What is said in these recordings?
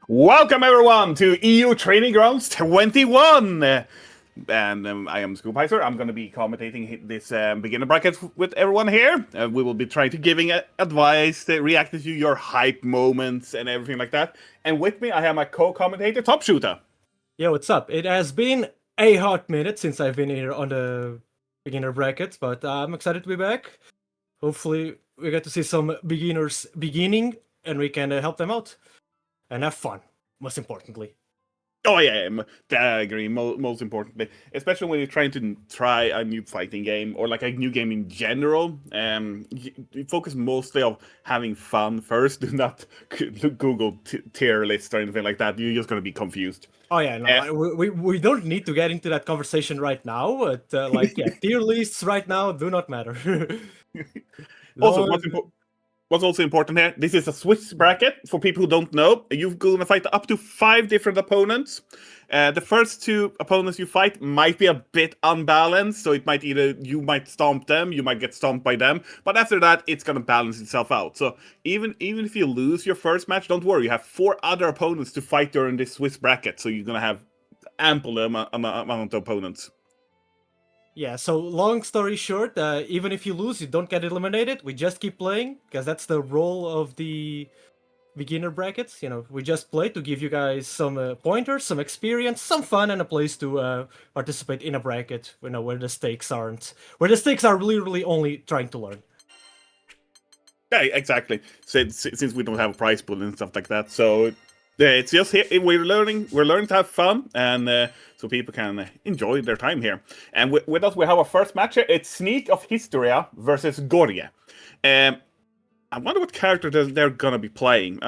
Welcome everyone to EU Training Grounds 21! And I am ScoopHyster. I'm going to be commentating this beginner bracket with everyone here. We will be trying to giving advice, reacting to your hype moments and everything like that. And with me, I have my co-commentator, Topshoota. Yo, what's up? It has been a hot minute since I've been here on the beginner bracket, but I'm excited to be back. Hopefully, we get to see some beginners beginning, and we can help them out. And have fun, most importantly. Oh yeah, I agree. Most importantly, especially when you're trying to try a new fighting game or like a new game in general, you focus mostly on having fun first. Do not Google tier lists or anything like that. You're just gonna be confused. Oh yeah, no, we don't need to get into that conversation right now. But tier lists right now do not matter. Also, what's also important here, this is a Swiss bracket. For people who don't know, you're going to fight up to 5 different opponents. The first 2 opponents you fight might be a bit unbalanced, so it might you might stomp them, you might get stomped by them, but after that, it's going to balance itself out. So even if you lose your first match, don't worry, you have 4 other opponents to fight during this Swiss bracket, so you're going to have ample amount of opponents. Yeah, so long story short, even if you lose, you don't get eliminated. We just keep playing, because that's the role of the beginner brackets. You know, we just play to give you guys some pointers, some experience, some fun, and a place to participate in a bracket, you know, where the stakes are literally only trying to learn. Yeah, exactly. Since we don't have a prize pool and stuff like that, so it's just here. We're learning to have fun, and so people can enjoy their time here. And with us, we have our first match here. It's Sneak of Historia versus Gorje. I wonder what character they're gonna be playing.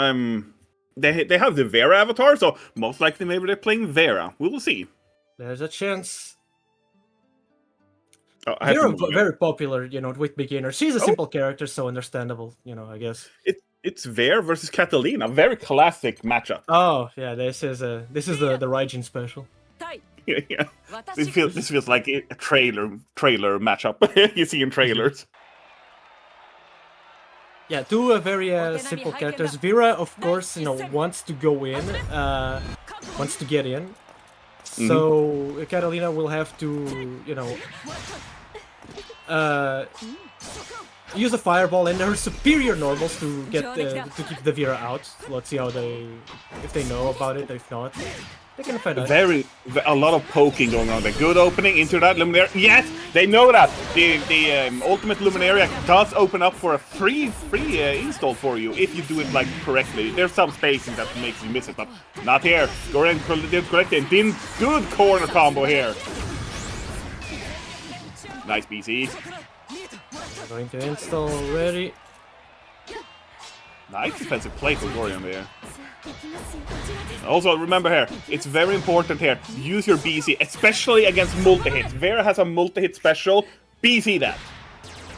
They have the Vera avatar, so most likely maybe they're playing Vera. We will see. There's a chance. Oh, Vera very popular, you know, with beginners. She's a simple character, so understandable, you know, I guess. It's Vera versus Catalina, very classic matchup. Oh yeah, this is the Raijin special. Yeah. This feels like a trailer matchup you see in trailers. Yeah, 2 very simple characters. Vera, of course, you know, wants to go in, wants to get in. So Catalina will have to, you know, use a fireball and her superior normals to get to keep the Vera out. Let's see how if they know about it. If not, they can find out. A lot of poking going on there. Good opening into that Luminaria. Yes, they know that the ultimate Luminaria does open up for a free install for you if you do it like correctly. There's some spacing that makes you miss it, but not here. Goren did correctly and did good corner combo here. Nice BC. Going to install already. Nice defensive play for Gorian there. Also, remember here, it's very important here, use your BC, especially against multi-hits. Vera has a multi-hit special, BC that.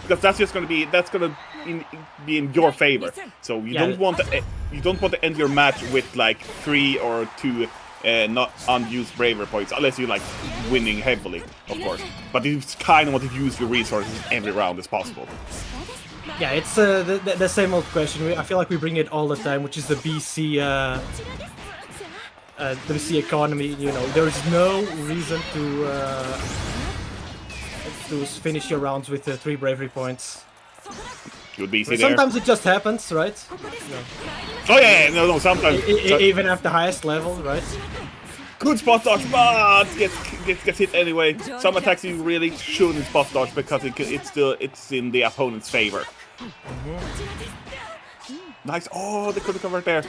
Because that's just going to be in your favor. So you don't want to end your match with like 3 or 2 not unused bravery points, unless you like winning heavily, of course. But you kind of want to use your resources every round as possible. Yeah, it's the same old question. I feel like we bring it all the time, which is the BC economy. You know, there is no reason to finish your rounds with 3 bravery points. Good BC there. Sometimes it just happens, right? No. Oh yeah, no, sometimes. Even at the highest level, right? Good spot dodge, but gets hit anyway. Some attacks you really shouldn't spot dodge because it's in the opponent's favor. Nice. Oh, they could have covered there.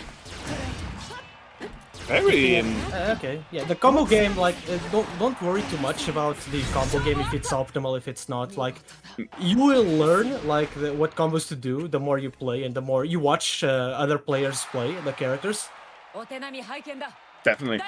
Very. Okay. Yeah, the combo game, like, don't worry too much about the combo game if it's optimal, if it's not. Like, you will learn like what combos to do the more you play and the more you watch other players play the characters. Definitely.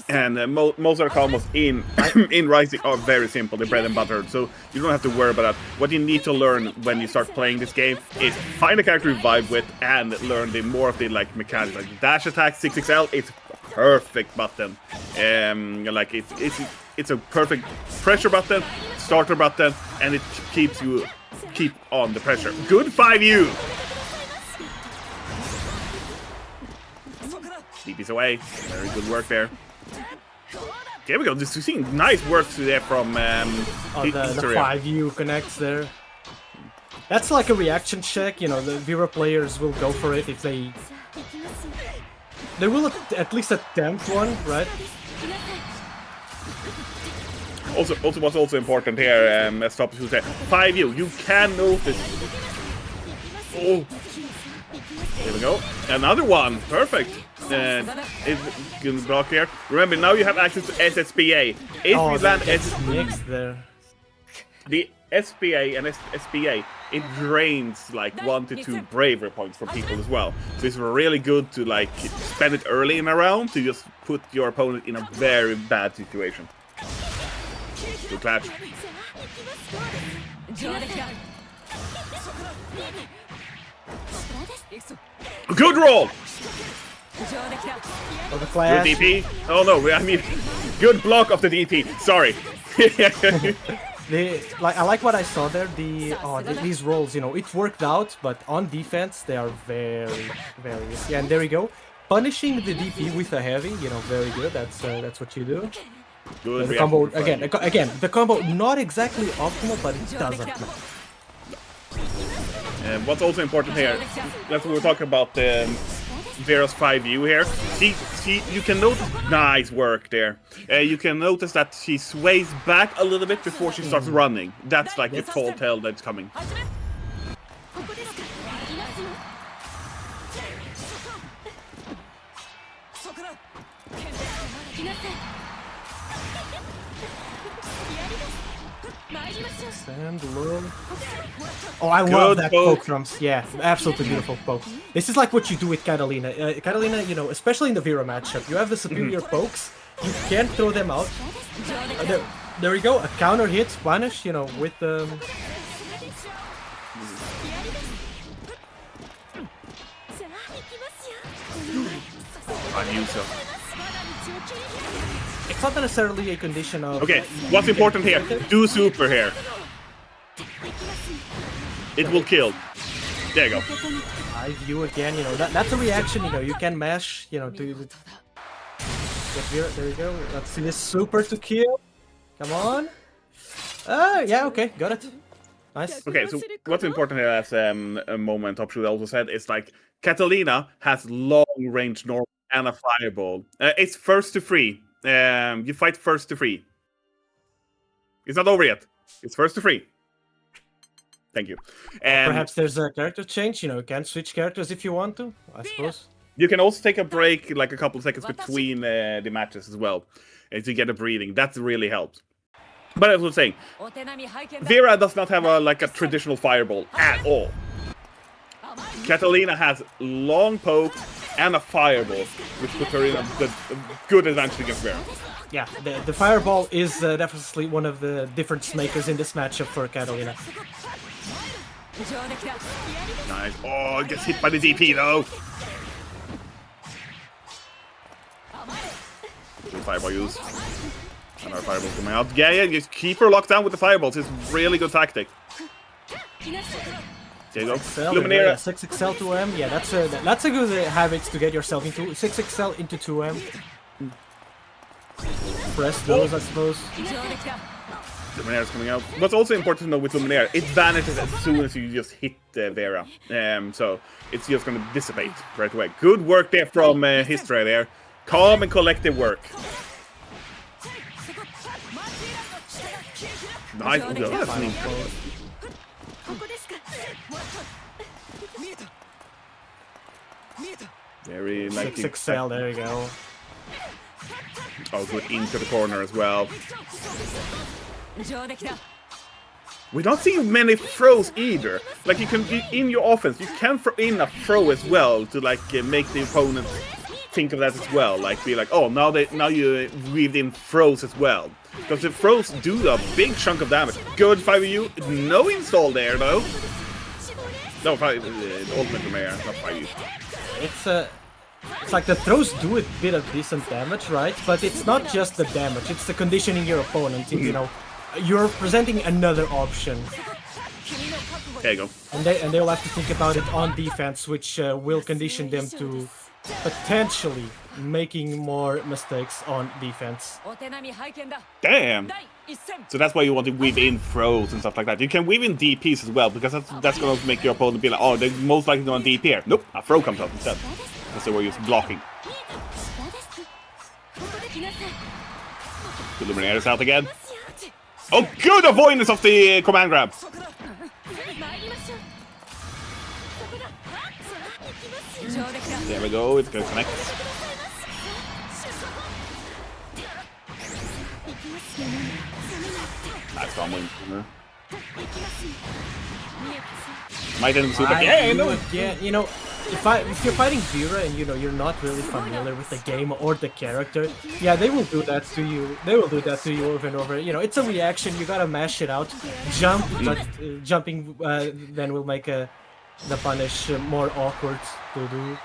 And most of the combos in Rising are very simple, the bread and butter, so you don't have to worry about that. What you need to learn when you start playing this game is find a character you vibe with and learn the more of the like mechanics, like the dash attack, 6XL, it's perfect button. Like it's a perfect pressure button, starter button, and it keeps you on the pressure. Good 5U! DP's away. Very good work there. There we go. Just seeing nice work there from the 5U connects there. That's like a reaction check. You know, the Vera players will go for it if they will at least attempt one, right? Also, what's also important here, as Topshoota said, 5U, you can notice. Oh, there we go. Another one, perfect. It's gonna block here. Remember, now you have access to SSBA. If you land mixed there. The SBA and SBA, it drains like 1 to 2 bravery points for people as well. So it's really good to like spend it early in a round to just put your opponent in a very bad situation. Good catch. Good roll! Oh, the flash. Good DP. Oh no, I mean, good block of the DP. Sorry. I like what I saw there. These rolls, you know, it worked out, but on defense they are very, very risky. And there we go, punishing the DP with a heavy. You know, very good. That's what you do. Good. The combo again. The combo not exactly optimal, but it doesn't matter. And what's also important here, that's what we're talking about. Vera's 5U here. You can notice nice work there. You can notice that she sways back a little bit before she starts running. That's like a tall tale that's coming. Oh, I love that poke from. Yeah, absolutely beautiful poke. This is like what you do with Catalina. Catalina, you know, especially in the Vera matchup, you have the superior pokes. You can't throw them out. There we go. A counter hit, punish. You know, with It's not necessarily a condition of. Okay, what's important here? Do super here. It will kill. There you go. I view again, you know, that's a reaction, you know, you can mash, you know, to get Vera. There you go. Let's see this super to kill. Come on. Yeah, okay, got it. Nice. Okay, so what's important here, as a moment Topshoota also said, is like Catalina has long range normal and a fireball. It's first to 3. You fight first to 3. It's not over yet. It's first to 3. Thank you. Perhaps there's a character change. You know, you can switch characters if you want to, I suppose. You can also take a break, like a couple of seconds between the matches as well, to get a breathing. That really helps. But as I was saying, Vera does not have a traditional fireball at all. Catalina has long poke and a fireball, which puts her in a good advantage against Vera. Yeah, the fireball is definitely one of the difference makers in this matchup for Catalina. Nice. Oh, it gets hit by the DP though. Good fireball use. Another fireball coming out. Yeah, just keep her locked down with the fireballs. It's really good tactic. There you go. Luminaire. 6XL to M. Yeah, that's a good habit to get yourself into. 6XL into 2M. Press those, I suppose. Luminaire is coming out. What's also important to know with Luminaire, it vanishes as soon as you just hit Vera. So it's just going to dissipate right away. Good work there from Hystra there. Calm and collective work. Nice. Oh, that's neat. Very like 6XL, there you go. Oh, good into the corner as well. We're not seeing many throws either. Like you can in your offense, you can throw in a throw as well to like make the opponent think of that as well. Like be like, oh, now you weaved in throws as well. Because the throws do a big chunk of damage. Good 5U. No install there though. No, ultimate Luminaire, not 5U. It's like the throws do a bit of decent damage, right? But it's not just the damage; it's the conditioning your opponent. You know, you're presenting another option. There you go. And they'll have to think about it on defense, which will condition them to potentially making more mistakes on defense. Damn. So that's why you want to weave in throws and stuff like that. You can weave in DPs as well, because that's going to make your opponent be like, oh, they're most likely going to DP here. Nope, a throw comes up instead. Because they were used blocking. The Luminaires out again. Oh, good avoidance of the command grab. There we go, it's going to connect. Nice one win. Might end super. Yeah, no. Again, you know, if you're fighting Vera and you're not really familiar with the game or the character, yeah, they will do that to you. They will do that to you over and over. You know, it's a reaction. You gotta mash it out. Jump, but jumping then will make the punish more awkward to do.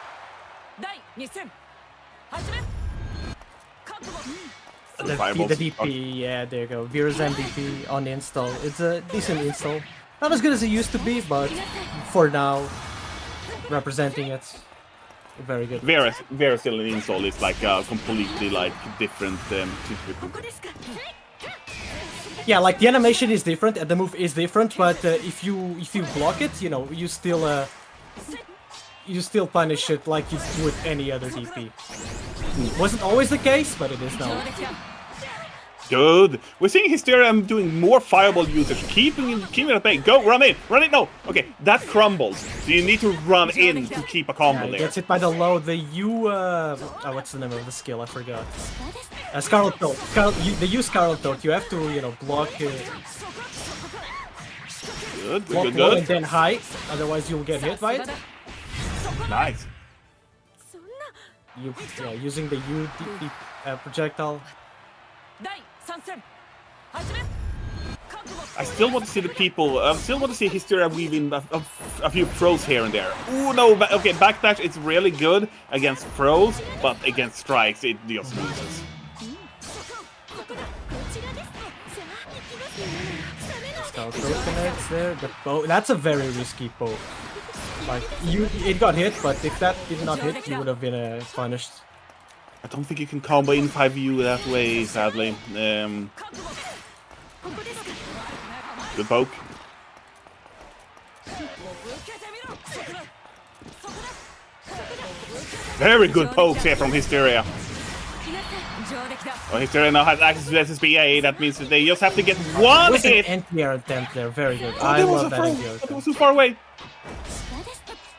The DP, yeah, there you go. Vera's MVP on the install. It's a decent install. Not as good as it used to be, but for now, representing it, very good. Vera still in install is like completely like different. Yeah, like the animation is different and the move is different, but if you block it, you know, you still punish it like you would any other DP. Wasn't always the case, but it is now. Good. We're seeing Hysteria doing more fireball usage, keeping it at bay. Go, run in, no. Okay, that crumbles. So you need to run in to keep a combo there. Gets hit by the low. The what's the name of the skill? I forgot. Scarlet Throat. They use Scarlet Throat. You have to, you know, block. Block low and then high. Otherwise, you'll get hit by it. Nice. Using the U projectile. I still want to see the people. I still want to see Hysteria weaving a few throws here and there. Ooh, no. Okay, backdash is really good against throws, but against strikes, it just loses. Scout throw connects there. The bow. That's a very risky bow. Like it got hit, but if that did not hit, you would have been punished. I don't think you can combo in 5U that way, sadly. Good poke. Very good pokes here from Hysteria. Oh, Hysteria now has access to SSBA. That means that they just have to get one hit. Anti-air attempt there, very good. Oh, I love that anti-air attempt. That was too far away.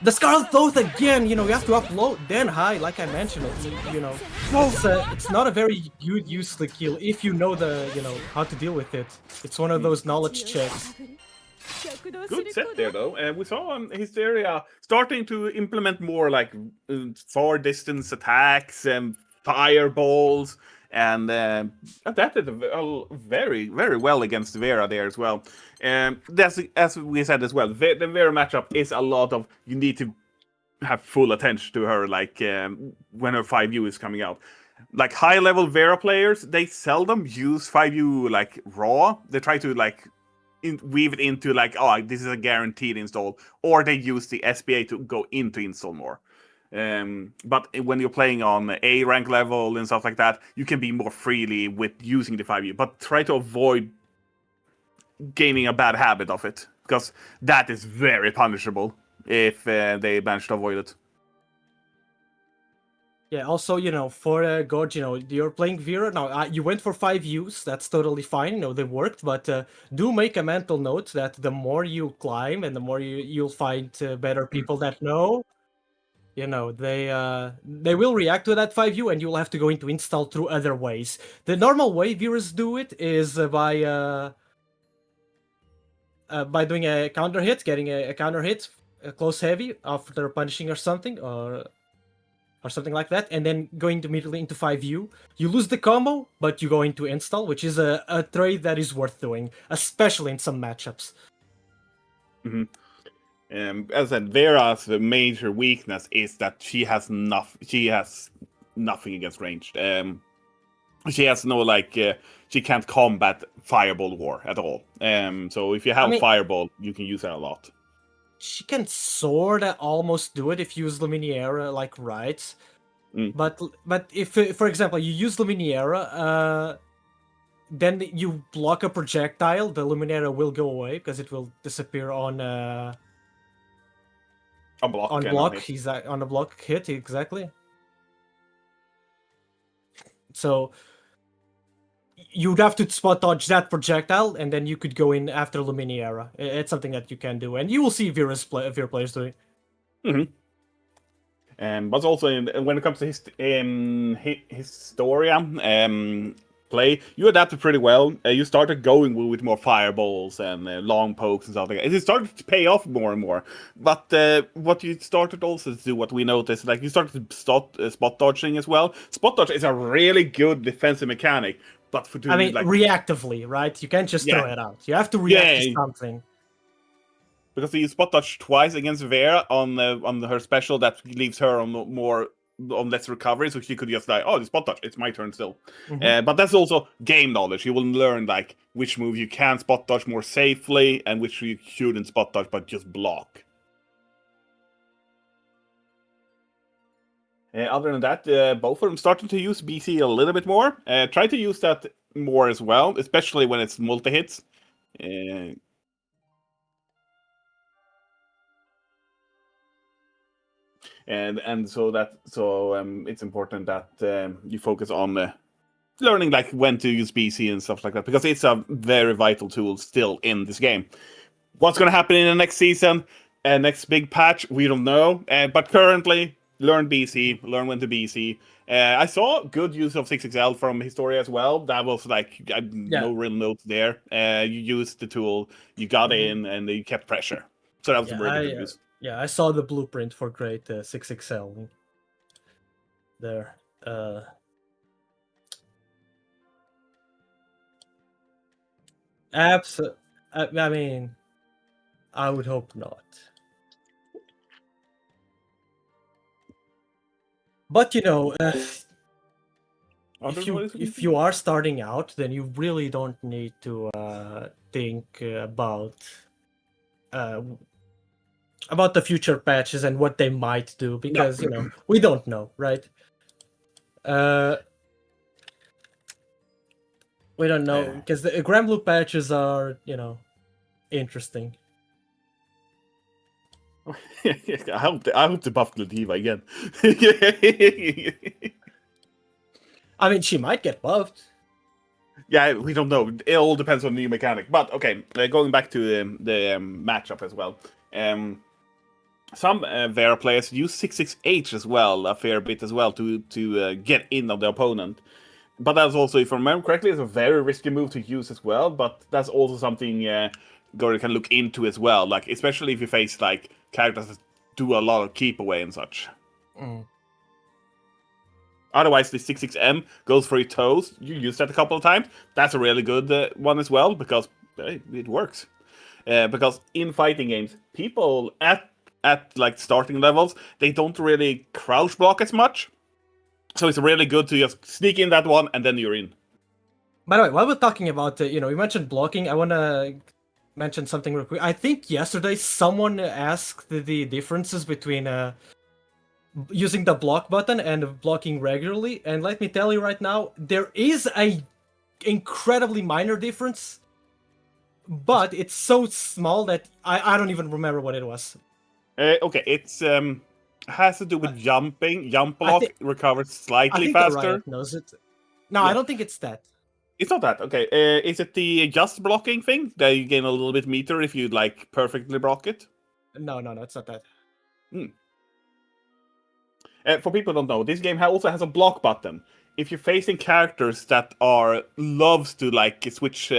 The Scarlet Throat again, you know, you have to upload, then high, like I mentioned it, you know. It's not a very good useless kill if you know how to deal with it. It's one of those knowledge checks. Good set there, though. We saw Hysteria starting to implement more like far distance attacks and fireballs, and adapted very, very well against Vera there as well. That's, as we said as well, the Vera matchup is a lot of, you need to have full attention to her, like when her 5U is coming out. Like high-level Vera players, they seldom use 5U like raw. They try to like weave it into like, oh, this is a guaranteed install, or they use the SBA to go into install more. But when you're playing on A rank level and stuff like that, you can be more freely with using the 5U, but try to avoid gaining a bad habit of it, because that is very punishable if they manage to avoid it. Yeah, also, you know, for Gorge, you know, you're playing Vera. Now, you went for 5Us, that's totally fine, you know, they worked, but do make a mental note that the more you climb and the more you'll find better people that know, you know, they will react to that 5U and you'll have to go into install through other ways. The normal way viewers do it is by doing a counter hit, getting a counter hit, a close heavy after punishing or something, or something like that, and then going immediately into 5U. You lose the combo, but you go into install, which is a trade that is worth doing, especially in some matchups. Mm-hmm. As I said, Vera's major weakness is that she has nothing against ranged. She has no she can't combat Fireball War at all. So if you have Fireball, you can use her a lot. She can sorta almost do it if you use Luminaire right, But if, for example, you use Luminaria, then you block a projectile, the Luminaria will go away because it will disappear on block. On block. He's on a block hit, exactly. So you'd have to spot dodge that projectile, and then you could go in after Luminaria. It's something that you can do, and you will see Vira players doing. But also when it comes to Historia play, you adapted pretty well. You started going with more fireballs and long pokes and stuff like that. It started to pay off more and more. But what you started also to do, what we noticed, like you started to spot dodging as well. Spot dodge is a really good defensive mechanic, but for doing, I mean, reactively, right? You can't just throw it out. You have to react to something. Because you spot dodge twice against Vera on her special that leaves her on less recovery, so she could just like, oh, the spot dodge, it's my turn still. But that's also game knowledge. You will learn like which move you can spot dodge more safely and which you shouldn't spot dodge but just block. Other than that, both of them starting to use BC a little bit more. Try to use that more as well, especially when it's multi-hits. And so it's important that you focus on learning like when to use BC and stuff like that, because it's a very vital tool still in this game. What's going to happen in the next season, next big patch, we don't know. But currently, learn BC, learn when to BC. I saw good use of 6XL from Historia as well. That was like no real notes there. You used the tool, you got in, and you kept pressure. So that was really good use. Yeah, I saw the blueprint for great 6XL there. Absolutely. I mean, I would hope not. But you know, if you are starting out, then you really don't need to think about the future patches and what they might do, because you know, we don't know, right? We don't know, because the Granblue patches are, you know, interesting. I hope to buff Gladiva again. I mean, she might get buffed. Yeah, we don't know. It all depends on the new mechanic. But okay, going back to the matchup as well. Some Vera players use 668 as well, a fair bit as well, to get in on the opponent. But that's also, if I remember correctly, it's a very risky move to use as well. But that's also something Gori can look into as well. Like, especially if you face like characters that do a lot of keep away and such. Otherwise, the 66M goes for your toes. You use that a couple of times. That's a really good one as well, because it works. Because in fighting games, people at like starting levels, they don't really crouch block as much. So it's really good to just sneak in that one, and then you're in. By the way, while we're talking about, you know, we mentioned blocking, I want to mention something real quick. I think yesterday someone asked the differences between using the block button and blocking regularly, and let me tell you right now, there is a incredibly minor difference, but it's so small that I don't even remember what it was. Okay, it's has to do with jumping. Jump block recovers slightly faster. Riot knows it. No, I don't think it's that. It's not that. Okay, is it the just blocking thing that you gain a little bit meter if you like perfectly block it? No, it's not that. For people who don't know, this game also has a block button. If you're facing characters that loves to like switch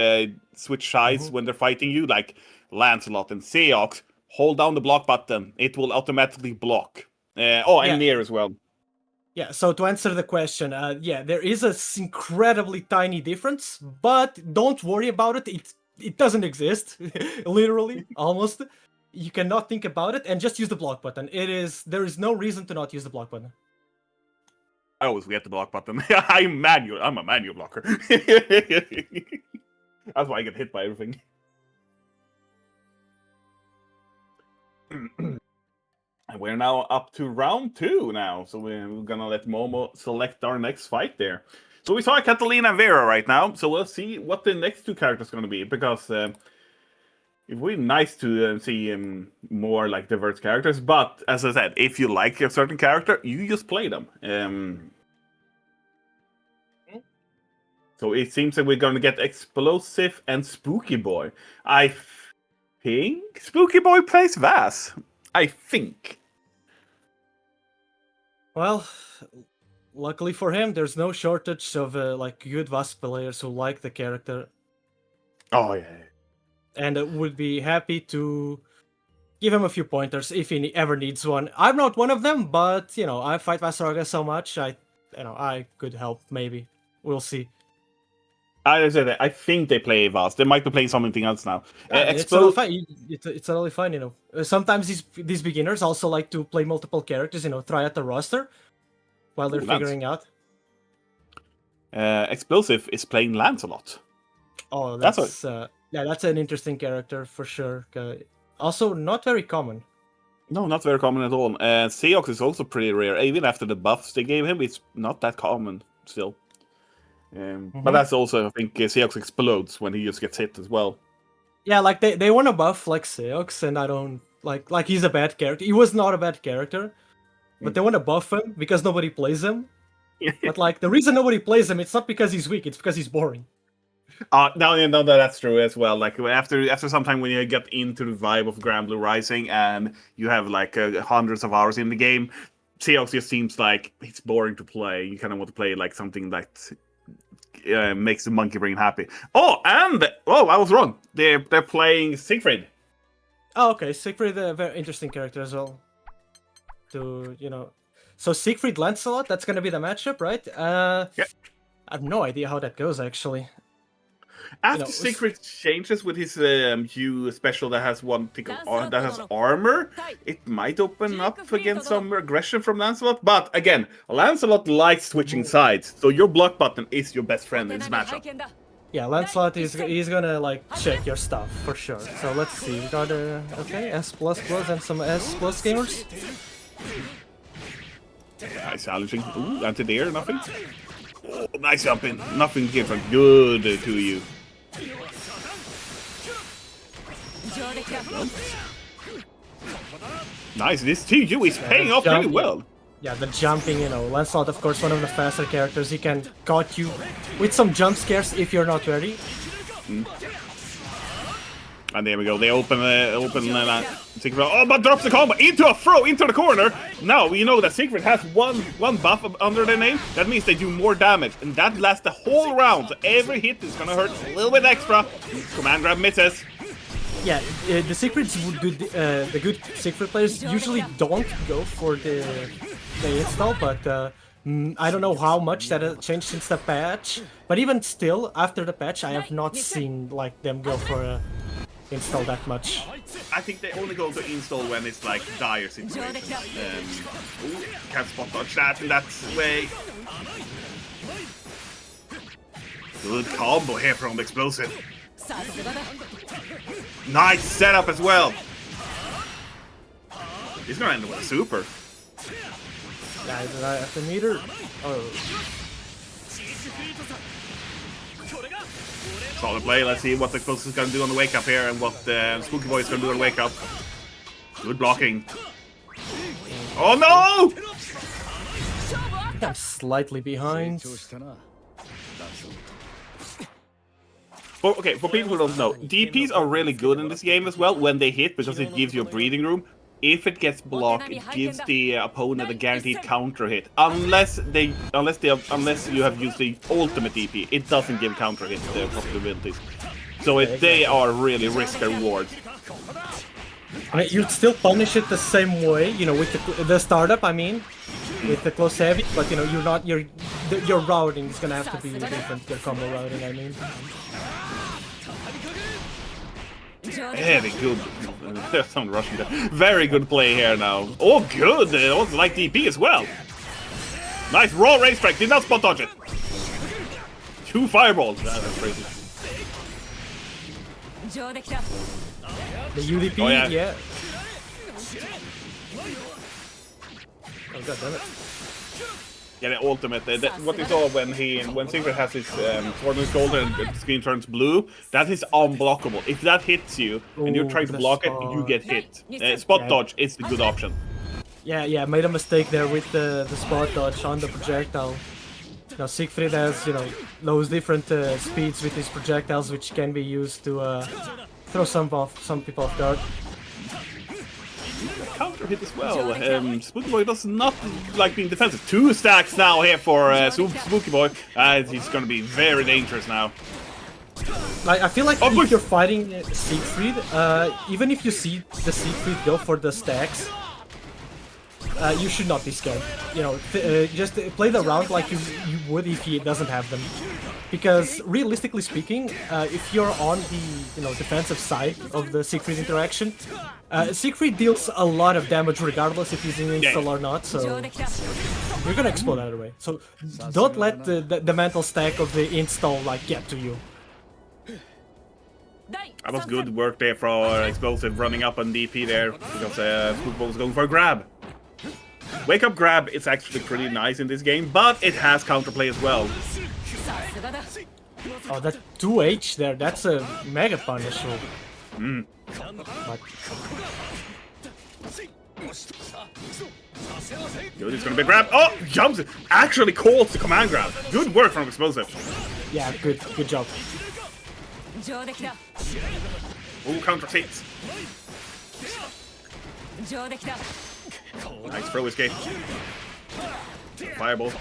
sides when they're fighting you, like Lancelot and Seox, hold down the block button. It will automatically block. And Nier as well. Yeah, so to answer the question, there is a incredibly tiny difference, but don't worry about it. It doesn't exist, literally, almost. You cannot think about it, and just use the block button. There is no reason to not use the block button. I always forget the block button. I'm a manual blocker. That's why I get hit by everything. And we're now up to round 2 now, so we're gonna let Momo select our next fight there. So we saw Catalina and Vera right now, so we'll see what the next 2 characters are gonna be, because it would be nice to see more like diverse characters. But as I said, if you like a certain character, you just play them. So it seems that we're gonna get Explosive and Spooky Boy. I think Spooky Boy plays Vaz. I think. Well, luckily for him, there's no shortage of like good Wasp players who like the character. Oh yeah. And would be happy to give him a few pointers if he ever needs one. I'm not one of them, but you know, I fight Vasaraga so much, I could help maybe. We'll see. I said I think they play Vaz. They might be playing something else now. It's totally fine. It's totally fine, you know. Sometimes these beginners also like to play multiple characters, you know, try out the roster while they're figuring out. Explosive is playing Lancelot. Oh, that's an interesting character for sure. Also, not very common. No, not very common at all. Seox is also pretty rare. Even after the buffs they gave him, it's not that common still. But that's also, I think, Seox explodes when he just gets hit as well. Yeah, like they want to buff like Seox, and I don't like he's a bad character. He was not a bad character, but they want to buff him because nobody plays him. But like the reason nobody plays him, it's not because he's weak; it's because he's boring. No, that's true as well. Like after some time when you get into the vibe of Grand Blue Rising and you have like hundreds of hours in the game, Seox just seems like it's boring to play. You kind of want to play like something that makes the monkey brain happy. I was wrong. They're playing Siegfried. Oh, okay. Siegfried, a very interesting character as well. So Siegfried Lancelot, that's gonna be the matchup, right? Yeah. I have no idea how that goes actually. After Siegfried changes with his Hue special that has that has armor, it might open up against some aggression from Lancelot. But again, Lancelot likes switching sides, so your block button is your best friend in this matchup. Yeah, Lancelot he's gonna like check your stuff for sure. So let's see, we got S++ and some S+ gamers. Nice challenging. Ooh, anti-dare, nothing. Oh, nice jump in. Nothing different. Good to you. Nice. This TU is paying off really well. Yeah, the jumping, you know, Lancelot, of course, one of the faster characters. He can caught you with some jump scares if you're not ready. And there we go. They open but drops the combo into a throw into the corner. Now we know that Siegfried has one buff under their name. That means they do more damage, and that lasts the whole round. So every hit is gonna hurt a little bit extra. Command grab misses. Yeah, the Siegfrieds would do the good Siegfried players usually don't go for the install, but I don't know how much that has changed since the patch. But even still, after the patch, I have not seen like them go for a install that much. I think they only go to install when it's like dire situation. Can't spot dodge that in that way. Good combo here from Explosive. Nice setup as well. He's gonna end up with a super. Yeah, at the meter. Oh. Solid play. Let's see what the Explosive is gonna do on the wake up here and what Spooky Boy is gonna do on the wake up. Good blocking. Oh no! I'm slightly behind. Okay, for people who don't know, DPs are really good in this game as well when they hit because it gives you a breathing room. If it gets blocked, it gives the opponent a guaranteed counter hit. Unless you have used the ultimate DP, it doesn't give counter hit possibilities. So they are really risk reward. I mean, you'd still punish it the same way, you know, with the startup. I mean, with the close heavy, but you know, your routing is gonna have to be different. Your combo routing, I mean. Very good. There's some Russian there. Very good play here now. Oh, good. They also like DP as well. Nice raw race strike. Did not spot dodge it. 2 fireballs. That's crazy. The UDP, yeah. Oh god damn it. Yeah, the ultimate. What you saw when Siegfried has his sword on his shoulder and the screen turns blue, that is unblockable. If that hits you and you're trying to block it, you get hit. Spot dodge is the good option. Yeah, made a mistake there with the spot dodge on the projectile. Now Siegfried has, those different speeds with his projectiles, which can be used to throw some people off guard. Counter hit as well. Spooky Boy does not like being defensive. 2 stacks now here for Spooky Boy. He's going to be very dangerous now. I feel like if you're fighting Siegfried, even if you see the Siegfried go for the stacks, you should not be scared. Just play the round like you would if he doesn't have them. Because realistically speaking, if you're on the defensive side of the Siegfried interaction, Siegfried deals a lot of damage regardless if he's in install or not. So you're gonna explode either way. So don't let the mental stack of the install get to you. That was good work there for Explosive running up on DP there because Football was going for a grab. Wake up grab is actually pretty nice in this game, but it has counterplay as well. Oh, that 2H there, that's a mega punish. Good, it's gonna be a grab. Oh, jumps it. Actually calls the command grab. Good work from Explosive. Yeah, good job. Oh, counter hits. Nice throw escape. Fireball.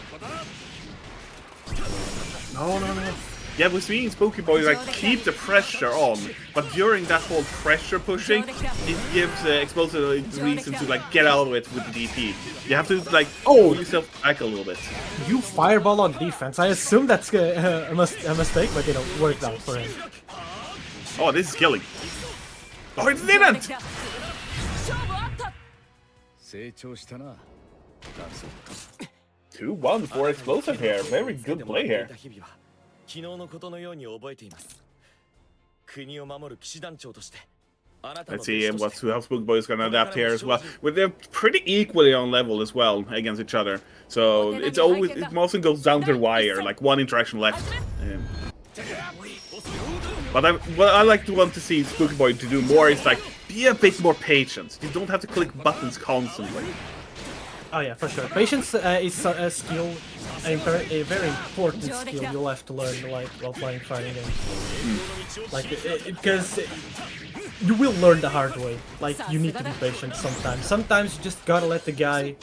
No. Yeah, we're seeing Spooky Boy keep the pressure on, but during that whole pressure pushing, it gives Explosive a reason to get out of it with the DP. You have to pull yourself back a little bit. You fireball on defense. I assume that's a mistake, but worked out for him. Oh, this is killing. Oh, it didn't! 2-1 for Explosive here. Very good play here. Let's see how Spooky Boy is going to adapt here as well. They're pretty equally on level as well against each other. So it mostly goes down to the wire, one interaction left. But what I want to see Spooky Boy to do more is be a bit more patient. You don't have to click buttons constantly. Oh yeah, for sure. Patience is a skill, a very important skill you'll have to learn while playing fighting games. Because you will learn the hard way. You need to be patient sometimes. Sometimes you just gotta let the guy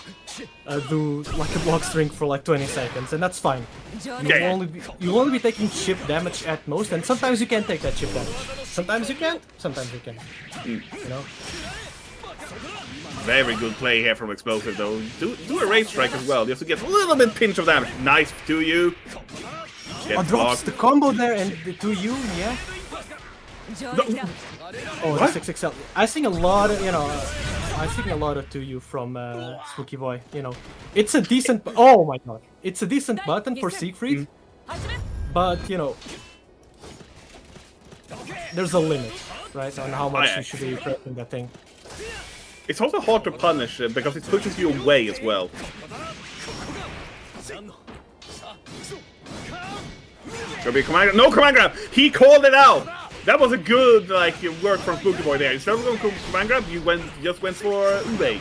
do a block string for 20 seconds, and that's fine. You'll only be taking chip damage at most, and sometimes you can take that chip damage. Sometimes you can't, sometimes you can. Very good play here from Explosive though. Do a rage strike as well, just to get a little bit pinch of damage. Nice to you. Drops the combo there and the 2U, yeah. No. Oh, the 6XL. I think a lot of 2U from Spooky Boy. It's a decent. Oh my god, it's a decent button for Siegfried, but there's a limit, right, on how much you should be pressing that thing. It's also hard to punish because it pushes you away as well. Gonna be a command grab. No command grab! He called it out! That was a good work from Spooky Boy there. Instead of going for command grab, you just went for Ube.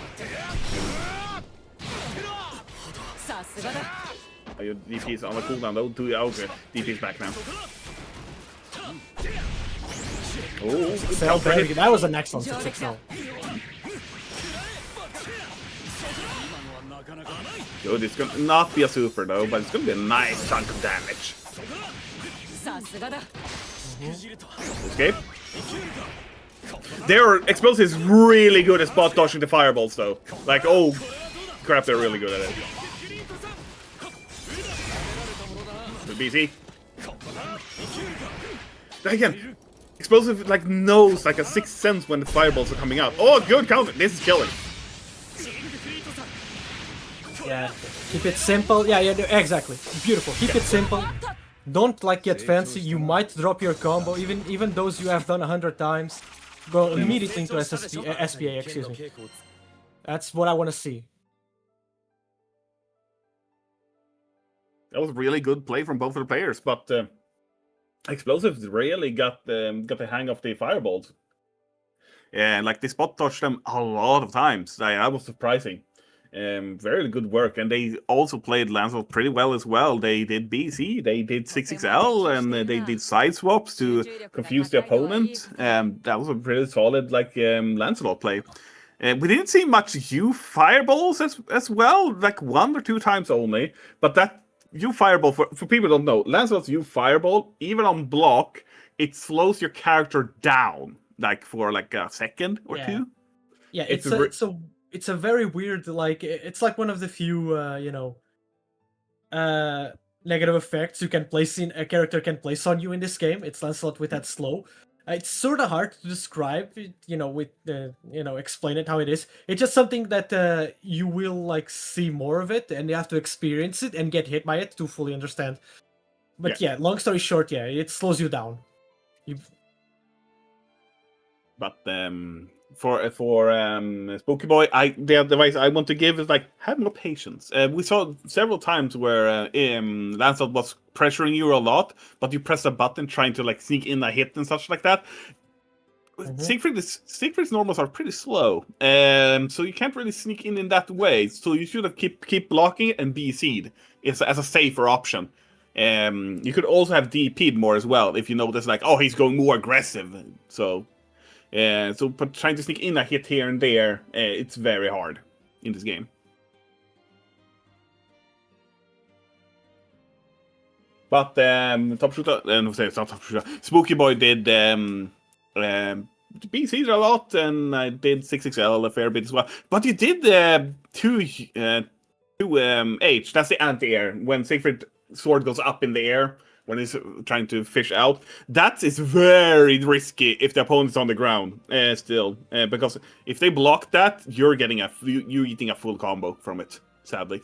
Oh, your DP is on the cooldown though. Okay, DP is back now. Oh, that was an excellent 6XL. Good, it's gonna not be a super though, but it's gonna be a nice chunk of damage. Escape. Their Explosive is really good at spot dodging the fireballs though. Oh crap, they're really good at it. The BC. Again, Explosive knows a sixth sense when the fireballs are coming out. Oh, good counter. This is killing. Yeah, keep it simple. Yeah, exactly. Beautiful. Keep it simple. Don't get fancy. You might drop your combo, even those you have done 100 times. Go immediately into SPA. Excuse me. That's what I want to see. That was really good play from both of the players, but Explosives really got the hang of the fireballs. And like they spot touched them a lot of times. That was surprising. Very good work, and they also played Lancelot pretty well as well. They did BC, they did 6XL, and they did side swaps to confuse the opponent. That was a pretty solid Lancelot play. We didn't see much U fireballs as well, like 1 or 2 times only. But that U fireball, for people who don't know, Lancelot's U fireball, even on block, it slows your character down like for like a second or two. Yeah, it's a very weird, like, it's like one of the few negative effects you can place in a character can place on you in this game. It's Lancelot with that slow. It's sort of hard to describe it, with explain it how it is. It's just something that you will like see more of it, and you have to experience it and get hit by it to fully understand. But yeah, long story short, it slows you down. But for Spooky Boy, the advice I want to give is like have more patience. We saw several times where Lancelot was pressuring you a lot, but you press a button trying to like sneak in a hit and such like that. Siegfried's normals are pretty slow, so you can't really sneak in that way. So you should have keep blocking and BC'd as a safer option. You could also have DP'd more as well if you notice like, oh, he's going more aggressive. But trying to sneak in a hit here and there, it's very hard in this game. But Topshoota, it's not Topshoota. Spooky Boy did BC'd a lot, and I did 6XL a fair bit as well. But you did 2H. That's the anti-air when Siegfried's sword goes up in the air. When he's trying to fish out, that is very risky if the opponent's on the ground still, because if they block that, you're getting you're eating a full combo from it. Sadly.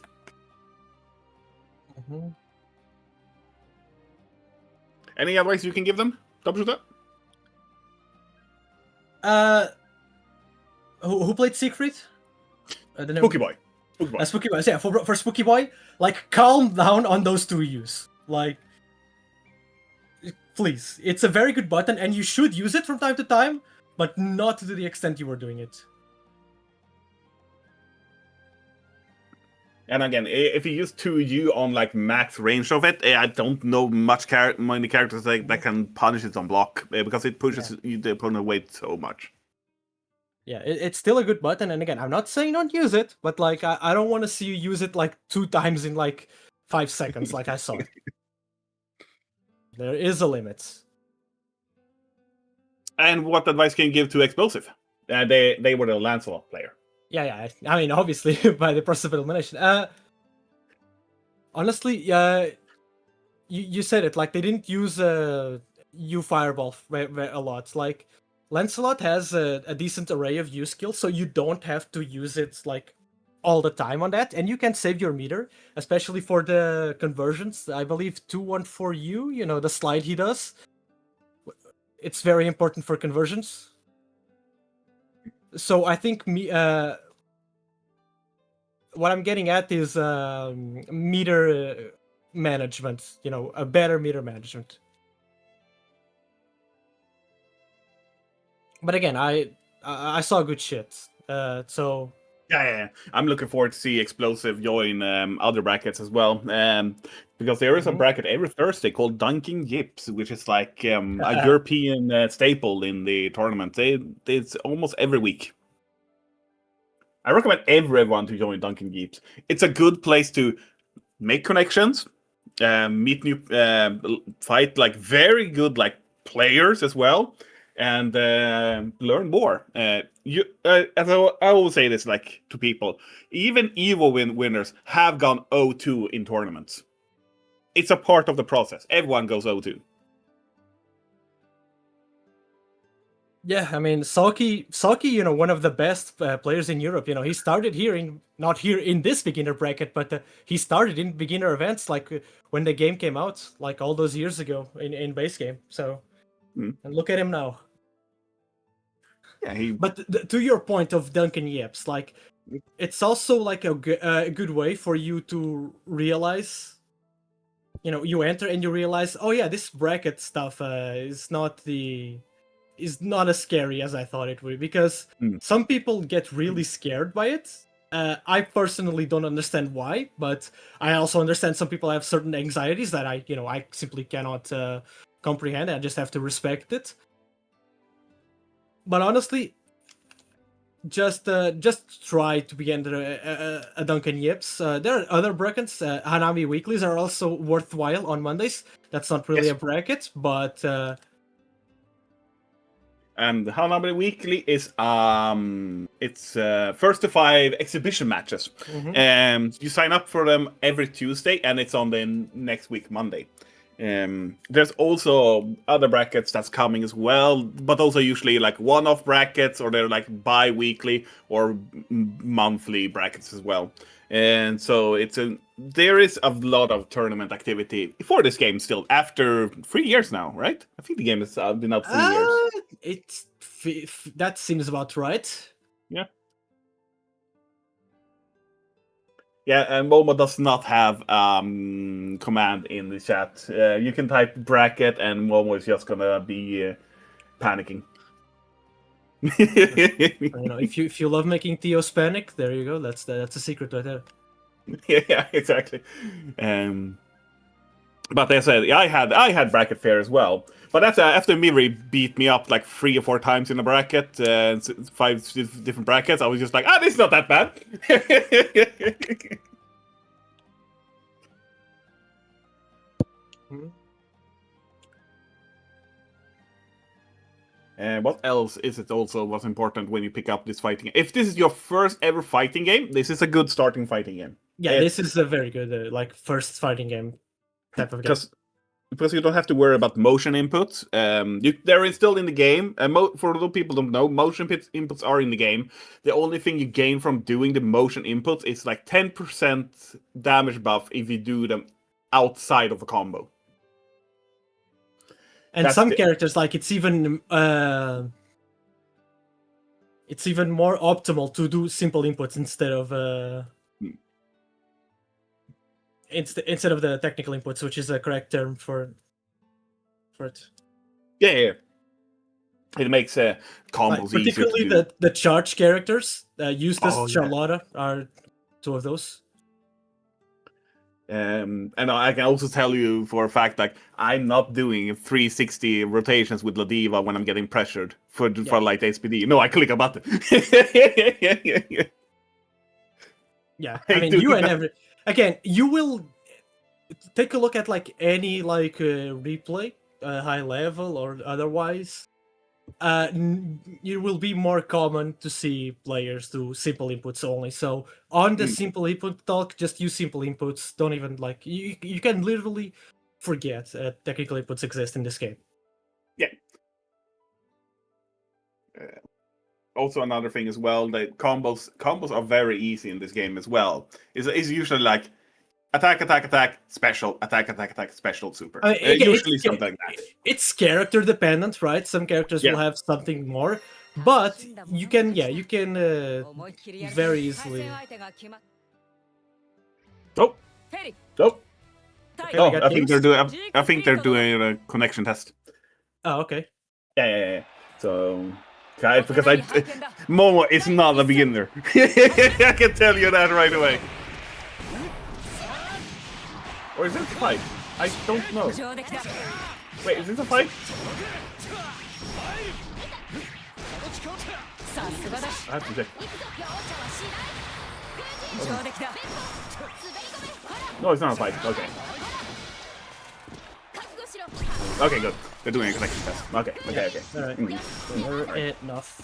Any advice you can give them, Topshoota? Who played Siegfried? Spooky Boy. Spooky Boy. Yeah, for Spooky Boy, like calm down on those 2 U's, like. Please, it's a very good button, and you should use it from time to time, but not to the extent you were doing it. And again, if you use 2U on like max range of it, I don't know many characters that can punish it on block, because it pushes the opponent away so much. Yeah, it's still a good button, and again, I'm not saying don't use it, but like I don't want to see you use it like 2 times in like 5 seconds, like I saw. There is a limit. And what advice can you give to Explosive? They were the Lancelot player. Yeah. I mean, obviously, by the process of elimination. Honestly, you said it. Like, they didn't use U Fireball a lot. Like, Lancelot has a decent array of U skills, so you don't have to use it, like, all the time on that, and you can save your meter, especially for the conversions. I believe 214U, the slide he does, it's very important for conversions. So I think what I'm getting at is meter management, a better meter management. But again, I saw good shit, so. Yeah. I'm looking forward to see Explosive join other brackets as well. Because there is a bracket every Thursday called Dunking Yips, which is like a European staple in the tournament. It's almost every week. I recommend everyone to join Dunking Yips. It's a good place to make connections, meet new, fight like very good like players as well, and learn more. As I always say this like to people, even Evo winners have gone 0-2 in tournaments. It's a part of the process. Everyone goes 0-2. Yeah, I mean, Saki, one of the best players in Europe. He started here not here in this beginner bracket, but he started in beginner events, like when the game came out, like all those years ago in base game. So, and look at him now. Yeah, But to your point of Duncan Yips, like it's also like a good way for you to realize you enter and you realize, oh yeah, this bracket stuff is not as scary as I thought it would, because some people get really scared by it. I personally don't understand why, but I also understand some people have certain anxieties that I simply cannot comprehend. I just have to respect it. But honestly, just try to be under a Duncan Yips. There are other brackets. Hanami weeklies are also worthwhile on Mondays. That's not really a bracket, but and Hanami Weekly is it's first to 5 exhibition matches. You sign up for them every Tuesday, and it's on the next week Monday. There's also other brackets that's coming as well, but also usually like one-off brackets, or they're like bi-weekly or monthly brackets as well. And so there is a lot of tournament activity for this game still after 3 years now, right? I think the game has been out 3 years. That seems about right. Yeah. Yeah, and Momo does not have command in the chat. You can type bracket, and Momo is just gonna be panicking. If you love making Theos panic, there you go. That's a secret right there. Yeah, exactly. But as I said, I had bracket fair as well. But after Miri beat me up like 3 or 4 times in a bracket, 5 different brackets, I was just like, this is not that bad. And what else is it also was important when you pick up this fighting? If this is your first ever fighting game, this is a good starting fighting game. Yeah, this is a very good first fighting game type of game. Because you don't have to worry about motion inputs. They're still in the game. For those people who don't know, motion inputs are in the game. The only thing you gain from doing the motion inputs is like 10% damage buff if you do them outside of a combo. And some characters, like it's even more optimal to do simple inputs instead of instead of the technical inputs, which is the correct term for it. Yeah. It makes combos easier. Particularly the charge characters, Eustace, Charlotta are 2 of those. And I can also tell you for a fact, like, I'm not doing 360 rotations with Ladiva when I'm getting pressured for light SPD. No, I click a button. Yeah, I mean, you will take a look at like any replay, high level or otherwise. It will be more common to see players do simple inputs only. So on the simple input talk, just use simple inputs. Don't even you can literally forget technical inputs exist in this game. Yeah. Also another thing as well, that combos are very easy in this game as well. It's usually like attack, special, attack, special, super. Usually something like that. It's character dependent, right? Some characters will have something more, but you can very easily. Oh, I think they're doing a connection test. Oh, okay. Yeah. So, because Momo is not a beginner. I can tell you that right away. Or is this a fight? I don't know. Wait, is this a fight? I have to check. No, it's not a fight. Okay. Okay, good. They're doing a connection test. Okay. Alright. Enough.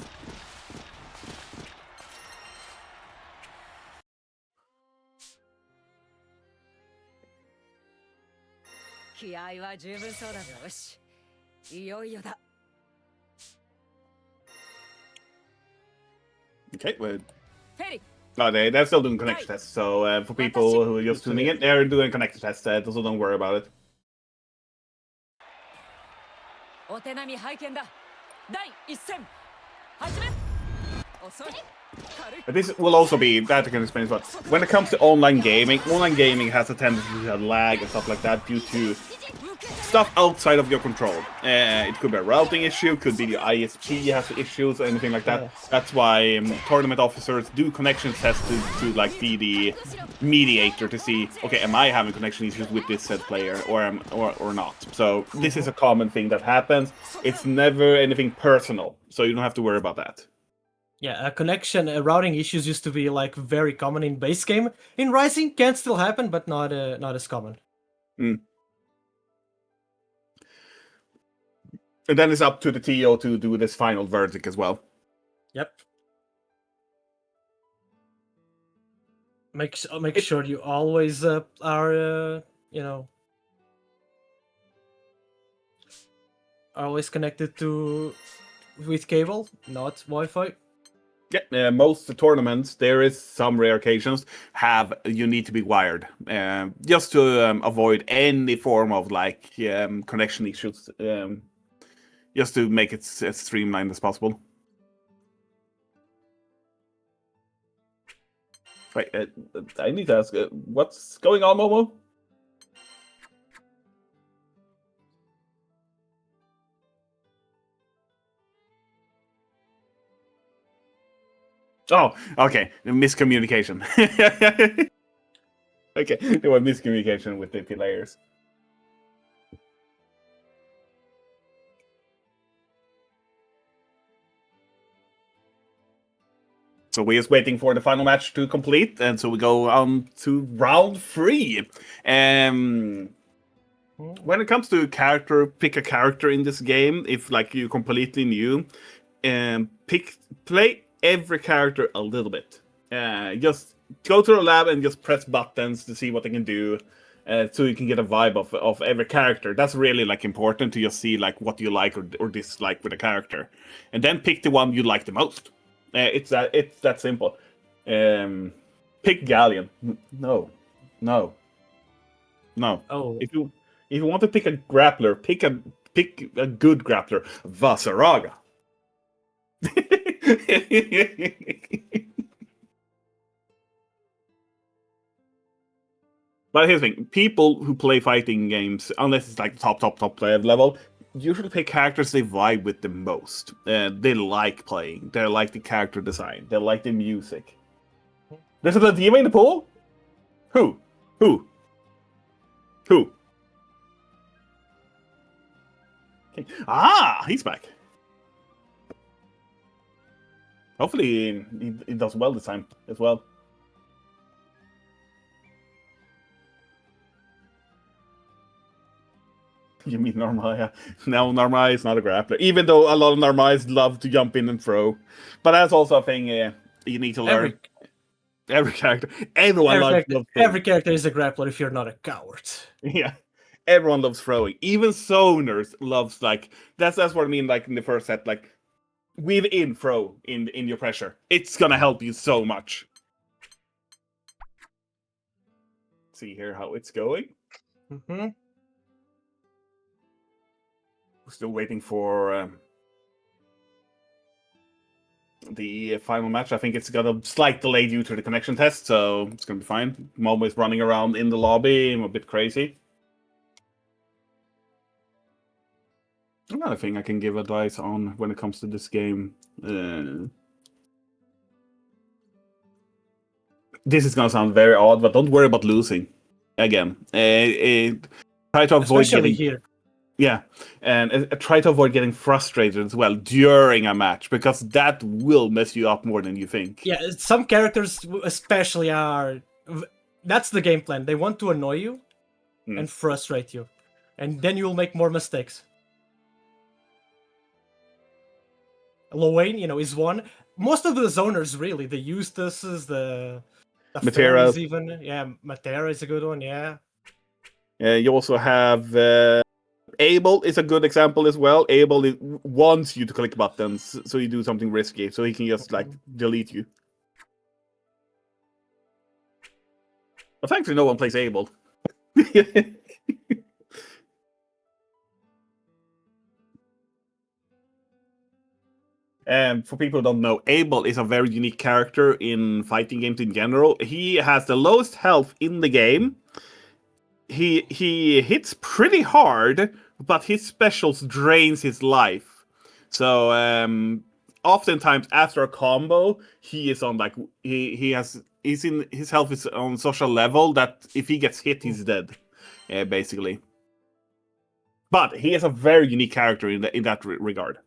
Okay, well. They're still doing connection tests. So for people who are just tuning in, they're doing connection tests. So don't worry about it. But this will also be, that I can explain as well. When it comes to online gaming has a tendency to have lag and stuff like that due to stuff outside of your control. It could be a routing issue, could be the ISP has issues, or anything like that. That's why tournament officers do connection tests to like be the mediator to see, okay, am I having connection issues with this said player or not? So this is a common thing that happens. It's never anything personal, so you don't have to worry about that. Yeah, routing issues used to be like very common in base game. In Rising, can still happen, but not as common. And then it's up to the TO to do this final verdict as well. Yep. Make sure you always are always connected with cable, not Wi-Fi. Yeah, most tournaments, there is some rare occasions, you need to be wired, just to avoid any form of like connection issues, just to make it as streamlined as possible. Wait, I need to ask, what's going on, Momo? Oh, okay. Miscommunication. Okay, there was miscommunication with the players. So we're just waiting for the final match to complete, and so we go on to round 3. When it comes to pick a character in this game, if like you're completely new, play every character a little bit. Just go to the lab and just press buttons to see what they can do, so you can get a vibe of every character. That's really like important to just see like what you like or dislike with a character, and then pick the one you like the most. It's that simple. Pick Galleon. No. Oh. If you want to pick a grappler, pick a good grappler. Vasaraga. But here's the thing: people who play fighting games, unless it's like top level, usually pick characters they vibe with the most. They like playing. They like the character design. They like the music. There's a Diva in the pool? Who? Okay. Ah, he's back. Hopefully he does well this time as well. You mean Norma? Yeah. No, Norma is not a grappler. Even though a lot of Normais love to jump in and throw. But that's also a thing you need to learn. Every character. Every character is a grappler if you're not a coward. Yeah. Everyone loves throwing. Even zoners loves like that's what I mean, like in the first set, like weave in throw in your pressure. It's gonna help you so much. See here how it's going. Still waiting for the final match. I think it's got a slight delay due to the connection test, so it's gonna be fine. Momo is running around in the lobby. I'm a bit crazy. Another thing I can give advice on when it comes to this game. This is gonna sound very odd, but don't worry about losing. Again, try to avoid Especially here. Yeah, and try to avoid getting frustrated as well during a match, because that will mess you up more than you think. Yeah, some characters especially are... That's the game plan. They want to annoy you and frustrate you. And then you'll make more mistakes. Lowain, is one. Most of the zoners, really. The Eustaces, the Matera. Even. Yeah, Matera is a good one, yeah. You also have... Abel is a good example as well. Abel wants you to click buttons, so you do something risky, so he can just like delete you. But thankfully, no one plays Abel. And for people who don't know, Abel is a very unique character in fighting games in general. He has the lowest health in the game. He hits pretty hard, but his specials drains his life. So oftentimes after a combo, he is on like he's in his health is on such a level that if he gets hit, he's dead, basically. But he is a very unique character in that regard.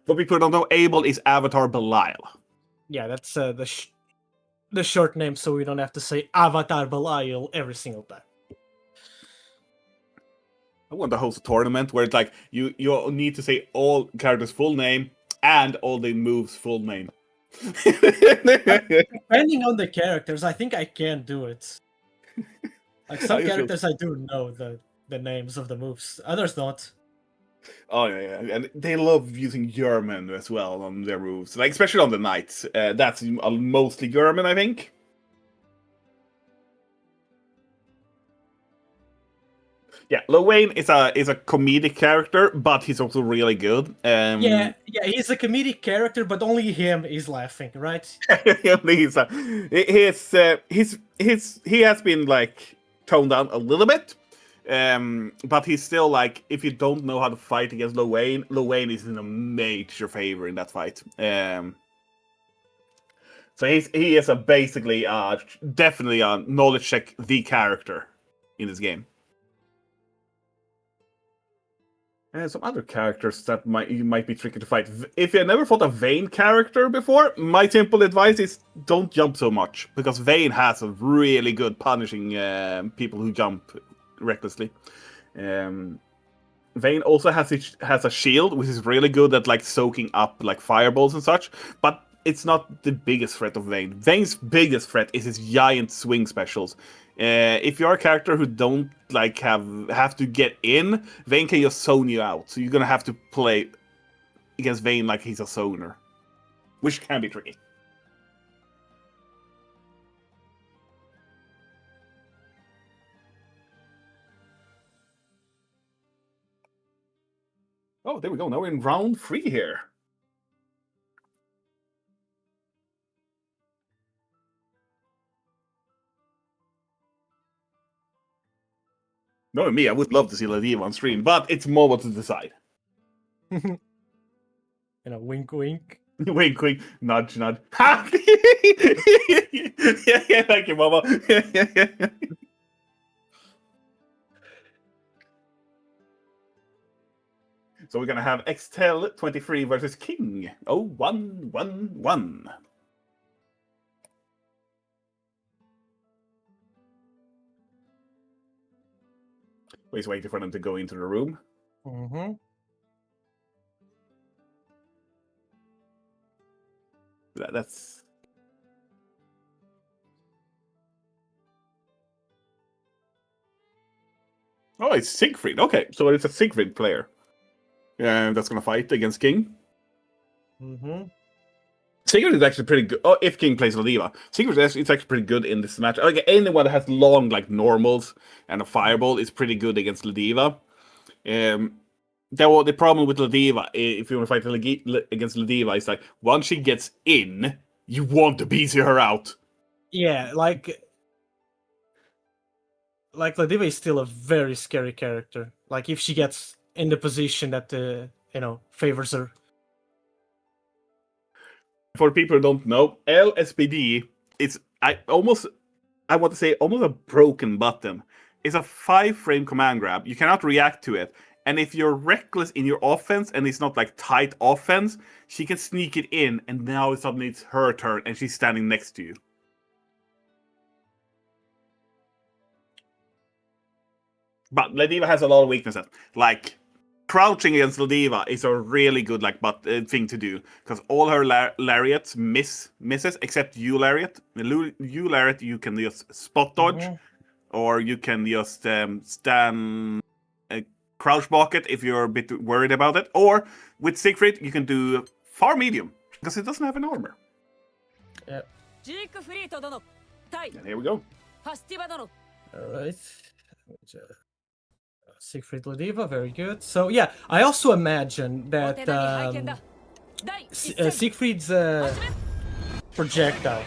For people who don't know, Abel is Avatar Belial. Yeah, that's the short name, so we don't have to say Avatar Belial every single time. I want to host a tournament where it's like you need to say all characters' full name and all the moves' full name. Depending on the characters, I think I can do it. Like some characters, I do know the names of the moves. Others don't. Oh yeah, and they love using German as well on their moves, like especially on the knights. That's mostly German, I think. Yeah, Lowain is a comedic character, but he's also really good. Yeah, he's a comedic character, but only him is laughing, right? he has been like toned down a little bit. But he's still like, if you don't know how to fight against Lowain is in a major favor in that fight. So he is basically definitely a knowledge check the character in this game. And some other characters that might be tricky to fight. If you never fought a Vayne character before, my simple advice is don't jump so much, because Vayne has a really good punishing people who jump recklessly. Vayne also has a shield, which is really good at like soaking up like fireballs and such, but it's not the biggest threat of Vayne. Vayne's biggest threat is his giant swing specials. If you're a character who don't like have to get in, Vayne can just zone you out. So you're gonna have to play against Vayne like he's a zoner, which can be tricky. Oh, there we go. Now we're in round 3 here. Knowing me, I would love to see Ladiva on stream, but it's more to decide. Wink, wink. Wink, wink, nudge, nudge. Yeah, thank you, Mama. So we're gonna have Xtel 23 versus King 0111. He's waiting for them to go into the room. Mm-hmm. That's... Oh, it's Siegfried. Okay, so it's a Siegfried player. That's going to fight against King. Mm-hmm. Sigurd is actually pretty good. Oh, if King plays Ladiva, Sigurd is actually pretty good in this match. Like anyone that has long like normals and a fireball is pretty good against Ladiva. The problem with Ladiva, if you want to fight against Ladiva, is like once she gets in, you want to beat her out. Yeah, like Ladiva is still a very scary character. Like if she gets in the position that favors her. For people who don't know, LSPD is I want to say almost a broken button. It's a 5-frame command grab. You cannot react to it. And if you're reckless in your offense and it's not like tight offense, she can sneak it in, and now suddenly it's her turn and she's standing next to you. But Ladiva has a lot of weaknesses. Like crouching against Ladiva is a really good thing to do, because all her lariats misses except U lariat. U lariat you can just spot dodge, or you can just stand crouch block it if you're a bit worried about it. Or with Siegfried you can do far medium because it doesn't have an armor. Yeah. And here we go. All right. Siegfried Ladiva, very good. So yeah, I also imagine that Siegfried's projectile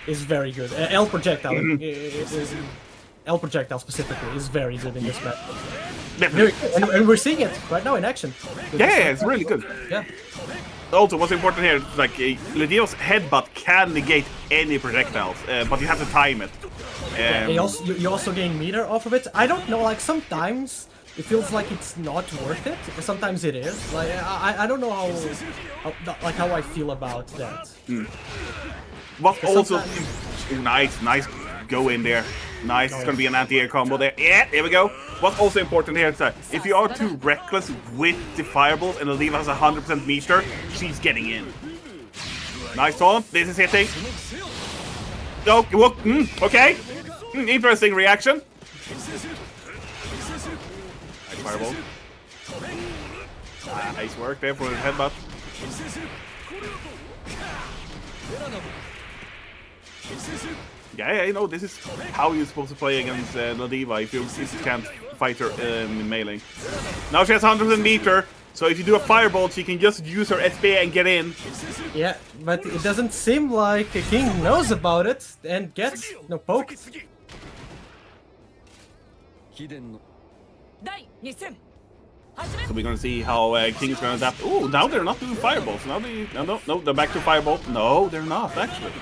is very good. L projectile, L projectile specifically, is very good in this map. And we're seeing it right now in action. Yeah, it's really good. Yeah. Also, what's important here, like Ladiva's headbutt can negate any projectiles, but you have to time it. You also gain meter off of it. I don't know, like sometimes it feels like it's not worth it. Sometimes it is. Like I don't know how I feel about that. What's also nice go in there. Nice, it's gonna be an anti-air combo there. Yeah, there we go. What's also important here is that if you are too reckless with the fireballs and Ladiva has 100% meter, she's getting in. Nice taunt. This is hitting. Oh, okay. Interesting reaction. Nice fireball. Nice work there for the headbutt. Yeah, you know, this is how you're supposed to play against Ladiva if you can't fight her in melee. Now she has 100% meter, so if you do a fireball, she can just use her SPA and get in. Yeah, but it doesn't seem like the king knows about it and gets no poke. So we're gonna see how King's gonna adapt. Oh, now they're not doing fireballs. Now no, they're back to fireball. No, they're not actually.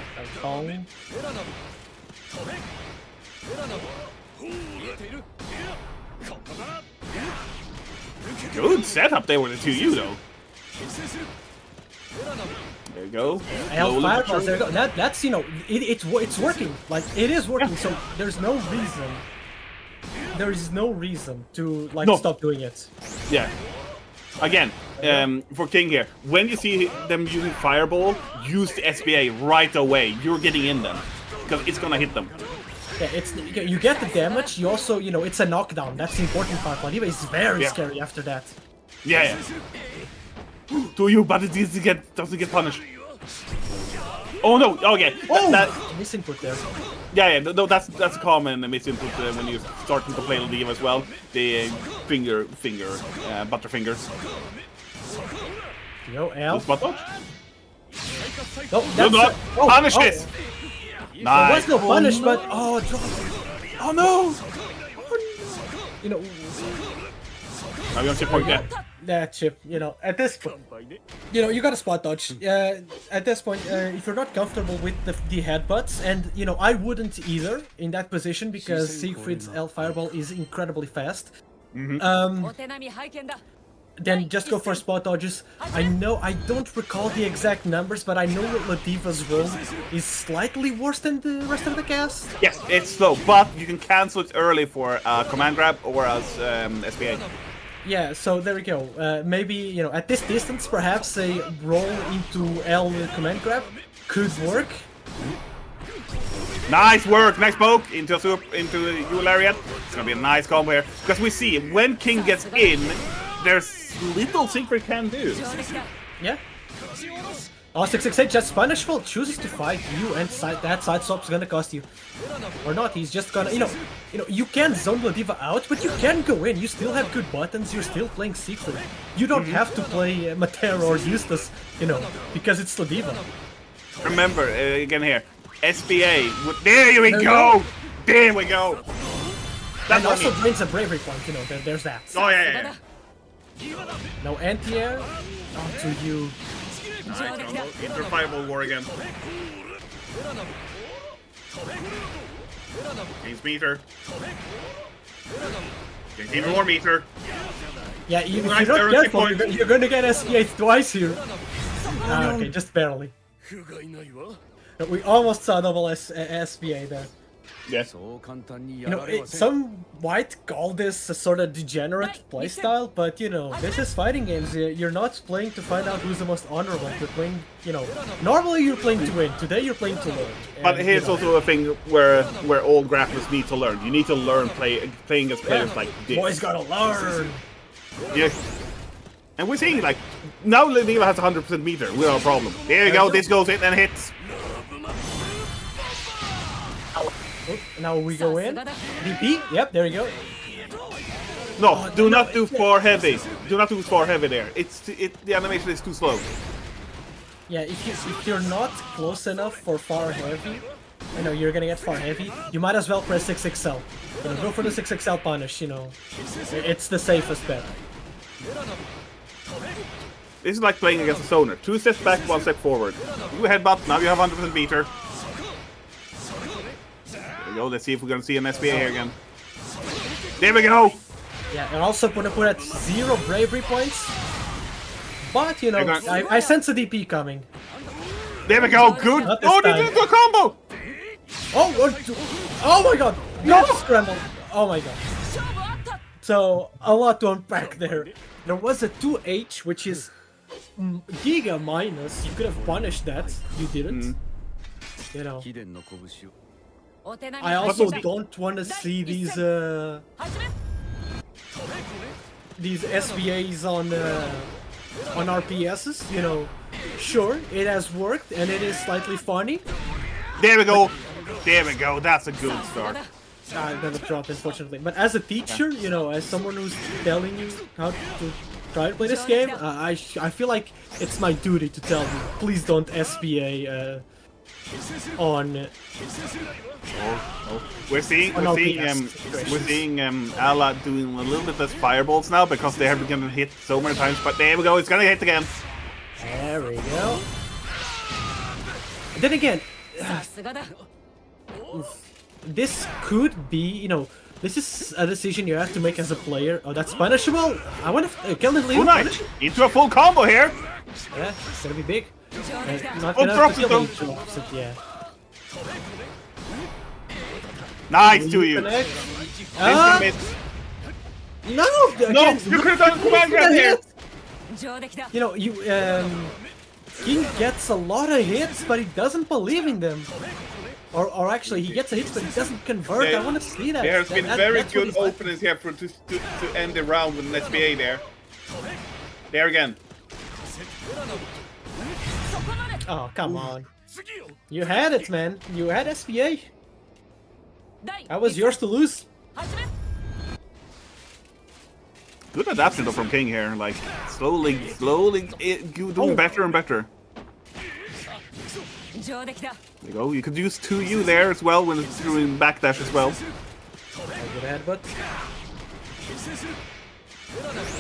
Good setup there with the 2U though. There you go. Fireballs, there you go. That's, you know, it's working. Like, it is working, yeah. So there's no reason. There is no reason to, like, stop doing it. Yeah. Again, for King here, when you see them using Fireball, use the SBA right away. You're getting in them. Because it's gonna hit them. Yeah, you get the damage, you also, you know, it's a knockdown. That's the important part. Ladiva is very scary after that. Yeah. To you, but it doesn't get punished. Oh no, okay. That misinput there. Yeah, no, that's a common misinput when you're starting to play Ladiva as well. The butterfingers. Yo, L. Spot dodge? No, that's punish this! Nice. There was no punish, but oh no! You know. Now you're on chip point again. That chip, you know, at this point, you know, you got a spot dodge. At this point, if you're not comfortable with the headbutts, and you know, I wouldn't either in that position because Siegfried's L Fireball is incredibly fast. Then just go for spot dodges. I know, I don't recall the exact numbers, but I know that Ladiva's roll is slightly worse than the rest of the cast. Yes, it's slow, but you can cancel it early for command grab or as SPA. Yeah, so there we go. Maybe, you know, at this distance, perhaps a roll into L command grab could work. Nice work, nice poke into the Yule Lariat. It's gonna be a nice combo here because we see when King gets in, there's little Siegfried can do. Yeah. Oh, 668 just punishable, chooses to fight you, and that side swap's gonna cost you. Or not, he's just gonna, you know, you can zone Ladiva out, but you can go in, you still have good buttons, you're still playing Siegfried. You don't have to play Matera or Eustace, you know, because it's Ladiva. Remember, again here, SBA, there we go! There we go! That's and also drains a bravery point, you know, there's that. Oh yeah. No anti-air, onto you. Nice, into Fireball War again. Gains meter. Gains even more meter. Yeah, if you're not careful, you're gonna get SPA twice here. Okay, just barely. We almost saw double SPA there. Yes. You know, some might call this a sort of degenerate playstyle, but you know, this is fighting games. You're not playing to find out who's the most honorable. You're playing, you know, normally you're playing to win. Today you're playing to learn. But here's also a thing where all grapplers need to learn. You need to learn playing against players like this. Boys gotta learn. Yeah. And we're seeing like now Ladiva has 100% meter without a problem. There you go. This goes in and hits. Oh, now we go in. DP. Yep, there you go. No, do not do far heavy. Do not do far heavy there. The animation is too slow. Yeah, if you're not close enough for far heavy, you know you're gonna get far heavy. You might as well press 6XL. You know, go for the 6XL punish. You know, it's the safest bet. This is like playing against a zoner. 2 steps back, 1 step forward. You headbutt. Now you have 100% meter. There we go. Let's see if we're gonna see an SBA here again. There we go. Yeah, and also gonna put at 0 bravery points. But you know, I sense a DP coming. There we go. Good. Oh, they did the combo. Oh my god! No scramble! Oh my god. So, a lot to unpack there. There was a 2H, which is Giga minus. You could have punished that. You didn't. You know. I also don't want to see these SBAs on RPSs. You know, sure, it has worked and it is slightly funny. There we go. There we go. That's a good start. I'm gonna drop, unfortunately. But as a teacher, you know, as someone who's telling you how to try to play this game, I feel like it's my duty to tell you, please don't SBA on. We're seeing Ala doing a little bit less fireballs now because they have been hit so many times. But there we go. It's gonna hit again. There we go. Then again. This could be, you know, this is a decision you have to make as a player. Oh, that's punishable. I want to kill it. Oh, nice. Into a full combo here. Yeah, it's gonna be big. Not gonna kill it. Drops it, yeah. Nice to you. No, again, you could have done command grab here. You know, King gets a lot of hits, but he doesn't believe in them. Or actually, he gets a hit, but he doesn't convert. I want to see that. There's been very good openings here to end the round with an SBA there. There again. Oh, come on. You had it, man. You had SBA. That was yours to lose. Good adaptation though from King here. Like, slowly doing better and better. There you go. You could use 2U there as well when it's doing backdash as well. Good headbutt.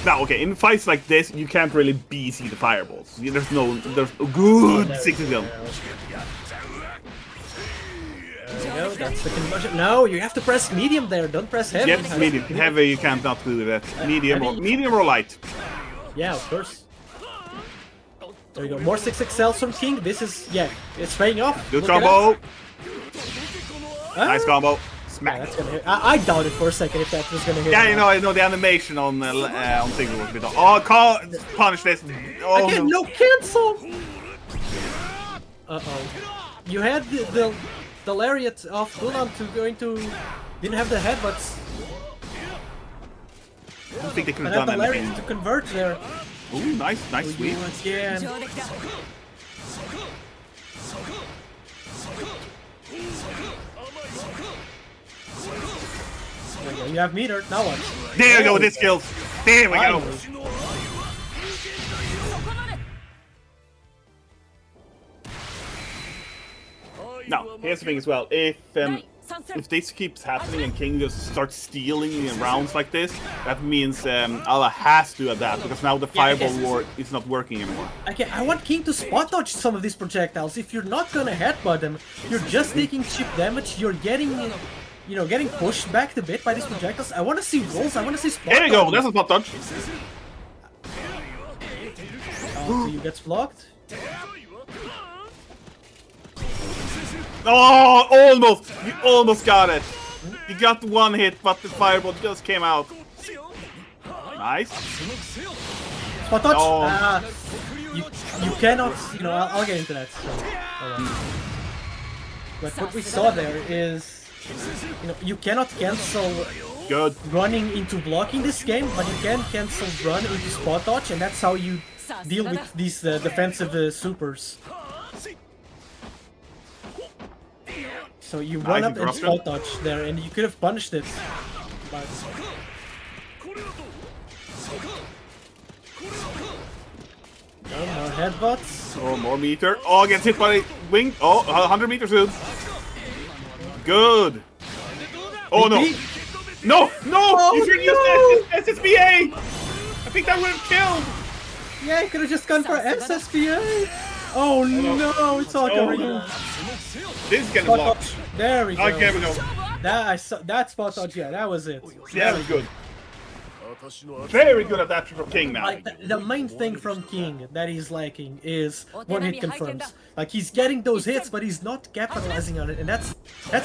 Now, okay, in fights like this, you can't really BC the fireballs. There's good 60 gun. There you go. That's the conversion. No, you have to press medium there. Don't press heavy. Yes, medium. Heavy, you can't not do that. Medium or light. Yeah, of course. There you go. More 6XLs from King. This is, yeah, it's paying off. Good combo. Nice combo. Smack. Yeah, that's gonna hit. I doubted for a second if that was gonna hit. Yeah, I know the animation on Signal was a bit. Oh, punish this. Oh, again, no cancel. Uh-oh. You had the lariat off Gulan to going to didn't have the headbutts. I don't think they could have have done the anything. lariat to convert there. Ooh, nice sweep. Again. You have meter, now what? There we go, this kills. There we go. Now, here's the thing as well. If this keeps happening and King just starts stealing rounds like this, that means Allah has to adapt because now the fireball war is not working anymore. Okay, I want King to spot dodge some of these projectiles. If you're not gonna headbutt them, you're just taking chip damage. You're getting, you know, getting pushed back a bit by these projectiles. I want to see rolls. I want to see spot. There you go. That's a spot dodge. So you get blocked. Oh, almost! You almost got it. You got one hit, but the fireball just came out. Nice. Spot dodge. Oh. You cannot. You know, I'll get into that. So, but what we saw there is, you know, you cannot cancel running into blocking this game, but you can cancel run into spot dodge, and that's how you deal with these defensive supers. So you Nice run up and interruption. spot dodge there, and you could have punished it. But... No more headbutts. Oh, more meter. Oh, gets hit by wing. Oh, 100 meters soon. Good. Oh, no. No, no! Oh, you should use the SSBA! I think that would have killed! Yeah, you could have just gone for SSBA. Oh no, it's all coming out. This is gonna block. There we go. Okay, we go. That spot dodge, yeah, that was it. Yeah, that was good. Very good adaptation from King now. Like the main thing from King that he's lacking is one-hit confirms. Like he's getting those hits, but he's not capitalizing on it, and that's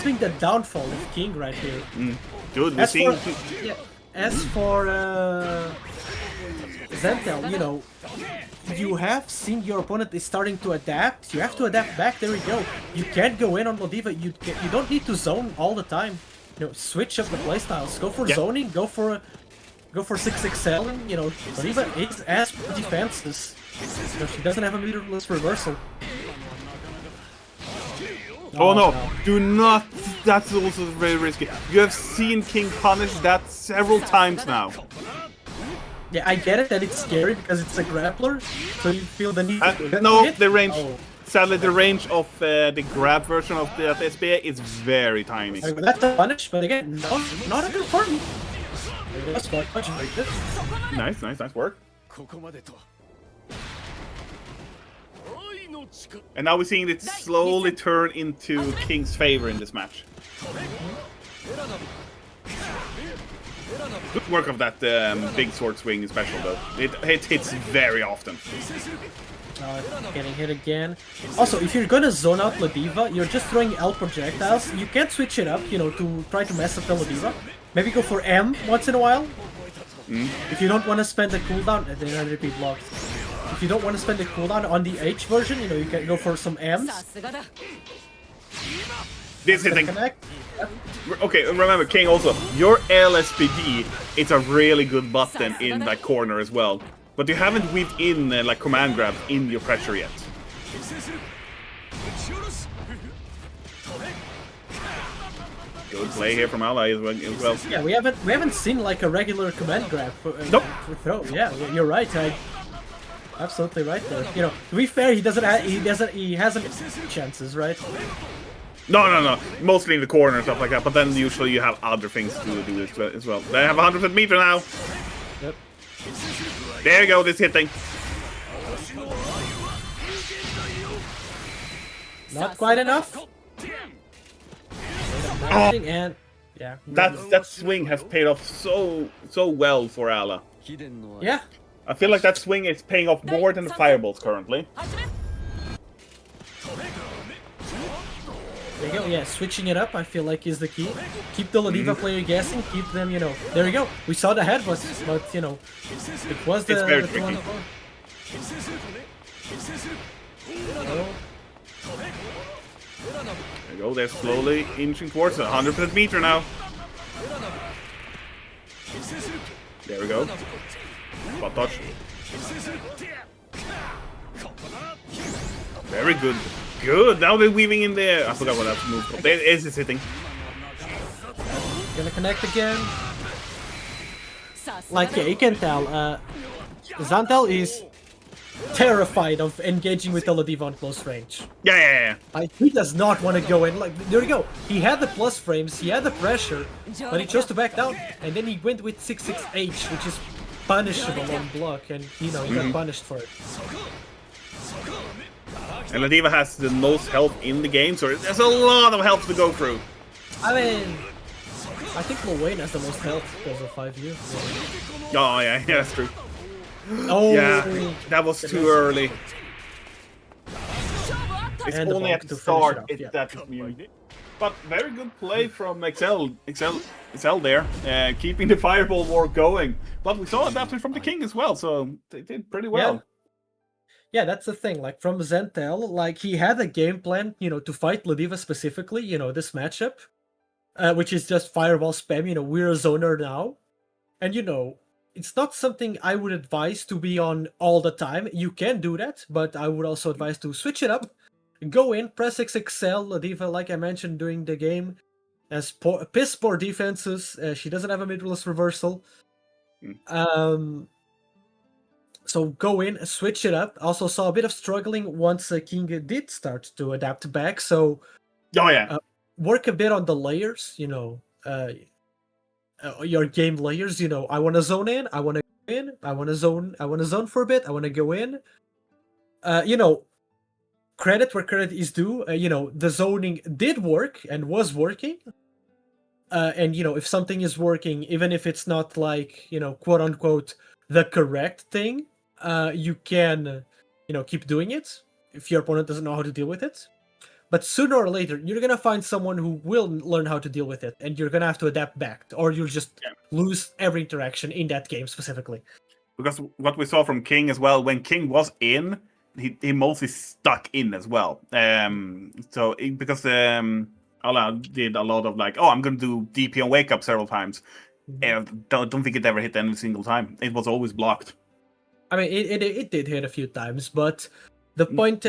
been the downfall of King right here. Good, we're seeing. As for Zentel, you know, you have seen your opponent is starting to adapt. You have to adapt back. There we go. You can't go in on Lodiva. You don't need to zone all the time. You know, switch up the playstyles. Go for zoning. Go for 6-6-7. You know, Lodiva is as defenses. You know, she doesn't have a meterless reversal. Oh no, do not. That's also very risky. You have seen King punish that several times now. Yeah, I get it that it's scary because it's a grappler, so you feel the need to no, hit. the range. Oh. Sadly, the range of the grab version of the SBA is very tiny. That's a punish, but again, not a confirm. That's what punch right there. Nice work. And now we're seeing it slowly turn into King's favor in this match. Good work of that big sword swing special though. It hits very often. Getting hit again. Also, if you're gonna zone out Lodiva, you're just throwing L projectiles. You can't switch it up, you know, to try to mess up the Lodiva. Maybe go for M once in a while. If you don't want to spend a cooldown, then repeat blocks. If you don't want to spend a cooldown on the H version, you know, you can go for some M's. This hitting. Connect. Okay, remember, King also, your LSPD is a really good button in that corner as well. But you haven't weaved in like command grabs in your pressure yet. Good play here from Ally as well. Yeah, we haven't seen like a regular command grab for, Nope. for throw. Yeah, you're right. Absolutely right there. You know, to be fair, he hasn't chances, right? No. Mostly in the corner and stuff like that. But then usually you have other things to do as well. They have 100% meter now. Yep. There you go. This hitting. Not quite enough. And yeah, That swing has paid off so well for Ala. yeah. I feel like that swing is paying off more than the fireballs currently. There you go. Yeah, switching it up, I feel like is the key. Keep the Lodiva player guessing. Keep them, you know. There you go. We saw the head, but you know, it was the. It's very the tricky. There you go. They're slowly inching towards 100% meter now. There we go. Spot touch. Very good. Good. Now they're weaving in there. I forgot what that move called. There is hitting. Gonna connect again. Like, yeah, you can tell. Zantel is terrified of engaging with the Lodiva on close range. Yeah. Like, he does not want to go in. Like, there you go. He had the plus frames, he had the pressure, but he chose to back down, and then he went with 6-6-H, which is punishable on block, and you know, he got punished for it. And Lodiva has the most health in the game, so there's a lot of health to go through. I mean, I think Lil Wayne has the most health because of 5U. Oh, yeah, that's true. Oh, Yeah, that was too early. It's And the only block at to the finish start it off, it's yeah. that immune. But very good play from Excel there, keeping the fireball war going. But we saw adaptation from the King as well, so they did pretty well. Yeah, that's the thing. Like, from Zentel, like, he had a game plan, you know, to fight Lodiva specifically, you know, this matchup, which is just fireball spam. You know, we're a zoner now, and you know, it's not something I would advise to be on all the time. You can do that, but I would also advise to switch it up. go in, press XXL. Ladiva, like I mentioned during the game, has piss poor defenses. She doesn't have a mid-release reversal. So go in, switch it up. Also saw a bit of struggling once King did start to adapt back. So work a bit on the layers, your game layers. I want to zone in, I want to go in, I want to zone for a bit, I want to go in. Credit where credit is due. The zoning did work and was working. And if something is working, even if it's not like quote unquote the correct thing, you can keep doing it if your opponent doesn't know how to deal with it. But sooner or later, you're gonna find someone who will learn how to deal with it, and you're gonna have to adapt back, or you'll just lose every interaction in that game specifically. Because what we saw from King as well, when King was in, he mostly stuck in as well. Because Ala did a lot of like, I'm gonna do DP and wake up several times. And don't think it ever hit any single time. It was always blocked. I mean, it did hit a few times, but the point,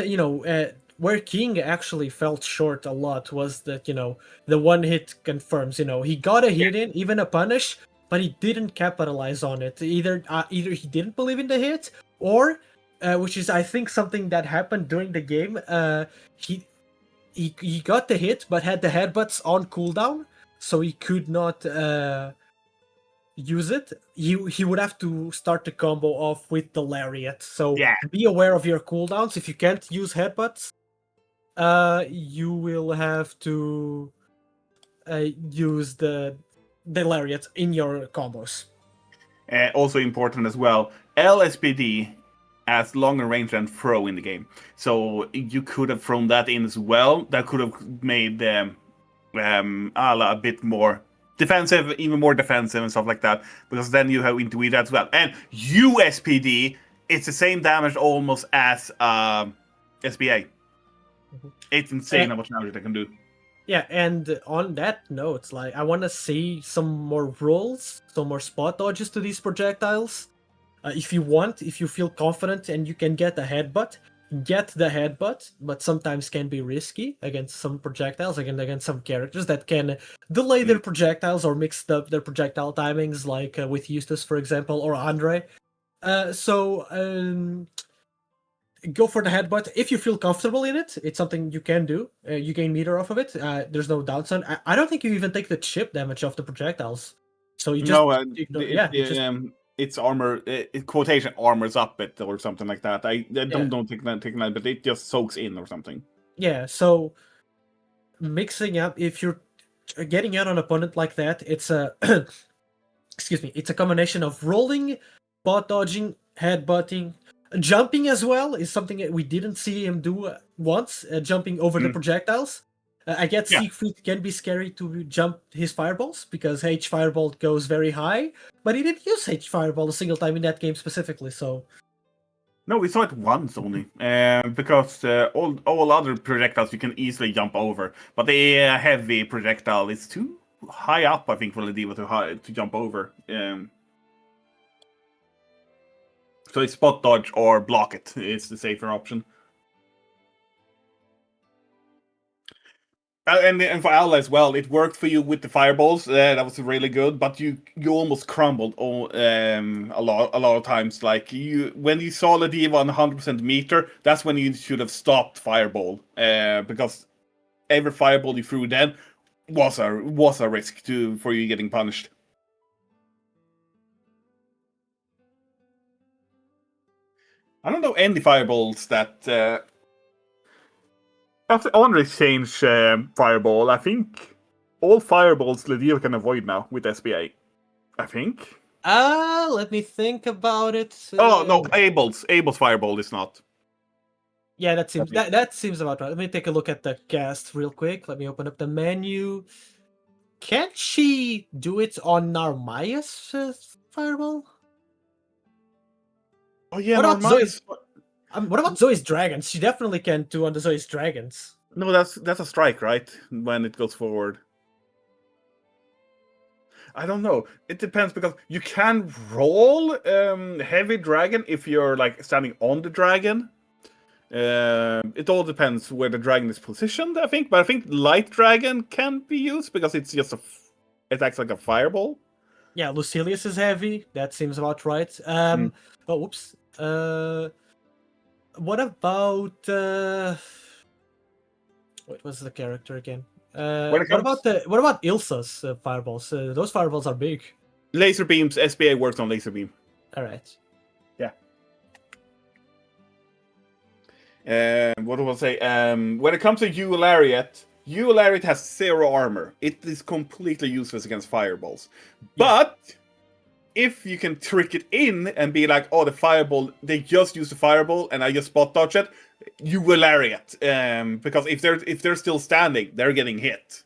where King actually felt short a lot was that, the one hit confirms, he got a hit in, even a punish, but he didn't capitalize on it. Either he didn't believe in the hit, or, which is, I think, something that happened during the game, he got the hit, but had the headbutts on cooldown, so he could not use it. He would have to start the combo off with the lariat. So be aware of your cooldowns. If you can't use headbutts, you will have to use the lariat in your combos. Also important as well, LSPD has longer range than throw in the game. So you could have thrown that in as well. That could have made Ala a bit more defensive, even more defensive and stuff like that. Because then you have Intuit as well. And USPD, it's the same damage almost as SBA. It's insane how much damage they can do. Yeah, and on that note, like, I want to see some more rolls, some more spot dodges to these projectiles. If you feel confident and you can get a headbutt, get the headbutt, but sometimes can be risky against some projectiles, against some characters that can delay their projectiles or mix up their projectile timings, like with Eustace, for example, or Andre. Go for the headbutt if you feel comfortable in it. It's something you can do. You gain meter off of it. There's no downside. I don't think you even take the chip damage off the projectiles. So you just it's armor. Quotation armors up it or something like that. I don't take that, but it just soaks in or something. Yeah. So mixing up, if you're getting out on an opponent like that, it's a excuse me. It's a combination of rolling, bot dodging, headbutting. Jumping as well is something that we didn't see him do once, jumping over the projectiles. I get Siegfried can be scary to jump his fireballs because H Fireball goes very high, but he didn't use H Fireball a single time in that game specifically, so... No, we saw it once only, because all other projectiles you can easily jump over, but the heavy projectile is too high up, I think, for Lediva to jump over. So it's spot dodge or block it. It's the safer option. And for Ala as well, it worked for you with the fireballs. That was really good, but you almost crumbled a lot of times. Like when you saw Lediva on 100% meter, that's when you should have stopped fireball. Because every fireball you threw then was a risk for you getting punished. I don't know any fireballs that... After Andre changed fireball, I think all fireballs Lediva can avoid now with SBA. I think. Let me think about it. Oh no, Abel's fireball is not. Yeah, that seems about right. Let me take a look at the cast real quick. Let me open up the menu. Can't she do it on Narmaya's fireball? Oh yeah, Narmaya's... What about Zoe's dragons? She definitely can do on the Zoe's dragons. No, that's a strike, right? When it goes forward. I don't know. It depends because you can roll heavy dragon if you're like standing on the dragon. It all depends where the dragon is positioned, I think. But I think light dragon can be used because it's just it acts like a fireball. Yeah, Lucilius is heavy. That seems about right. Oh, whoops. What about what was the character again? What about Ilsa's fireballs? Those fireballs are big. Laser beams. SBA works on laser beam. All right. Yeah. What do I say? When it comes to Lariat has 0 armor. It is completely useless against fireballs. Yeah. But if you can trick it in and be like, oh, the fireball, they just use the fireball and I just spot dodge it, you will Lariat. Because if they're still standing, they're getting hit.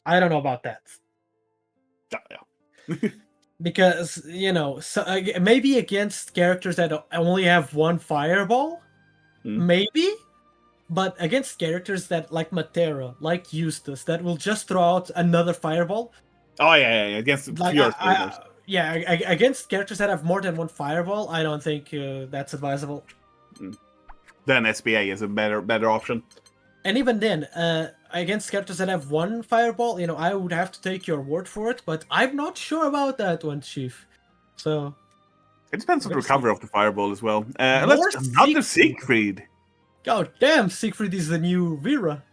I don't know about that. Yeah. Because, so, maybe against characters that only have 1 fireball, maybe, but against characters that like Matera, like Eustace, that will just throw out another fireball. Oh yeah. Against pure fireballs. Yeah, against characters that have more than 1 fireball, I don't think that's advisable. Then SBA is a better option. And even then, against characters that have 1 fireball, I would have to take your word for it, but I'm not sure about that one, Chief. So it depends on the recovery of the fireball as well. Another Siegfried. God damn, Siegfried is the new Vera.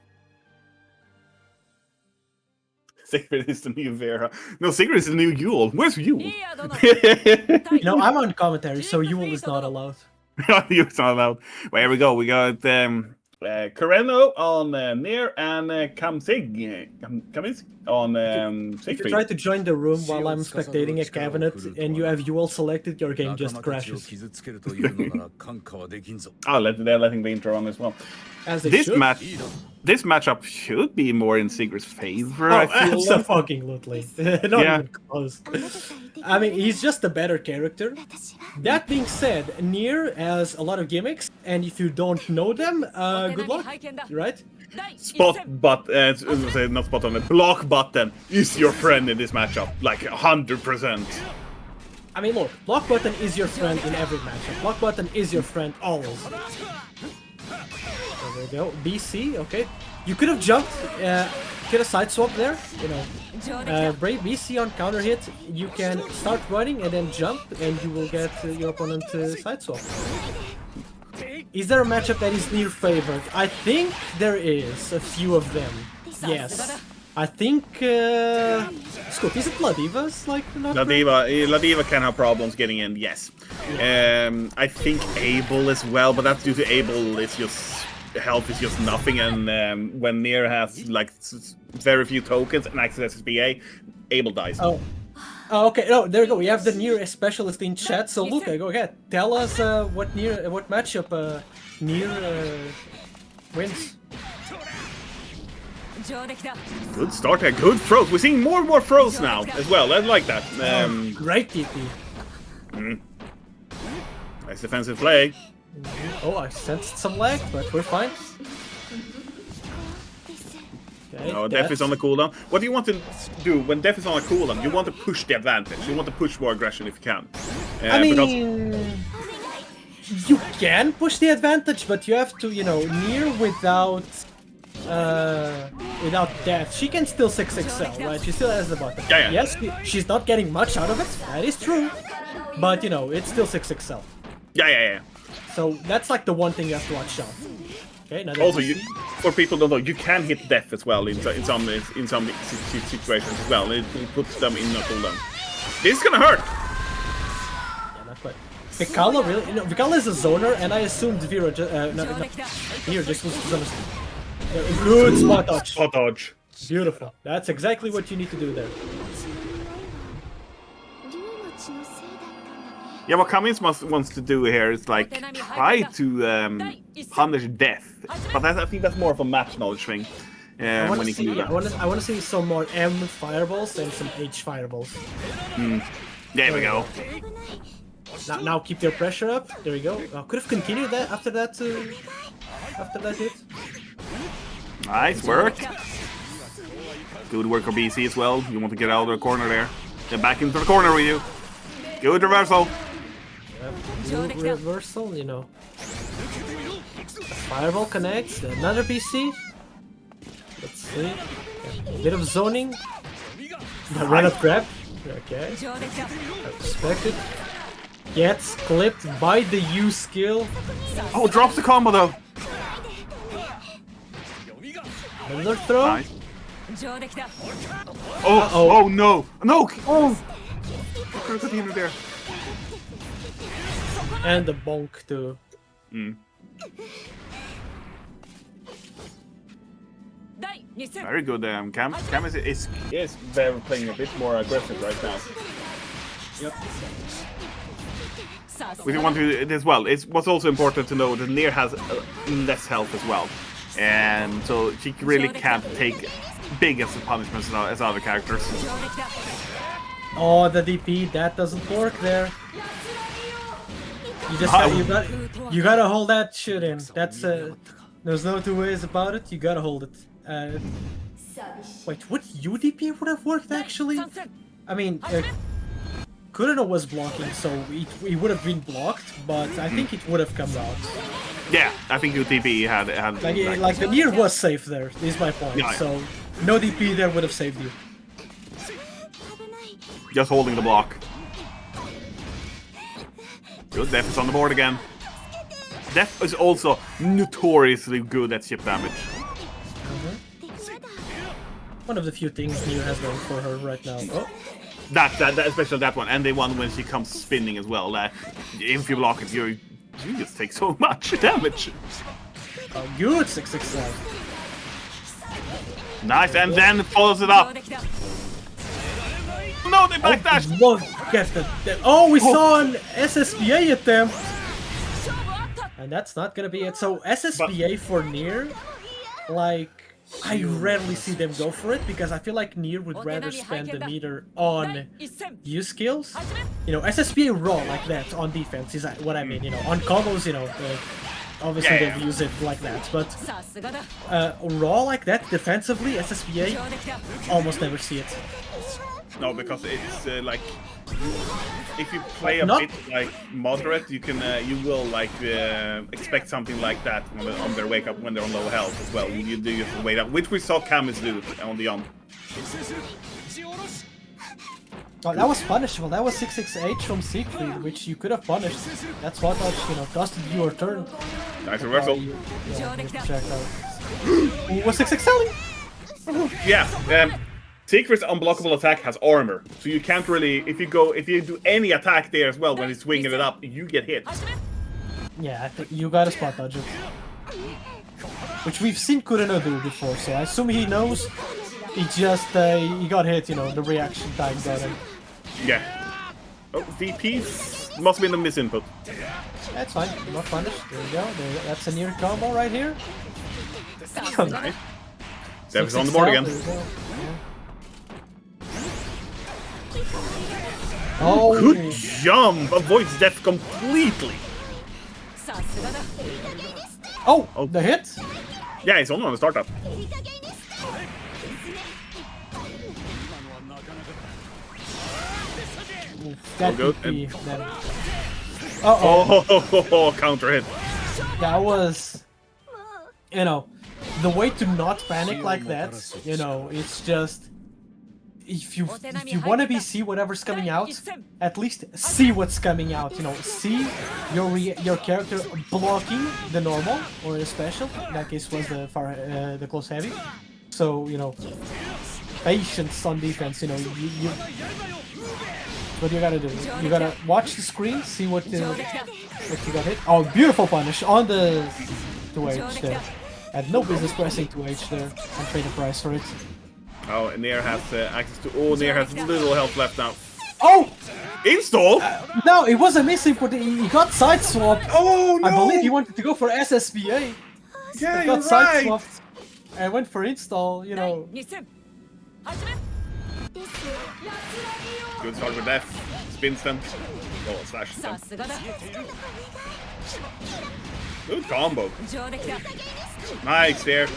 Siegfried is the new Vera. No, Siegfried is the new Yule. Where's Yule? I'm on commentary, so Yule is not allowed. Yule's not allowed. Well, here we go. We got Coreno on Nier and Kamiz on Siegfried. If you try to join the room while I'm spectating a cabinet and you have Yule selected, your game just crashes. Oh, they're letting the intro on as well. This matchup should be more in Sigurd's favor. Oh, I feel absolutely. Not even close. I mean, he's just a better character. That being said, Nier has a lot of gimmicks, and if you don't know them, good luck, right? Not spot on. Block button is your friend in this matchup, like 100%. I mean, look, block button is your friend in every matchup. Block button is your friend always. There we go. BC, okay. You could have jumped, get a side swap there, Brave BC on counter hit, you can start running and then jump and you will get your opponent side swap. Is there a matchup that is Nier favored? I think there is a few of them. Yes. I think Scoop, is it Ladiva's like not Ladiva can have problems getting in, yes. I think Abel as well, but that's due to Abel is just health is just nothing, and when Nier has like very few tokens and access SBA, Abel dies. Oh, okay. Oh, there we go. We have the Nier specialist in chat. So Luca, go ahead. Tell us what matchup Nier wins. Good start here. Good throws. We're seeing more and more throws now as well. I like that. Great TP. Nice defensive play. Oh, I sensed some lag, but we're fine. Okay, no, Def is on the cooldown. What do you want to do when Def is on a cooldown? You want to push the advantage. You want to push more aggression if you can. I mean, you can push the advantage, but you have to, Nier without Death. She can still 6XL, right? She still has the button. Yeah. Yes, she's not getting much out of it. That is true. But, it's still 6XL. Yeah. So that's like the one thing you have to watch out. Okay. Now also, for people who don't know, you can hit Death as well in some situations as well. It puts them in a cooldown. This is gonna hurt. Yeah, not quite. Vikala really? Vikala is a zoner, and I assumed Vera here just was gonna. Good spot dodge. Spot dodge. Beautiful. That's exactly what you need to do there. Yeah, what Kamiz wants to do here is like try to punish Death, but I think that's more of a match knowledge thing. When he can do that. I want to see some more M fireballs and some H fireballs. There we go. Now keep your pressure up. There we go. Could have continued that after that hit. Nice work. Good work on BC as well. You want to get out of the corner there. Get back into the corner with you. Good reversal. reversal, you know. Fireball connects, another PC. Let's see. A bit of zoning. Run up grab. Okay. Respect it. Gets clipped by the U skill. Oh, drops the combo though. Another throw. Nice. Oh no. No! Oh! Could continue there. And the bonk too. Very good, Cam. Cam is very playing a bit more aggressive right now. Yep. We want to as well. It's what's also important to know that Nier has less health as well, and so she really can't take big as punishments as other characters. Oh, the DP, that doesn't work there. You just you gotta hold that shit in. That's there's no two ways about it. You gotta hold it. Wait, would UDP would have worked actually? I mean, Kureno was blocking, so it would have been blocked, but I think it would have come out. Yeah, I think UDP had like the Nier was safe there. Is my point. Yeah. So no DP there would have saved you. Just holding the block. Good, Def is on the board again. Def is also notoriously good at chip damage. One of the few things Nier has going for her right now. Oh. That especially that one, and the one when she comes spinning as well. If you block it, you just take so much damage. Oh, good 667. Nice, and then follows it up. No, they backdash. Oh, we saw an SSBA attempt, and that's not gonna be it. So SSBA for Nier, like. I rarely see them go for it because I feel like Nier would rather spend the meter on U skills. You know, SSBA raw like that on defense is what I mean. You know, on combos, you know, obviously they'll use it like that. But raw like that defensively, SSBA almost never see it. No, because it's like if you play a bit like moderate, you can you will like expect something like that on their wake up when they're on low health as well. You do just wait up, which we saw Camus do on the on. Oh, that was punishable. That was 668 from Siegfried, which you could have punished. That's what you know costed you your turn. Nice reversal. You check out. Was 6 selling? Yeah. Secret's unblockable attack has armor, so you can't really. If you do any attack there as well when he's swinging it up, you get hit. Yeah, I think you gotta spot dodge it. Which we've seen Kureno do before, so I assume he knows. He just he got hit, you know, the reaction time got him. Yeah. Oh, VP must have been a misinput. That's fine, not punished. There you go. That's a Nier combo right here. Nice. Dev's on the board again. Oh, good jump! Avoids death completely. Oh, the hit? Yeah, it's only on the startup. That good. Uh-oh. Counter hit. That was, you know, the way to not panic like that. You know, it's just. If you want to see whatever's coming out, at least see what's coming out. You know, see your character blocking the normal or the special. In that case, was the close heavy. So you know, patience on defense. You know, what you gotta do. You gotta watch the screen, see what you got hit. Oh, beautiful punish on the 2H there. Had no business pressing 2H there and pay the price for it. Oh, and Nier has access to. Oh, Nier has little health left now. Oh! Install? No, it was a misinput. He got side swapped. Oh no! I believe he wanted to go for SSBA. Yeah, he you're got side right. swapped and went for install. You know. Good start with death. Spins them. Oh, slashes them. Good combo. Nice there.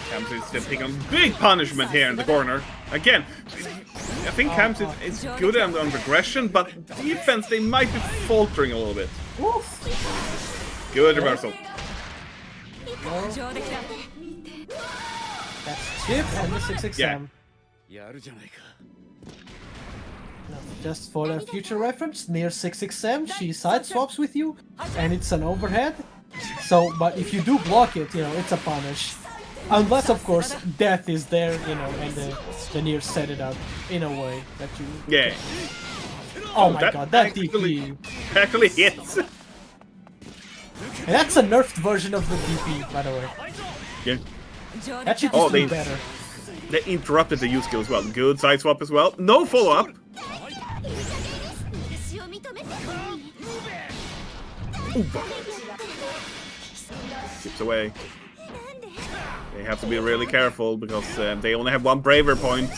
Camus is taking a big punishment here in the corner. Again, I think Camps is good on regression, but defense they might be faltering a little bit. Oof. Good reversal. That's chip and the 6XM. Yeah. Just for the future reference, near 6XM, she side swaps with you, and it's an overhead. So, but if you do block it, it's a punish. Unless, of course, death is there, and the near set it up in a way that you... Yeah. Oh my god, that DP. Actually hits. And that's a nerfed version of the DP, by the way. Yeah. That should just be better. They interrupted the use skill as well. Good side swap as well. No follow-up. Chips away. They have to be really careful because they only have one braver point.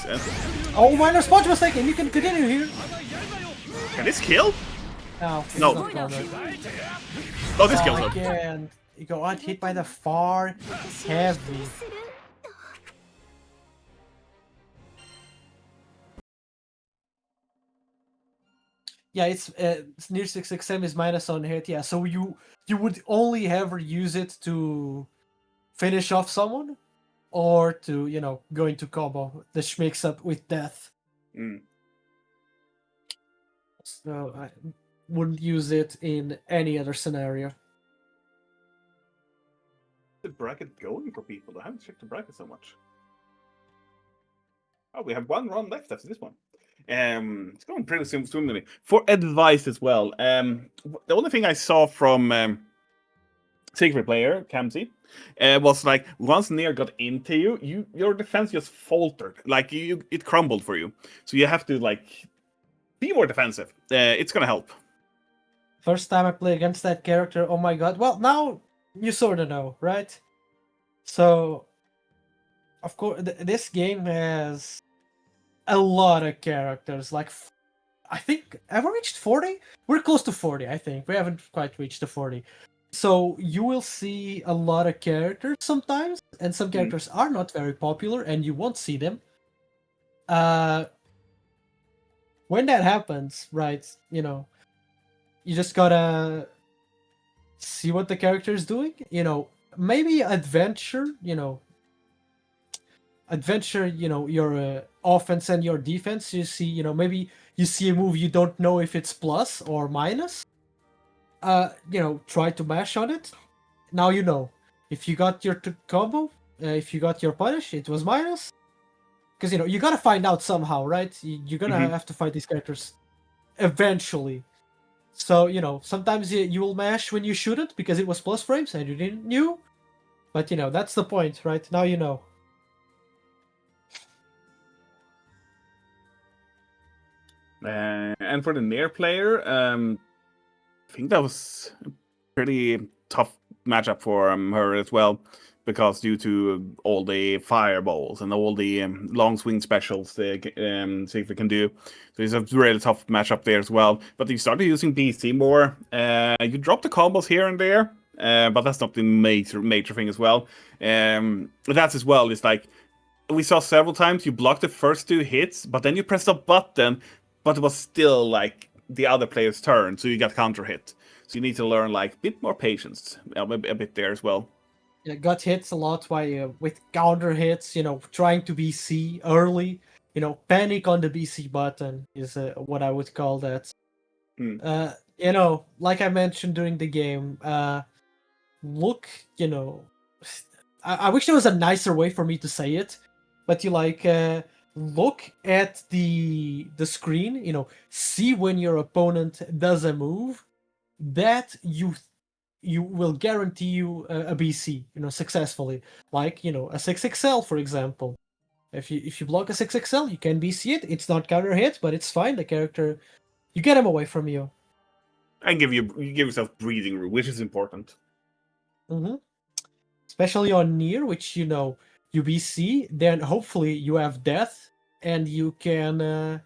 Oh, minor spot mistake, and you can continue here. Can this kill? No. No. Oh, this kills him. Again, you go on hit by the far heavy. Yeah, it's near 6XM is minus on hit. Yeah, so you would only ever use it to finish off someone, or to go into combo the mix up with death. So I wouldn't use it in any other scenario. The bracket going for people? I haven't checked the bracket so much. Oh, we have one round left after this one. It's going pretty swimmingly. For advice as well, the only thing I saw from Secret Player, Camsy, was like once Nier got into you, your defense just faltered. Like it crumbled for you. So you have to be more defensive. It's gonna help. First time I play against that character, oh my god. Well, now you sort of know, right? So, of course, this game has a lot of characters. I think, have we reached 40? We're close to 40, I think. We haven't quite reached the 40. So you will see a lot of characters sometimes, and some characters are not very popular, and you won't see them. When that happens, right, you just gotta see what the character is doing. Maybe adventure, your offense and your defense. You see, maybe you see a move you don't know if it's plus or minus. Try to mash on it. Now you know. If you got your combo, if you got your punish, it was minus. Because, you gotta find out somehow, right? You're gonna have to fight these characters eventually. So, sometimes you will mash when you shouldn't because it was plus frames and you didn't knew. But, that's the point, right? Now you know. And for the Nier player, I think that was a pretty tough matchup for her as well, because due to all the fireballs and all the long swing specials they see if they can do. So it's a really tough matchup there as well. But you started using BC more. You drop the combos here and there, but that's not the major thing as well. That's as well. It's like we saw several times you blocked the first 2 hits, but then you pressed a button, but it was still the other player's turn, so you got counter hit. So you need to learn a bit more patience, a bit there as well. Yeah, got hits a lot with counter hits, trying to BC early, panic on the BC button is what I would call that. Like I mentioned during the game, look, I wish there was a nicer way for me to say it, but look at the screen, see when your opponent does a move that you will guarantee you a BC, successfully. A 6XL, for example. If you block a 6XL, you can BC it. It's not counter hit, but it's fine. The character, you get him away from you. And you give yourself breathing room, which is important. Especially on Nier, which you BC, then hopefully you have death, and you can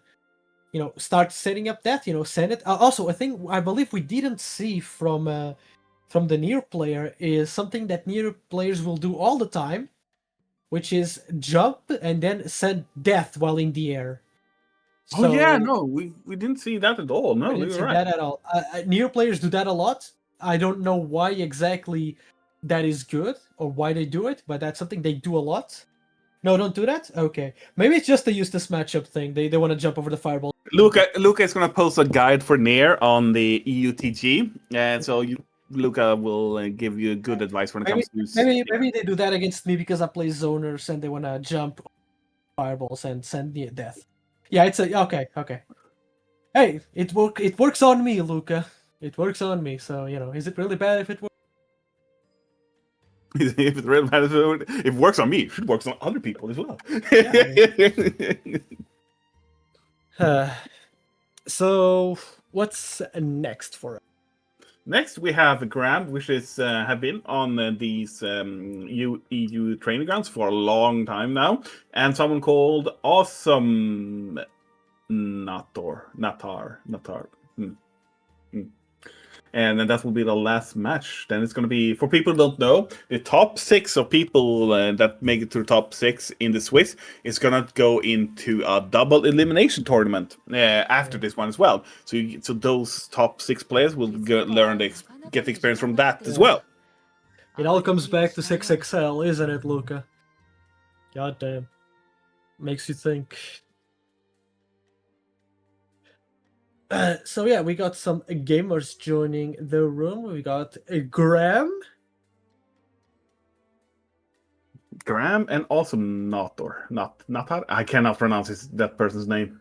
start setting up death. Send it. Also, I believe we didn't see from the Nier player is something that Nier players will do all the time, which is jump and then send death while in the air. Oh yeah, no, we didn't see that at all. No, we didn't we see were right. that at all. Neo players do that a lot. I don't know why exactly that is good or why they do it, but that's something they do a lot. No, don't do that? Okay. Maybe it's just a useless matchup thing. They want to jump over the fireball. Luca is gonna post a guide for Nair on the EUTG, and so Luca will give you good advice when it comes to. Maybe they do that against me because I play zoners and they want to jump fireballs and send me a death. Yeah, it's a okay. Hey, it works on me, Luca. It works on me. So is it really bad if it works? If it's real bad, if it works on me, it should work on other people as well. So what's next for us? Next, we have Graham, which is have been on these EU training grounds for a long time now, and someone called Awesome Natar. And then that will be the last match. Then it's going to be, for people who don't know, the top 6 of people that make it to the top 6 in the Swiss is going to go into a double elimination tournament after this one as well. So those top 6 players will get the experience from that as well. It all comes back to 6XL, isn't it, Luca? God damn. Makes you think. So yeah, we got some gamers joining the room. We got Graham and also Natar. Natar? I cannot pronounce that person's name.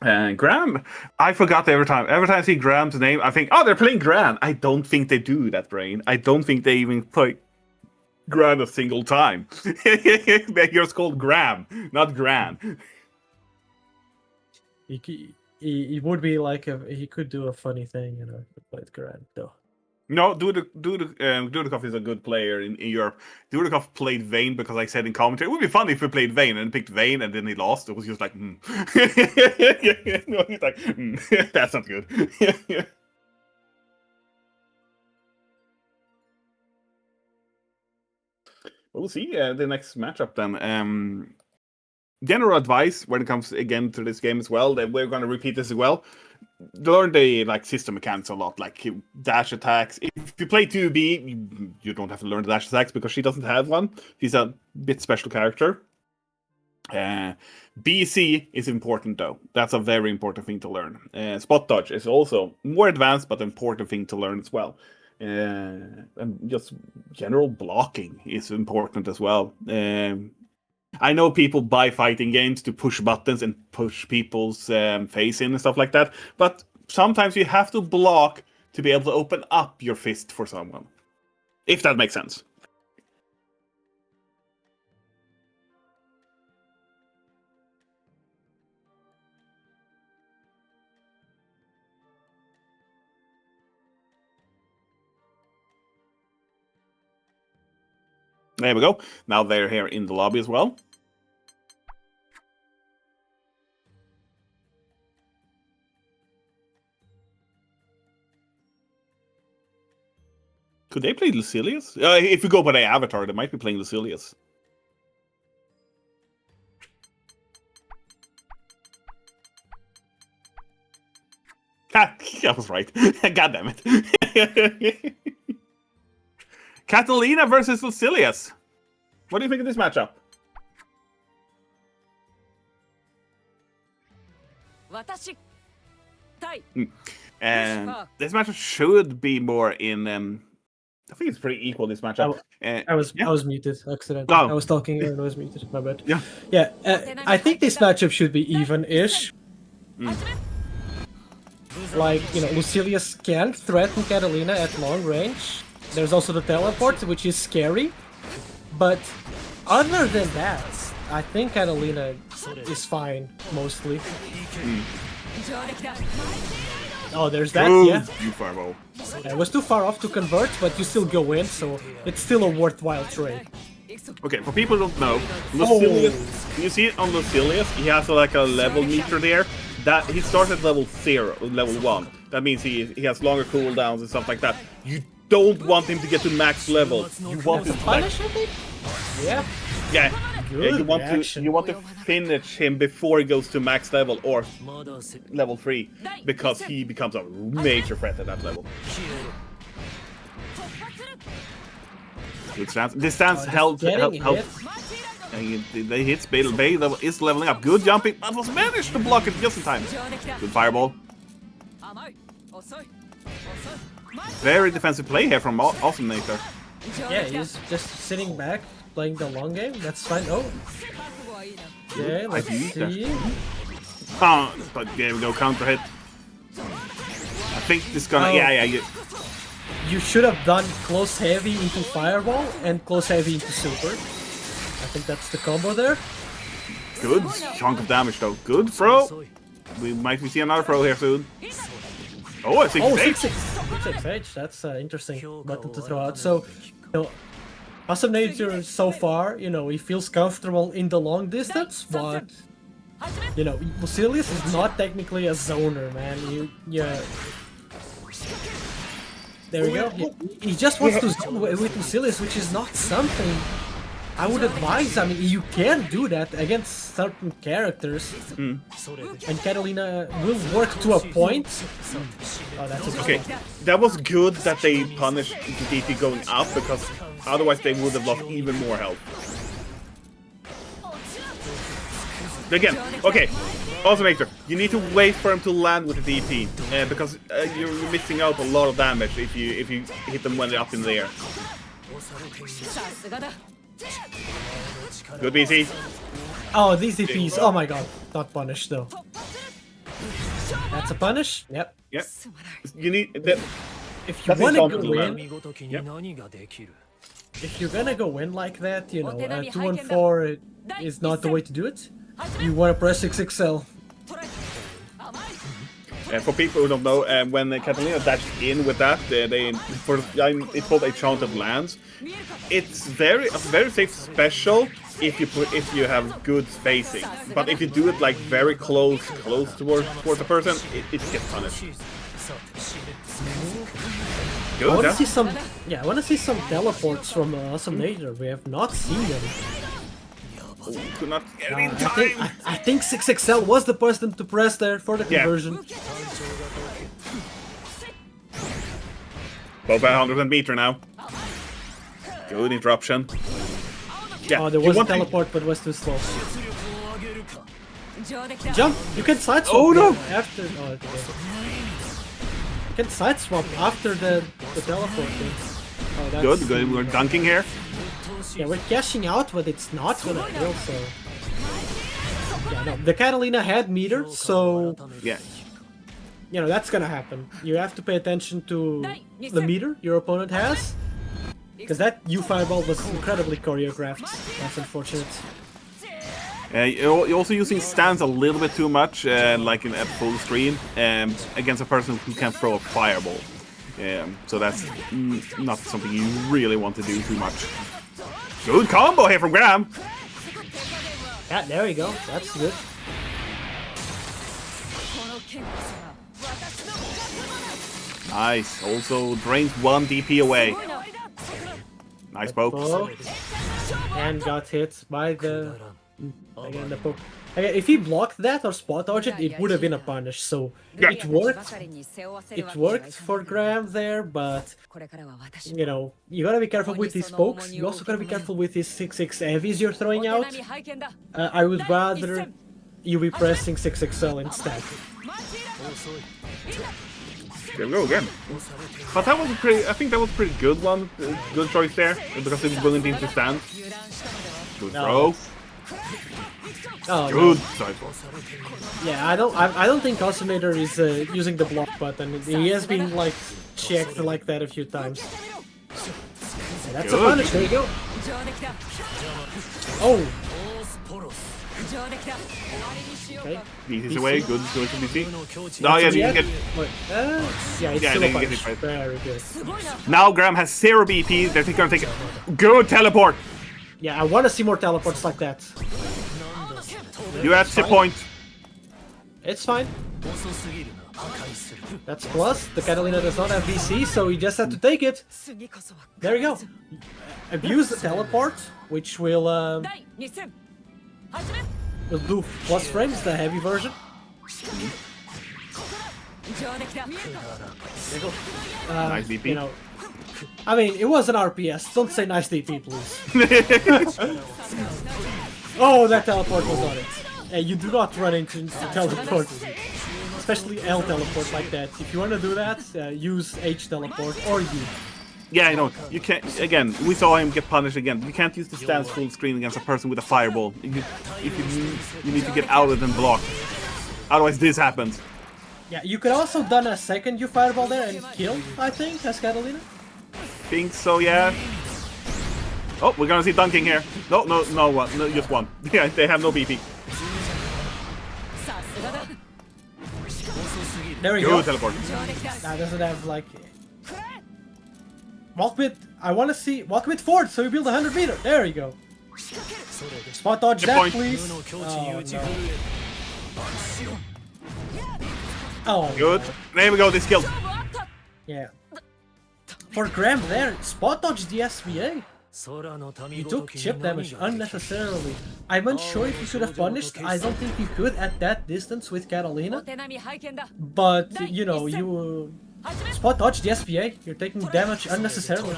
And Graham, I forgot every time. Every time I see Graham's name, I think, oh, they're playing Gran. I don't think they do that, Brain. I don't think they even play Gran a single time. You're called Graham, not Gran. He would be like he could do a funny thing, with Gran though. No, Dudikoff is a good player in Europe. Dudikoff played Vayne because I said in commentary it would be funny if he played Vayne and picked Vayne and then he lost. It was just like, no, he's like, that's not good. We'll see the next matchup then. General advice when it comes again to this game as well. That we're going to repeat this as well. Learn the system mechanics a lot, like dash attacks. If you play 2B, you don't have to learn the dash attacks because she doesn't have one. She's a bit special character. BC is important though. That's a very important thing to learn. Spot dodge is also more advanced but important thing to learn as well. And just general blocking is important as well. I know people buy fighting games to push buttons and push people's face in and stuff like that, but sometimes you have to block to be able to open up your fist for someone. If that makes sense. There we go. Now they're here in the lobby as well. Could they play Lucilius? If we go by the avatar, they might be playing Lucilius. I was right. God damn it. Catalina versus Lucilius. What do you think of this matchup? And this matchup should be more in. I think it's pretty equal. This matchup. I was muted accidentally. Oh. I was talking and I was muted. My bad. Yeah. Yeah. I think this matchup should be even-ish. Like Lucilius can threaten Catalina at long range. There's also the teleport, which is scary. But other than that, I think Catalina is fine, mostly. Oh, there's that, yeah. It was too far off to convert, but you still go in, so it's still a worthwhile trade. Okay, for people who don't know, Lucilius, you see it on Lucilius, he has like a level meter there. That he starts at level 1. That means he has longer cooldowns and stuff like that. You don't want him to get to max level. You want him to punish him? Yeah. Yeah, Good reaction. you want to finish him before he goes to max level or level 3, because he becomes a major threat at that level. Good stance. This stance helps. They hit. Bay is leveling up. Good jumping. That was managed to block it just in time. Good fireball. Very defensive play here from Awesome Nature. Yeah, he's just sitting back, playing the long game. That's fine. Oh. Yeah, let's see. But there we go. Counter hit. I think this is gonna. Yeah. You should have done close heavy into fireball and close heavy into super. I think that's the combo there. Good chunk of damage though. Good throw. We might see another throw here soon. Oh, a 6-6. 6-6. That's an interesting button to throw out. So, Awesome Nature so far, he feels comfortable in the long distance, but Lucilius is not technically a zoner, man. There we go. He just wants to zone with Lucilius, which is not something I would advise. I mean, you can do that against certain characters, and Catalina will work to a point. Oh, that's okay. That was good that they punished the DP going up, because otherwise they would have lost even more health. Again, okay. Awesome Nature, you need to wait for him to land with the DP, because you're missing out a lot of damage if you hit them when they're up in the air. Good BC. Oh, these DPs. Oh my god. Not punished though. That's a punish? Yep. Yep. You need that. If you want to go in, if you're gonna go in like that, 2-1-4 is not the way to do it. You want to press 6XL. For people who don't know, when Catalina dashed in with that, it's called Enchanted Lands. It's a very safe special if you have good spacing. But if you do it like very close towards the person, it gets punished. Good, I want to see some. Yeah, I want to see some teleports from Awesome Nature. We have not seen them. Could not get it in time. I think 6XL was the person to press there for the conversion. Both at 100% meter now. Good interruption. Yeah, oh, there was a teleport, but it was too slow. Jump! You can side swap. Oh no! After. Oh, okay. You can side swap after the teleport thing. Oh, that's... Good. We're dunking here. Yeah, we're cashing out, but it's not gonna kill, so... Yeah, no, the Catalina had meter, so... Yeah. That's gonna happen. You have to pay attention to the meter your opponent has, because that U-Fireball was incredibly choreographed. That's unfortunate. You're also using stance a little bit too much, like at full screen, against a person who can throw a fireball. So that's not something you really want to do too much. Good combo here from Graham. Yeah, there we go. That's good. Nice. Also drains 1 DP away. Nice poke. And got hit by the... Again, the poke. Again, if he blocked that or spot dodged it would have been a punish. So it worked. It worked for Graham there, but you gotta be careful with these pokes. You also gotta be careful with these 6-6 heavies you're throwing out. I would rather you be pressing 6XL instead. There we go again. But that was I think that was a pretty good one. Good choice there, because it was willing to stand. Good throw. Oh, good. No. Yeah, I don't think Awesome Nature is using the block button. He has been like checked like that a few times. Yeah, that's a punish. There you go. Oh. Okay. DC's away. Good choice from DC. No, yeah, you can get. Yeah, it's still a punish. Very good. Now Graham has 0 BP. They're gonna take it. Good teleport. Yeah, I want to see more teleports like that. You have the point. It's fine. That's plus. The Catalina does not have VC, so he just had to take it. There you go. Abuse the teleport, which will do plus frames, the heavy version. Nice DP. You know, I mean, it was an RPS. Don't say nice DP, please. Oh, that teleport was on it. Hey, you do not run into teleport, especially L teleport like that. If you want to do that, use H teleport or U. Yeah, you know, you can't. Again, we saw him get punished again. You can't use the stance full screen against a person with a fireball. You need to get out of it and block. Otherwise, this happens. Yeah, you could also done a second U fireball there and kill, I think, as Catalina. Think so, yeah. Oh, we're gonna see dunking here. No, just one. Yeah, they have no BP. There we go. Teleport. Nah, doesn't have like. Walk with. I want to see. Walk with forward, so we build 100 meter. There you go. Spot dodge Good that, point. please. Oh, no. Good. There we go. This kill. Yeah. For Graham there, spot dodge the SVA. You took chip damage unnecessarily. I'm unsure if you could have punished. I don't think you could at that distance with Catalina. But, you know, you spot dodge the SVA. You're taking damage unnecessarily.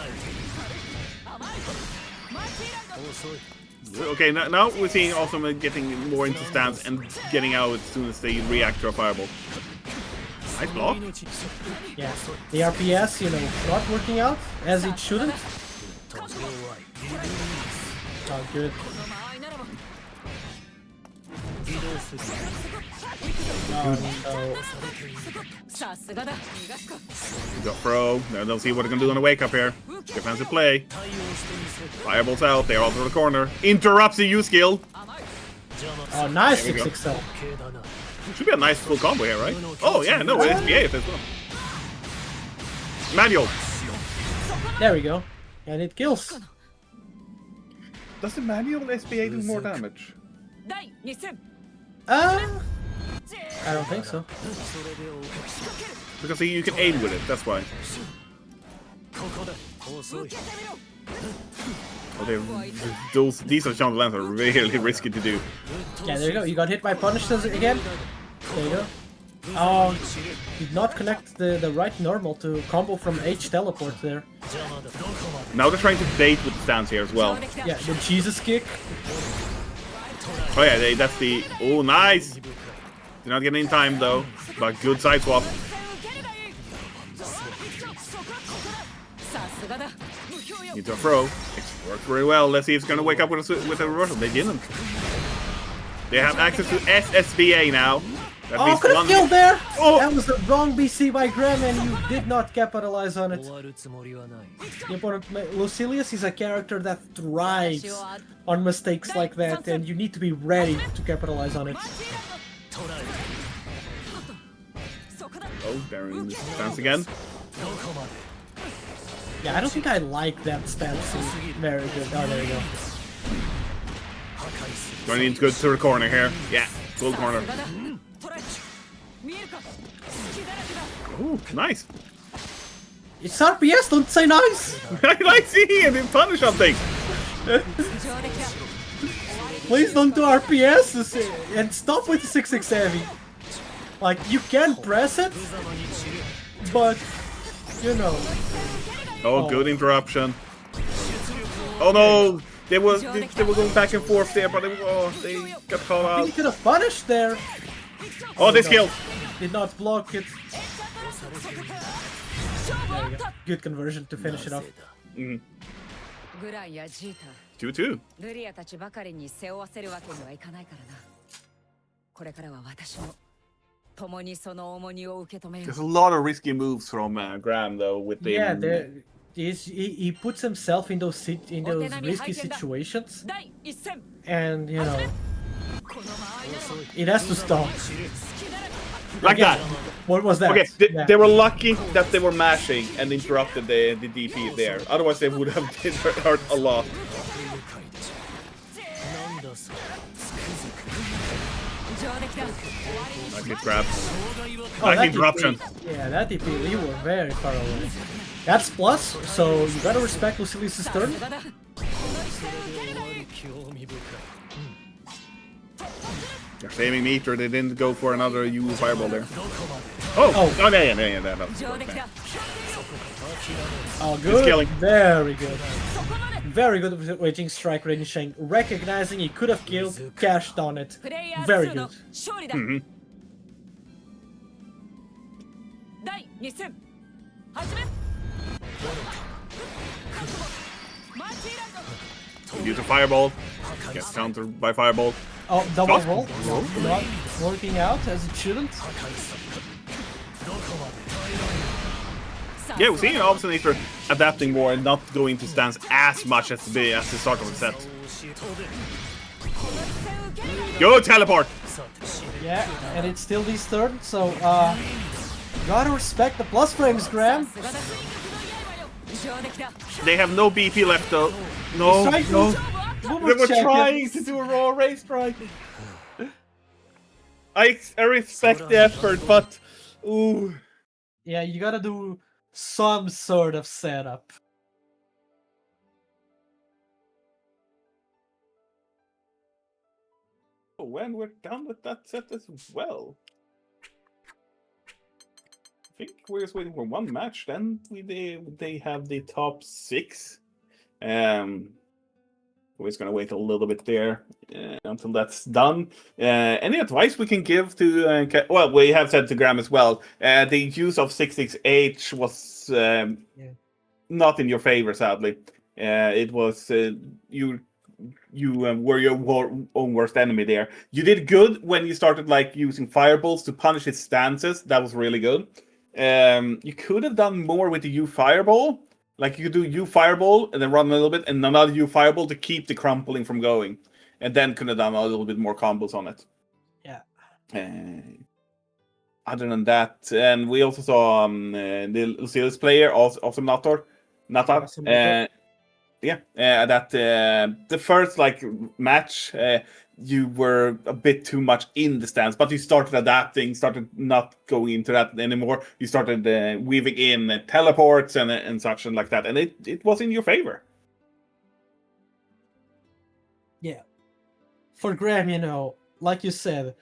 Okay, now we're seeing also getting more into stance and getting out as soon as they react to a fireball. Nice block. Yeah, the RPS, you know, not working out as it shouldn't. Oh, good. We got throw. Now they'll see what they're gonna do on the wake up here. Defensive play. Fireballs out. They're all through the corner. Interrupts the U skill. Oh, nice There we go. 6XL. Should be a nice full combo here, right? Oh yeah, no, it's SBA as well. Manual. There we go. And it kills. Does the manual SBA do more damage? I don't think so. Because you can aim with it, that's why. Oh, these chandeliers are really risky to do. Yeah, there you go. You got hit by punishes again. There you go. Oh, did not connect the right normal to combo from H teleport there. Now they're trying to bait with the stance here as well. Yeah, the Jesus kick. Oh yeah, that's the... Oh, nice! Did not get in time though, but good side swap. Need to throw. It worked very well. Let's see if it's gonna wake up with a reversal. They didn't. They have access to SSBA now. That Oh, means could have one... killed there! Oh! That was the wrong BC by Graham and you did not capitalize on it. The opponent, Lucilius is a character that thrives on mistakes like that and you need to be ready to capitalize on it. Oh, they're in this stance again. Yeah, I don't think I like that stance. Very good. Oh, there you go. Going into good to the corner here. Yeah, full corner. Ooh, nice. It's RPS, don't say nice! I like seeing it punish something. Please don't do RPS and stop with the 6x heavy. Like, you can press it, but, you know. Oh, good interruption. Oh no! They were going back and forth there, but they got caught I think out. he could have punished there. Oh, this kill! Did not block it. There you go. Good conversion to finish it off. 2-2. ルリアたちばかりに背負わせるわけにはいかないからな。これからは私も共にその重荷を受け止めよう。 There's a lot of risky moves from Graham though with the... Yeah, he puts himself in those risky situations, and you know, it has to stop. Like that. What was that? Okay, Yeah. they were lucky that they were mashing and interrupted the DP there. Otherwise they would have hurt a lot. Like it grabs. Oh, Like that interruption. DP, yeah, that DP, we were very far away. That's plus, so you gotta respect Lucilius' turn. They're saving meter. They didn't go for another U fireball there. Oh, yeah. That's Oh, good. killing. Very good. Very good with waging strike ranging, recognizing he could have killed, cashed on it. Very good. Mm-hmm. Use a fireball. Gets countered by fireball. Oh, double Oh. roll. Not working out as it shouldn't. Yeah, we're seeing Obstinator adapting more and not going to stance as much as the start of the set. Go teleport! Yeah, and it's still this turn, so gotta respect the plus frames, Graham. They have no BP left though. No, Strike no. Boomer They were check trying it. to do a raw race strike. I respect the effort, but ooh. Yeah, you gotta do some sort of setup. When we're done with that set as well. I think we're just waiting for one match. Then they have the top 6. We're just gonna wait a little bit there until that's done. Any advice we can give to? Well, we have said to Graham as well. The use of 66H was not in your favor, sadly. It was you were your own worst enemy there. You did good when you started like using fireballs to punish his stances. That was really good. You could have done more with the U fireball. Like you could do U fireball and then run a little bit, and another U fireball to keep the crumpling from going, and then could have done a little bit more combos on it. Yeah. Other than that, and we also saw the Lucilius player, also Nator. That the first like match, you were a bit too much in the stance, but you started adapting, started not going into that anymore. You started weaving in teleports and such and like that, and it was in your favor. Yeah. For Graham, you know, like you said,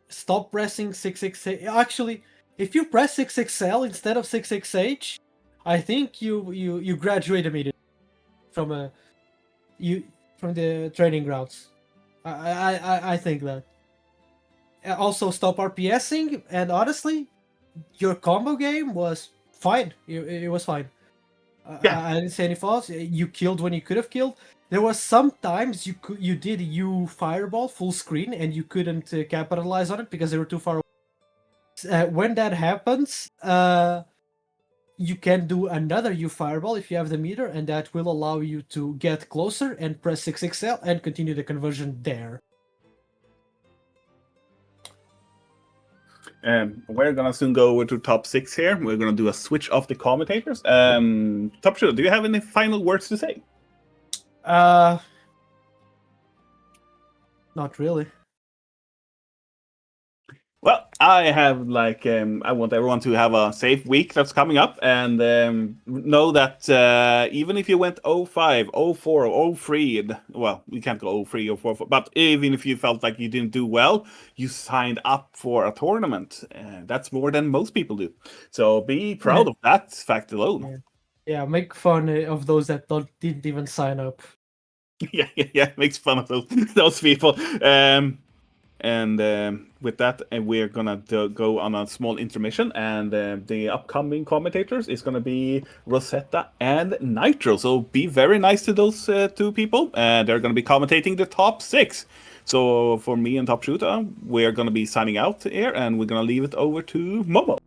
stop pressing 66H. Actually, if you press 66L instead of 66H, I think you graduate immediately from the training grounds. I think that. Also, stop RPSing, and honestly, your combo game was fine. It was fine. I didn't see any faults. You killed when you could have killed. There was sometimes you did U fireball full screen and you couldn't capitalize on it because they were too far away. When that happens, you can do another U fireball if you have the meter, and that will allow you to get closer and press 6XL and continue the conversion there. We're gonna soon go over to top 6 here. We're gonna do a switch of the commentators. Topshoota, do you have any final words to say? Not really. Well, I have I want everyone to have a safe week that's coming up, and know that even if you went 05, 04, 03, well, we can't go 03 or 04, but even if you felt like you didn't do well, you signed up for a tournament. That's more than most people do. So be proud of that fact alone. Yeah, make fun of those that didn't even sign up. Yeah, makes fun of those people. With that, we're gonna go on a small intermission, and the upcoming commentators is gonna be Rosetta and Nitro. So be very nice to those two people. They're gonna be commentating the top 6. So for me and Topshoota, we're gonna be signing out here, and we're gonna leave it over to Momo.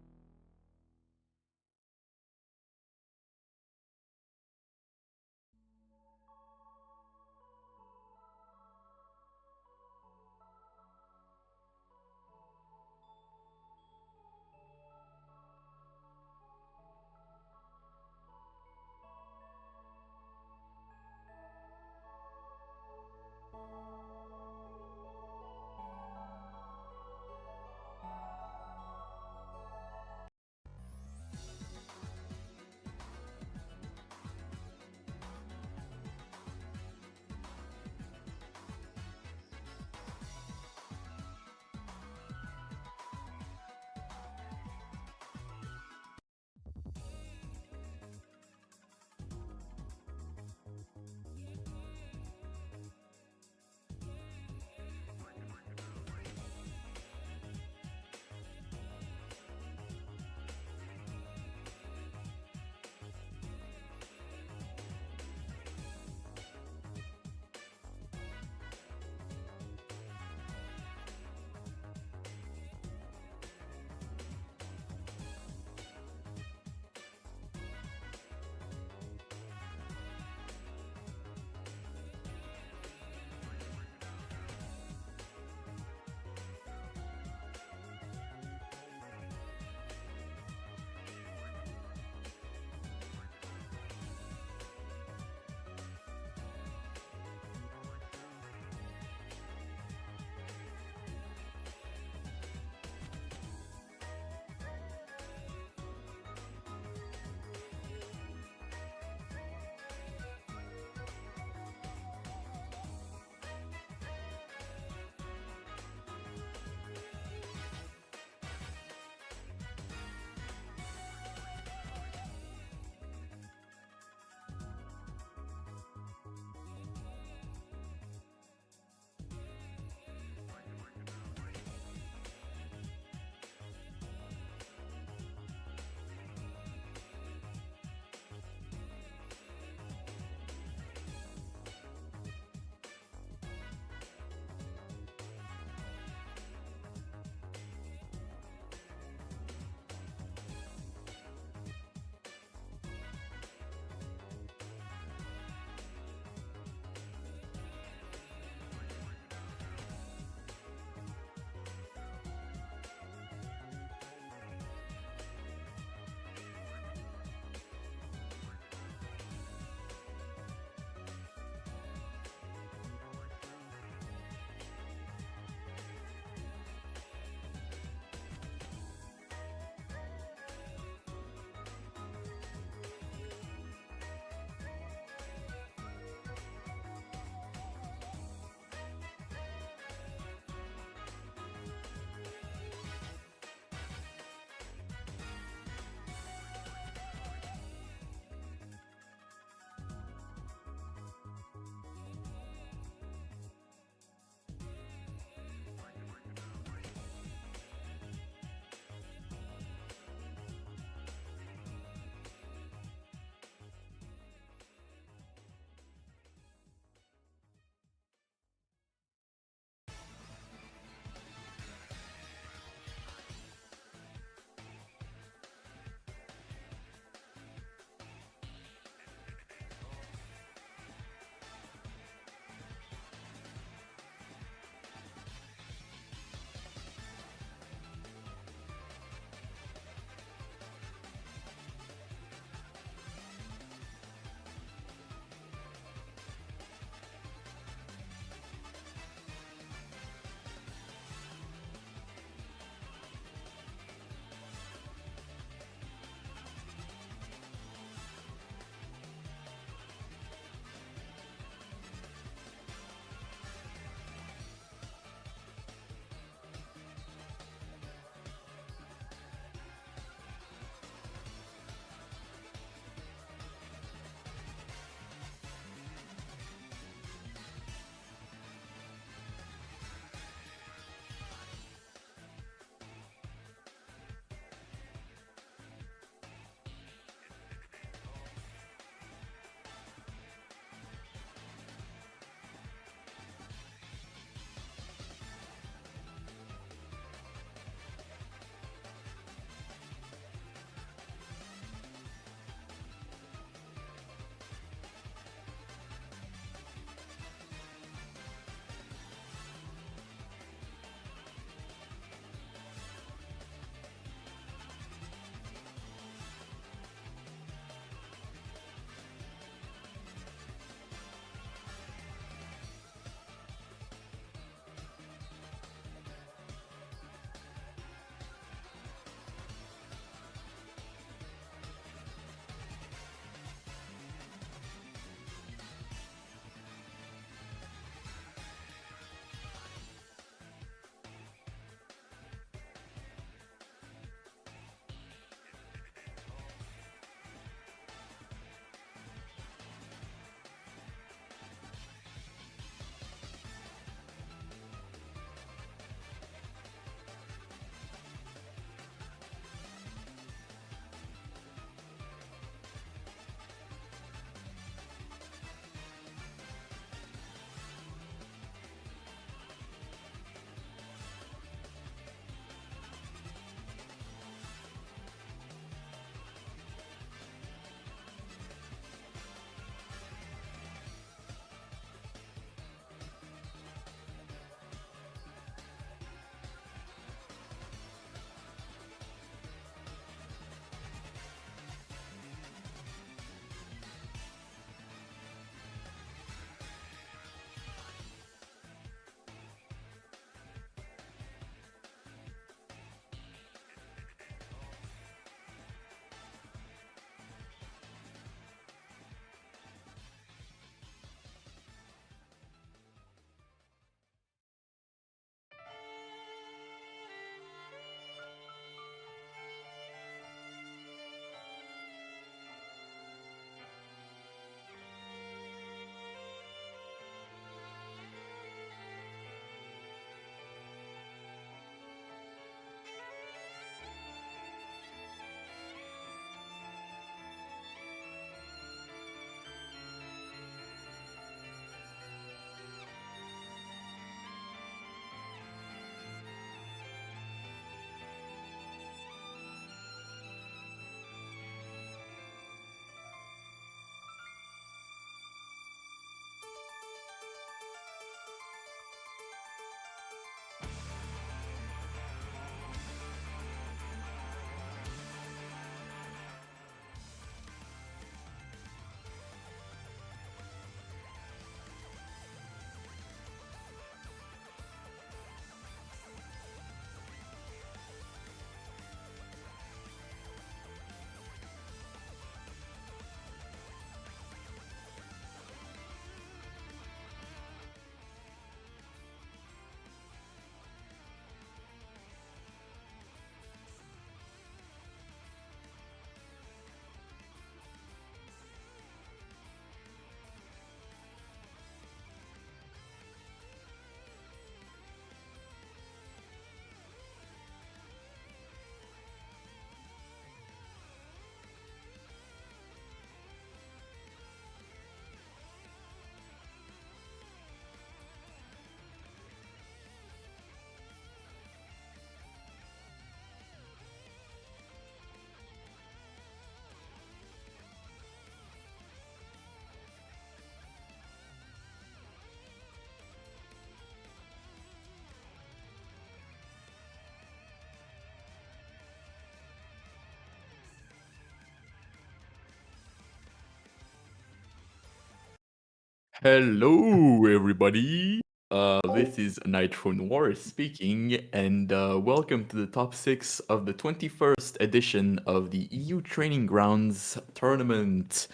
Hello, everybody. This is Nitronoir speaking, and welcome to the top 6 of the 21st edition of the EU Training Grounds tournament,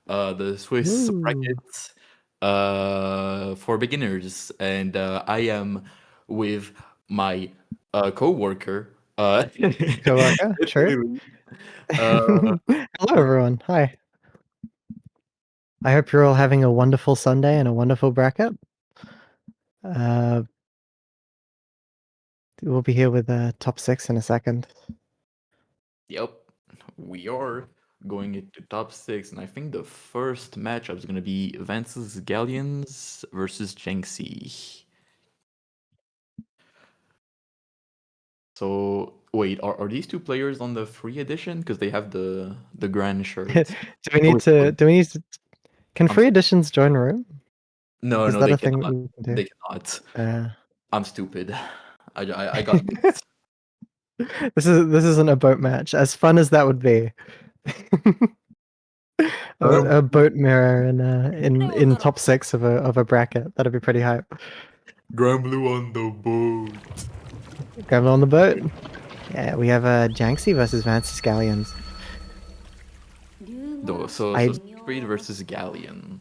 the Swiss Woo. bracket for beginners. And I am with my co-worker. Coworker, true. Uh, Hello, everyone. Hi. I hope you're all having a wonderful Sunday and a wonderful bracket. We'll be here with top 6 in a second. Yep, we are going into top 6, and I think the first matchup is going to be Vance's Galleons versus Jenxi. So wait, are these two players on the free edition? Because they have the grand shirt. Do we need to? Can free editions join room? No, Is no, that they a thing cannot. that we can do? They cannot. Uh, I'm stupid. I got mixed. this isn't a boat match. As fun as that would be. A boat mirror in top 6 of a bracket. That'd be pretty hype. Grand Blue on the boat. Grab on the boat. Yeah, we have Janxi versus Vance Scallions. So I- Siegfried versus Galleon.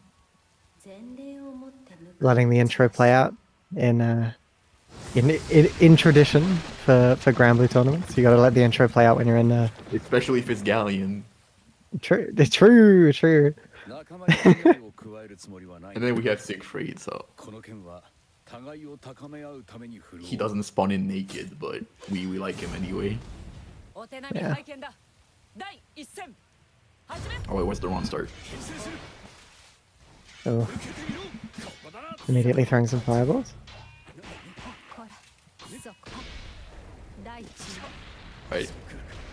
Letting the intro play out in tradition for Grand Blue tournaments. You gotta let the intro play out when you're in Especially if it's Galleon. true. And then we have Siegfried, so he doesn't spawn in naked, but we like him anyway. Yeah. Oh wait, what's the wrong start? Oh. Immediately throwing some fireballs. Right.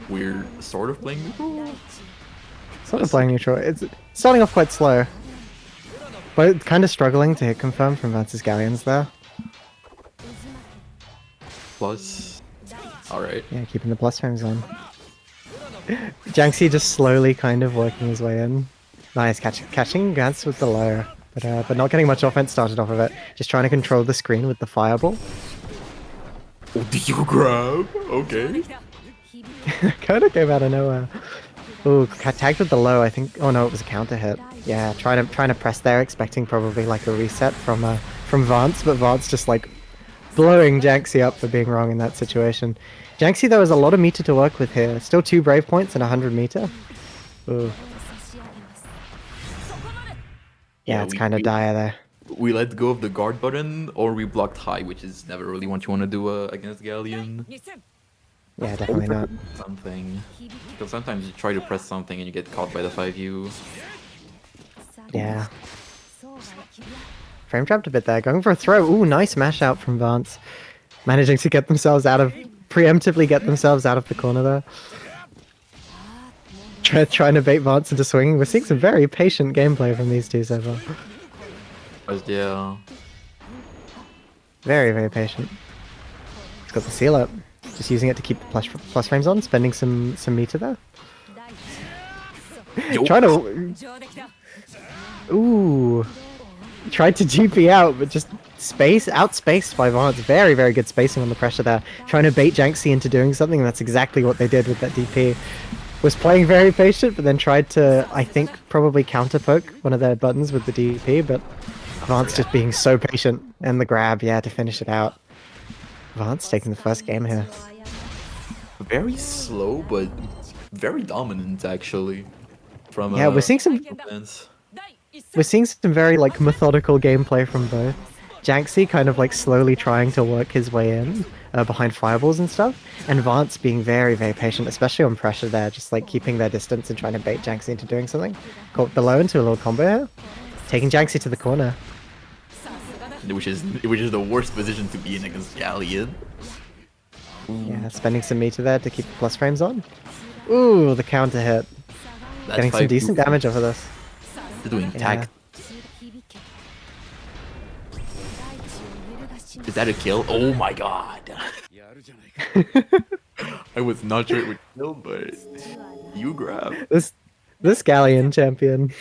We're sort of playing neutral. Sort of playing neutral. It's starting off quite slow. But kind of struggling to hit confirm from Vance's Galleons there. Plus. Alright. Yeah, keeping the plus frames on. Janxi just slowly kind of working his way in. Nice, catching Vance with the low. But not getting much offense started off of it. Just trying to control the screen with the fireball. Oh, did you grab? Okay. Kind of came out of nowhere. Ooh, tagged with the low, I think. Oh no, it was a counter hit. Yeah, trying to press there, expecting probably like a reset from Vance, but Vance just like blowing Janxi up for being wrong in that situation. Janxi, there was a lot of meter to work with here. Still 2 brave points and 100 meter. Ooh. Yeah, it's kind of dire there. We let go of the guard button, or we blocked high, which is never really what you want to do against Galleon. Yeah, definitely not. Something. Because sometimes you try to press something and you get caught by the 5U. Yeah. Frame trapped a bit there. Going for a throw. Ooh, nice mash out from Vance. Managing to get themselves preemptively get themselves out of the corner there. Trying to bait Vance into swinging. We're seeing some very patient gameplay from these two so far. Yeah. Very, very patient. He's got the seal up. Just using it to keep the plus frames on, spending some meter there. Yo. Trying to... Ooh. Tried to GP out, but just outspaced by Vance. Very, very good spacing on the pressure there. Trying to bait Janxi into doing something, and that's exactly what they did with that DP. Was playing very patient, but then tried to, I think, probably counter poke one of their buttons with the DP, but Vance just being so patient. And the grab, yeah, to finish it out. Vance taking the first game here. Very slow, but very dominant, actually. From Yeah, we're seeing some very like methodical gameplay from both. Janxi kind of like slowly trying to work his way in behind fireballs and stuff, and Vance being very, very patient, especially on pressure there, just like keeping their distance and trying to bait Janxi into doing something. Caught the low into a little combo here, taking Janxi to the corner. Which is the worst position to be in against Galleon. Yeah, spending some meter there to keep the plus frames on. Ooh, the counter hit. That's Getting some 5U. decent damage off of this. They're doing Yeah. tag. Is that a kill? Oh my god. I was not sure it would kill, but you grab. This Galleon champion.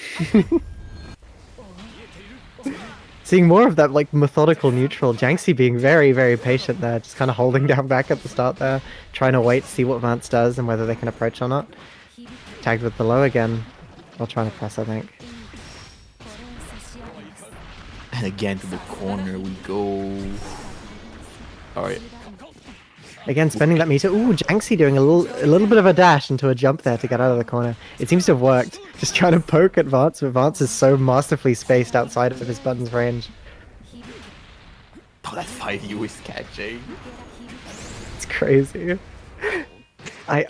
seeing more of that like methodical neutral. Jiangxi being very, very patient there, just kind of holding down back at the start there, trying to wait to see what Vance does and whether they can approach or not. Tagged with the low again, while trying to press, I think. And again to the corner we go. Alright. Again, spending that meter. Ooh, Jiangxi doing a little bit of a dash into a jump there to get out of the corner. It seems to have worked. Just trying to poke at Vance, but Vance is so masterfully spaced outside of his button's range. Oh, that 5U is catching. It's crazy. I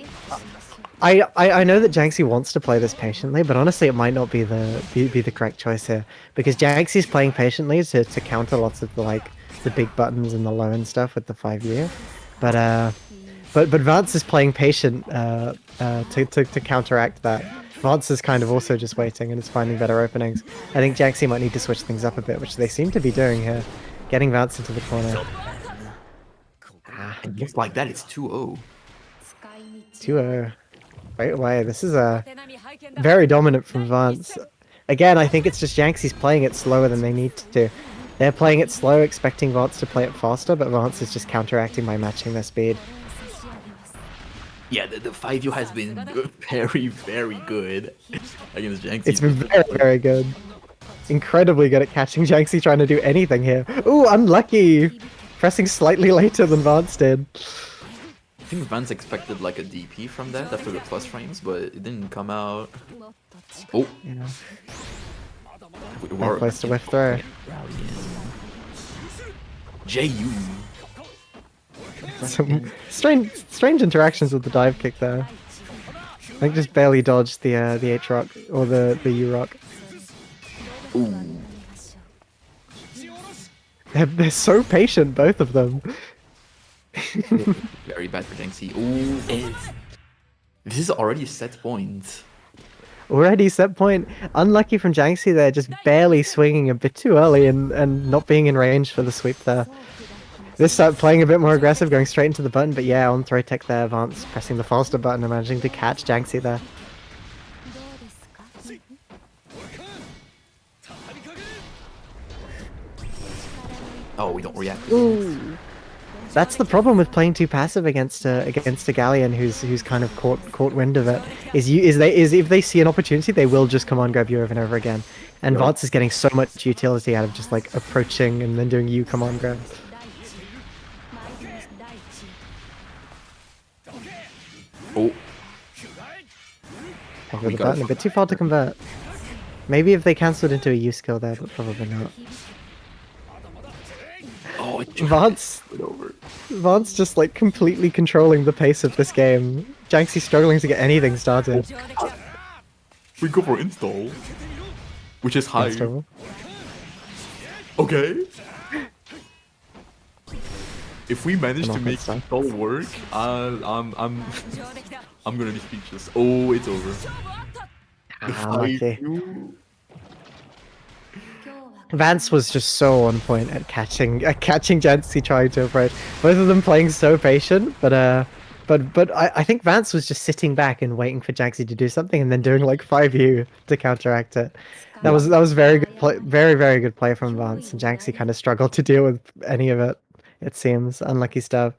know that Jiangxi wants to play this patiently, but honestly, it might not be the correct choice here because Jiangxi's playing patiently to counter lots of the big buttons and the low and stuff with the 5U, but Vance is playing patient to counteract that. Vance is kind of also just waiting and is finding better openings. I think Jiangxi might need to switch things up a bit, which they seem to be doing here, getting Vance into the corner. And just like that, it's 2-0. 2-0. Right away. This is very dominant from Vance. Again, I think it's just Jiangxi's playing it slower than they need to. They're playing it slow, expecting Vance to play it faster, but Vance is just counteracting by matching their speed. Yeah, the 5U has been very, very good against Jiangxi. It's been very, very good. Incredibly good at catching Jiangxi trying to do anything here. Ooh, unlucky! Pressing slightly later than Vance did. I think Vance expected like a DP from that after the plus frames, but it didn't come out. Oh! Yeah. We're Close to whiff throw. JU. Some strange interactions with the dive kick there. I think just barely dodged the H rock or the U rock. Ooh. They're so patient, both of them. Very bad for Jiangxi. Ooh, this is already a set point. Already set point. Unlucky from Jiangxi there, just barely swinging a bit too early and not being in range for the sweep there. This time playing a bit more aggressive, going straight into the button, but yeah, on throw tech there, Vance pressing the faster button and managing to catch Jiangxi there. Oh, we don't react. Ooh. That's the problem with playing too passive against a Galleon who's kind of caught wind of it. Is if they see an opportunity, they will just come on grab you over and over again. And Yep. Vance is getting so much utility out of just like approaching and then doing come on grab. Oh, Over the button, a bit too far to convert. Maybe if they cancelled into a U skill there, but probably not. oh, Vance just like completely controlling the pace of this game. Jiangxi struggling to get anything started. we go for install, which is high. That's trouble. Okay. If we manage to Come on, make good stuff. install work, I'm gonna be speechless. Oh, it's over. Unlucky. Vance was just so on point at catching Jiangxi trying to approach. Both of them playing so patient, but I think Vance was just sitting back and waiting for Jiangxi to do something and then doing like 5U to counteract it. That was very good play, very good play from Vance, and Jiangxi kind of struggled to deal with any of it. It seems unlucky stuff.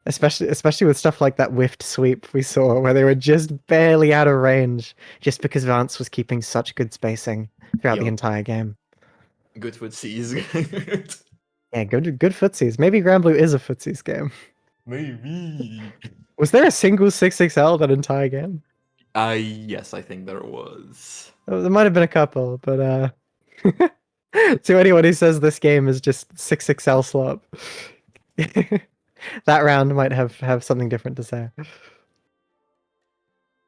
Especially with stuff like that whiffed sweep we saw, where they were just barely out of range, just because Vance was keeping such good spacing throughout the entire game. Good footsies. Yeah, good footsies. Maybe Grand Blue is a footsies game. Maybe. Was there a single 6XL that entire game? Yes, I think there was. Oh, there might have been a couple, but to anyone who says this game is just 6XL slop, that round might have something different to say.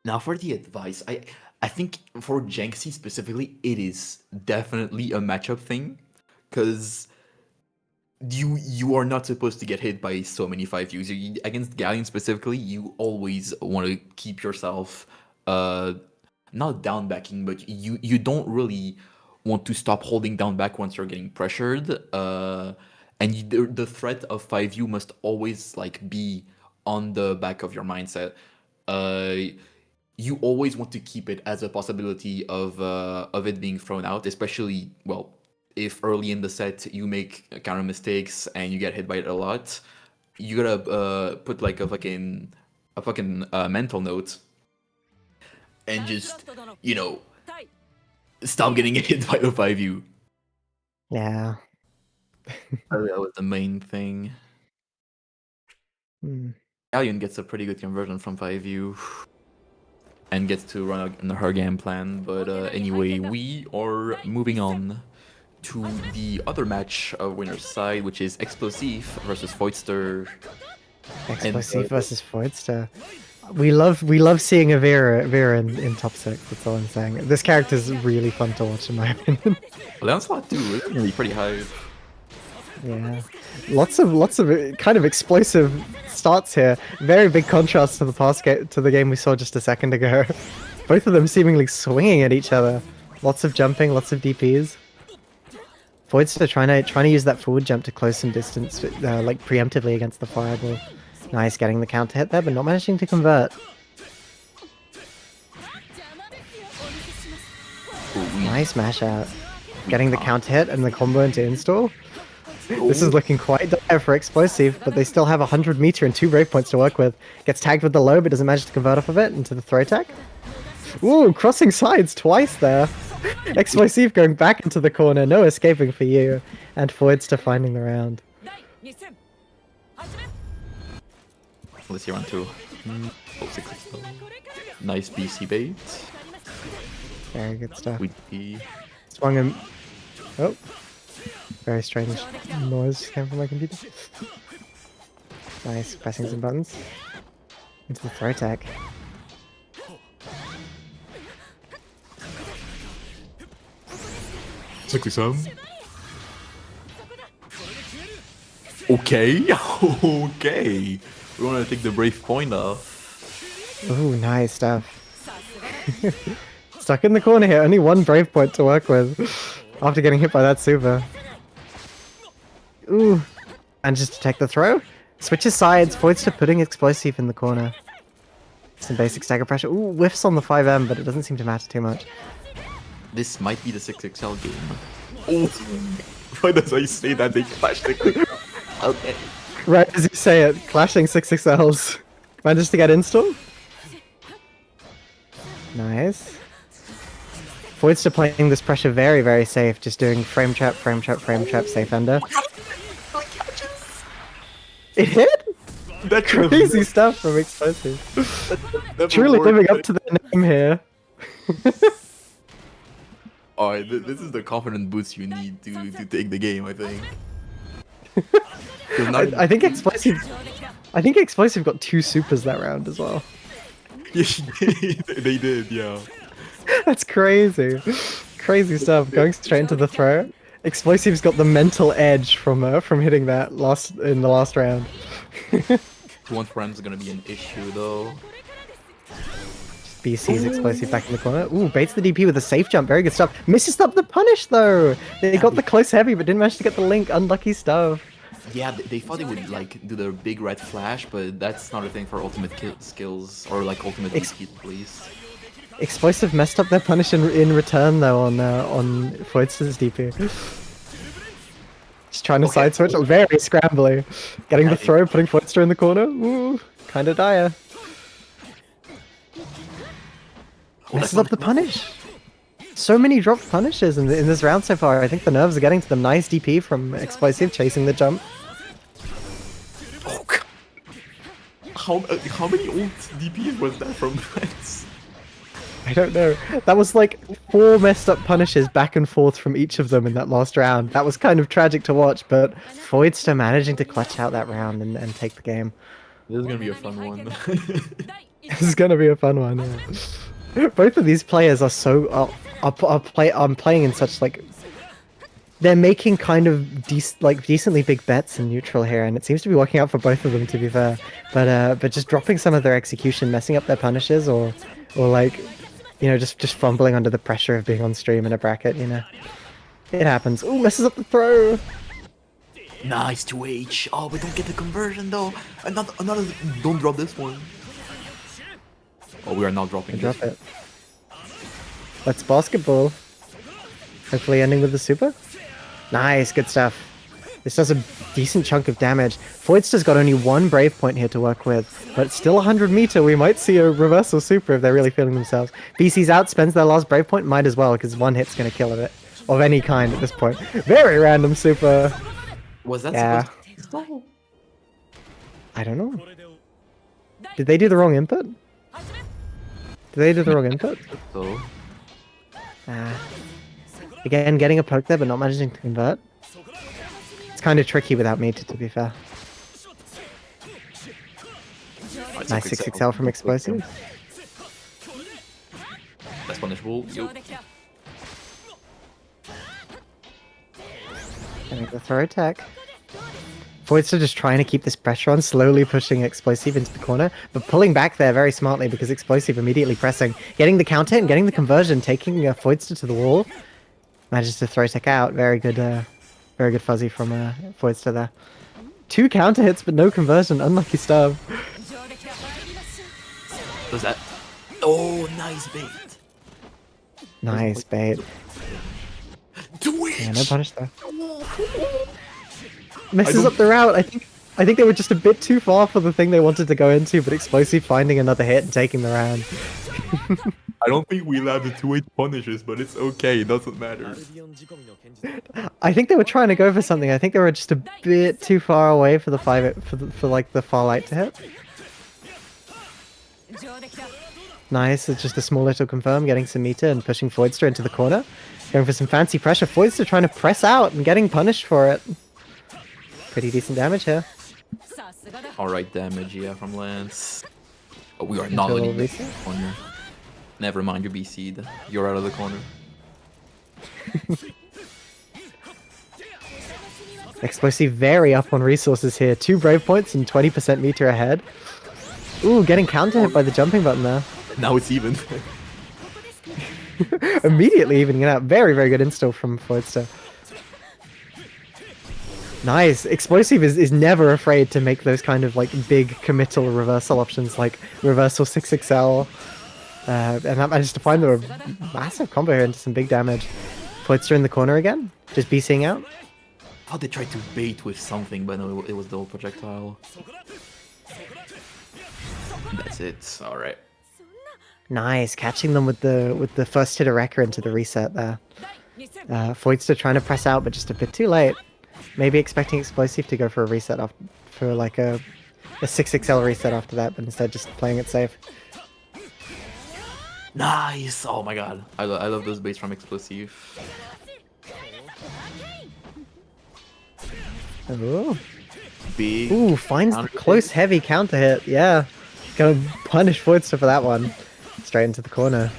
Now for the advice, I think for Jiangxi specifically, it is definitely a matchup thing, because you are not supposed to get hit by so many 5Us. Against Galleon specifically, you always want to keep yourself not down backing, but you don't really want to stop holding down back once you're getting pressured. And the threat of 5U must always like be on the back of your mindset. You always want to keep it as a possibility of it being thrown out, especially, well, if early in the set you make counter mistakes and you get hit by it a lot, you gotta put like a fucking mental note and just, you know, stop getting hit by the 5U. Yeah. That was the main thing. Hmm. Alien gets a pretty good conversion from 5U and gets to run her game plan. But anyway, we are moving on to the other match of winner's side, which is Explosive versus Foyster. Explosive versus Voidster. We love seeing a Vera in top 6, that's all I'm saying. This character's really fun to watch in my opinion. Lancelot too, it's really pretty high. Yeah. Lots of kind of explosive starts here. Very big contrast to the game we saw just a second ago. Both of them seemingly swinging at each other. Lots of jumping, lots of DPs. Voidster trying to use that forward jump to close some distance, like preemptively against the fireball. Nice, getting the counter hit there, but not managing to convert. Nice mash out. Getting the counter hit and the combo into install. This is looking quite dire for Explosive, but they still have 100 meter and 2 brave points to work with. Gets tagged with the low, but doesn't manage to convert off of it into the throw tag. Ooh, crossing sides twice there. Explosive going back into the corner, no escaping for you. And Voidster finding the round. Let's see round 2. Nice BC bait. Very good stuff. We Swung him. Oh. Very strange noise came from my computer. Nice, pressing some buttons. Into the throw tag. Okay, okay. We want to take the brave point off. Ooh, nice stuff. Stuck in the corner here, only 1 brave point to work with after getting hit by that super. Ooh, and just to take the throw. Switches sides, Voidster putting Explosive in the corner. Some basic stagger pressure. Ooh, whiffs on the 5M, but it doesn't seem to matter too much. This might be the 6XL game. Oh, why does I say that they clash? Okay. Right as you say it, clashing 6XLs. Managed to get install. Nice. Voidster playing this pressure very, very safe, just doing frame trap, frame trap, frame trap, safe ender. It hit? That Crazy stuff from Explosive. Truly living up to the name here. Alright, this is the confident boost you need to take the game, I think. I think Explosive got 2 supers that round as well. They did, yeah. That's crazy. Crazy stuff. Going straight into the throw. Explosive's got the mental edge from hitting that in the last round. 1 for is gonna be an issue though. BC's Explosive back in the corner. Ooh, baits the DP with a safe jump. Very good stuff. Misses up the punish though. They got the close heavy, but didn't manage to get the link. Unlucky stuff. Yeah, they thought they would like do their big red flash, but that's not a thing for ultimate skills or like ultimate speed, at least. Explosive messed up their punish in return though on Voidster's DP. Just trying to side switch, very scrambly. Getting the throw, putting Voidster in the corner. Ooh, kind of dire. Messes up the punish. So many dropped punishes in this round so far. I think the nerves are getting to them. Nice DP from Explosive, chasing the jump. Oh, God. How many ult DPs was that from Lance? I don't know. That was like 4 messed up punishes back and forth from each of them in that last round. That was kind of tragic to watch, but Voidster managing to clutch out that round and take the game. This is gonna be a fun one. This is gonna be a fun one, yeah. Both of these players are so I'm playing in such like they're making kind of decently big bets in neutral here, and it seems to be working out for both of them, to be fair. But just dropping some of their execution, messing up their punishes, or like, you know, just fumbling under the pressure of being on stream in a bracket, you know. It happens. Ooh, messes up the throw. Nice 2H. Oh, we don't get the conversion though. Another. Don't drop this one. Oh, we are not dropping this. Drop it. Let's basketball. Hopefully ending with the super. Nice, good stuff. This does a decent chunk of damage. Foidster's got only one Brave Point here to work with, but it's still 100 meter. We might see a reversal super if they're really feeling themselves. BC's out, spends their last Brave Point, might as well, because one hit's going to kill it of any kind at this point. Very random super. Was that Yeah. supposed to... I don't know. Did they do the wrong input? Did they do the wrong input? So, Again, getting a poke there, but not managing to convert. It's kind of tricky without meter, to be fair. Nice 6XL from Explosive. That's punishable. Yo. Getting the throw attack. Foidster just trying to keep this pressure on, slowly pushing Explosive into the corner, but pulling back there very smartly because Explosive immediately pressing. Getting the counter and getting the conversion, taking Foidster to the wall. Manages to throw tech out. Very good fuzzy from Foidster there. 2 counter hits, but no conversion. Unlucky stuff. Was that... Oh, nice bait. Nice bait. Twitch! Yeah, no punish there. Messes up the route. I think they were just a bit too far for the thing they wanted to go into, but Explosive finding another hit and taking the round. I don't think we'll have the 2-8 punishes, but it's okay. It doesn't matter. I think they were trying to go for something. I think they were just a bit too far away for the for like the far light to hit. Nice. It's just a small little confirm, getting some meter and pushing Foidster into the corner. Going for some fancy pressure. Foidster trying to press out and getting punished for it. Pretty decent damage here. Alright damage, yeah, from Lance. Oh, we are not letting the corner. Never mind, you're BC'd. You're out of the corner. Explosive very up on resources here. 2 Brave Points and 20% meter ahead. Ooh, getting counter hit by the jumping button there. Now it's even. Immediately evening it out. Very, very good install from Foidster. Nice. Explosive is never afraid to make those kind of like big committal reversal options like reversal 6XL. And that managed to find a massive combo here into some big damage. Foidster in the corner again. Just BCing out. I thought they tried to bait with something, but no, it was the old projectile. That's it. Alright. Nice. Catching them with the first hit of Wrecker into the reset there. Foidster trying to press out, but just a bit too late. Maybe expecting Explosive to go for a reset off for like a 6XL reset after that, but instead just playing it safe. Nice! Oh my god. I love those baits from Explosive. Ooh. Big. Ooh, finds the close heavy counter hit. Yeah. Gonna punish Foidster for that one. Straight into the corner.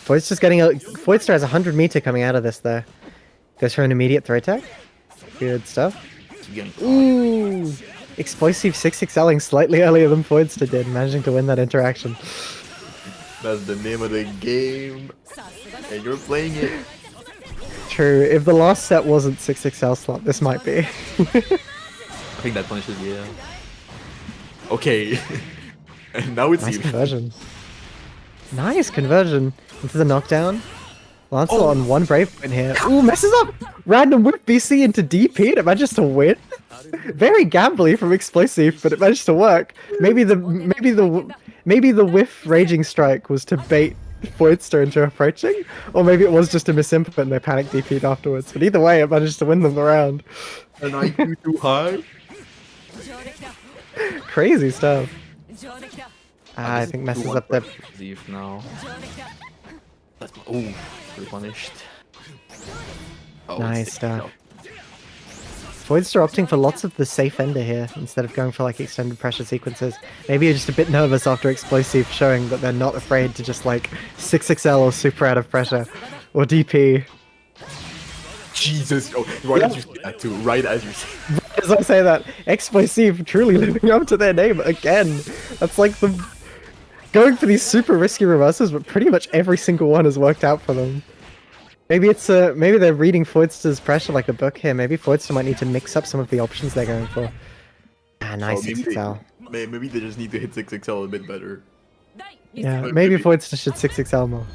Foidster has 100 meter coming out of this though. Goes for an immediate throw attack. Good stuff. Ooh! Explosive 6XLing slightly earlier than Foidster did, managing to win that interaction. That's the name of the game. And you're playing it. True, if the last set wasn't 6XL slot, this might be. I think that punishes, yeah. Okay. And now it's Nice even. conversion. Nice conversion into the knockdown. Lancelot on 1 Brave Point here. Ooh, messes up! Random whip BC into DP and it manages to win. Very gambly from Explosive, but it managed to work. Maybe the whiff Raging Strike was to bait Foidster into approaching, or maybe it was just a misinput and they panic DP'd afterwards. But either way, it managed to win them the round. An IQ too high? Crazy stuff. I think messes up the... now. That's ooh, punished. Oh, Nice stuff. Foidster opting for lots of the safe ender here instead of going for like extended pressure sequences. Maybe you're just a bit nervous after Explosive showing that they're not afraid to just like 6XL or super out of pressure or DP. Jesus, oh, right as you say that too, right as you say. As I say that, Explosive truly living up to their name again. That's like the going for these super risky reversals, but pretty much every single one has worked out for them. Maybe it's maybe they're reading Foidster's pressure like a book here. Maybe Foidster might need to mix up some of the options they're going for. Ah, nice 6XL. Maybe they just need to hit 6XL a bit better. Yeah, maybe Foidster should 6XL more.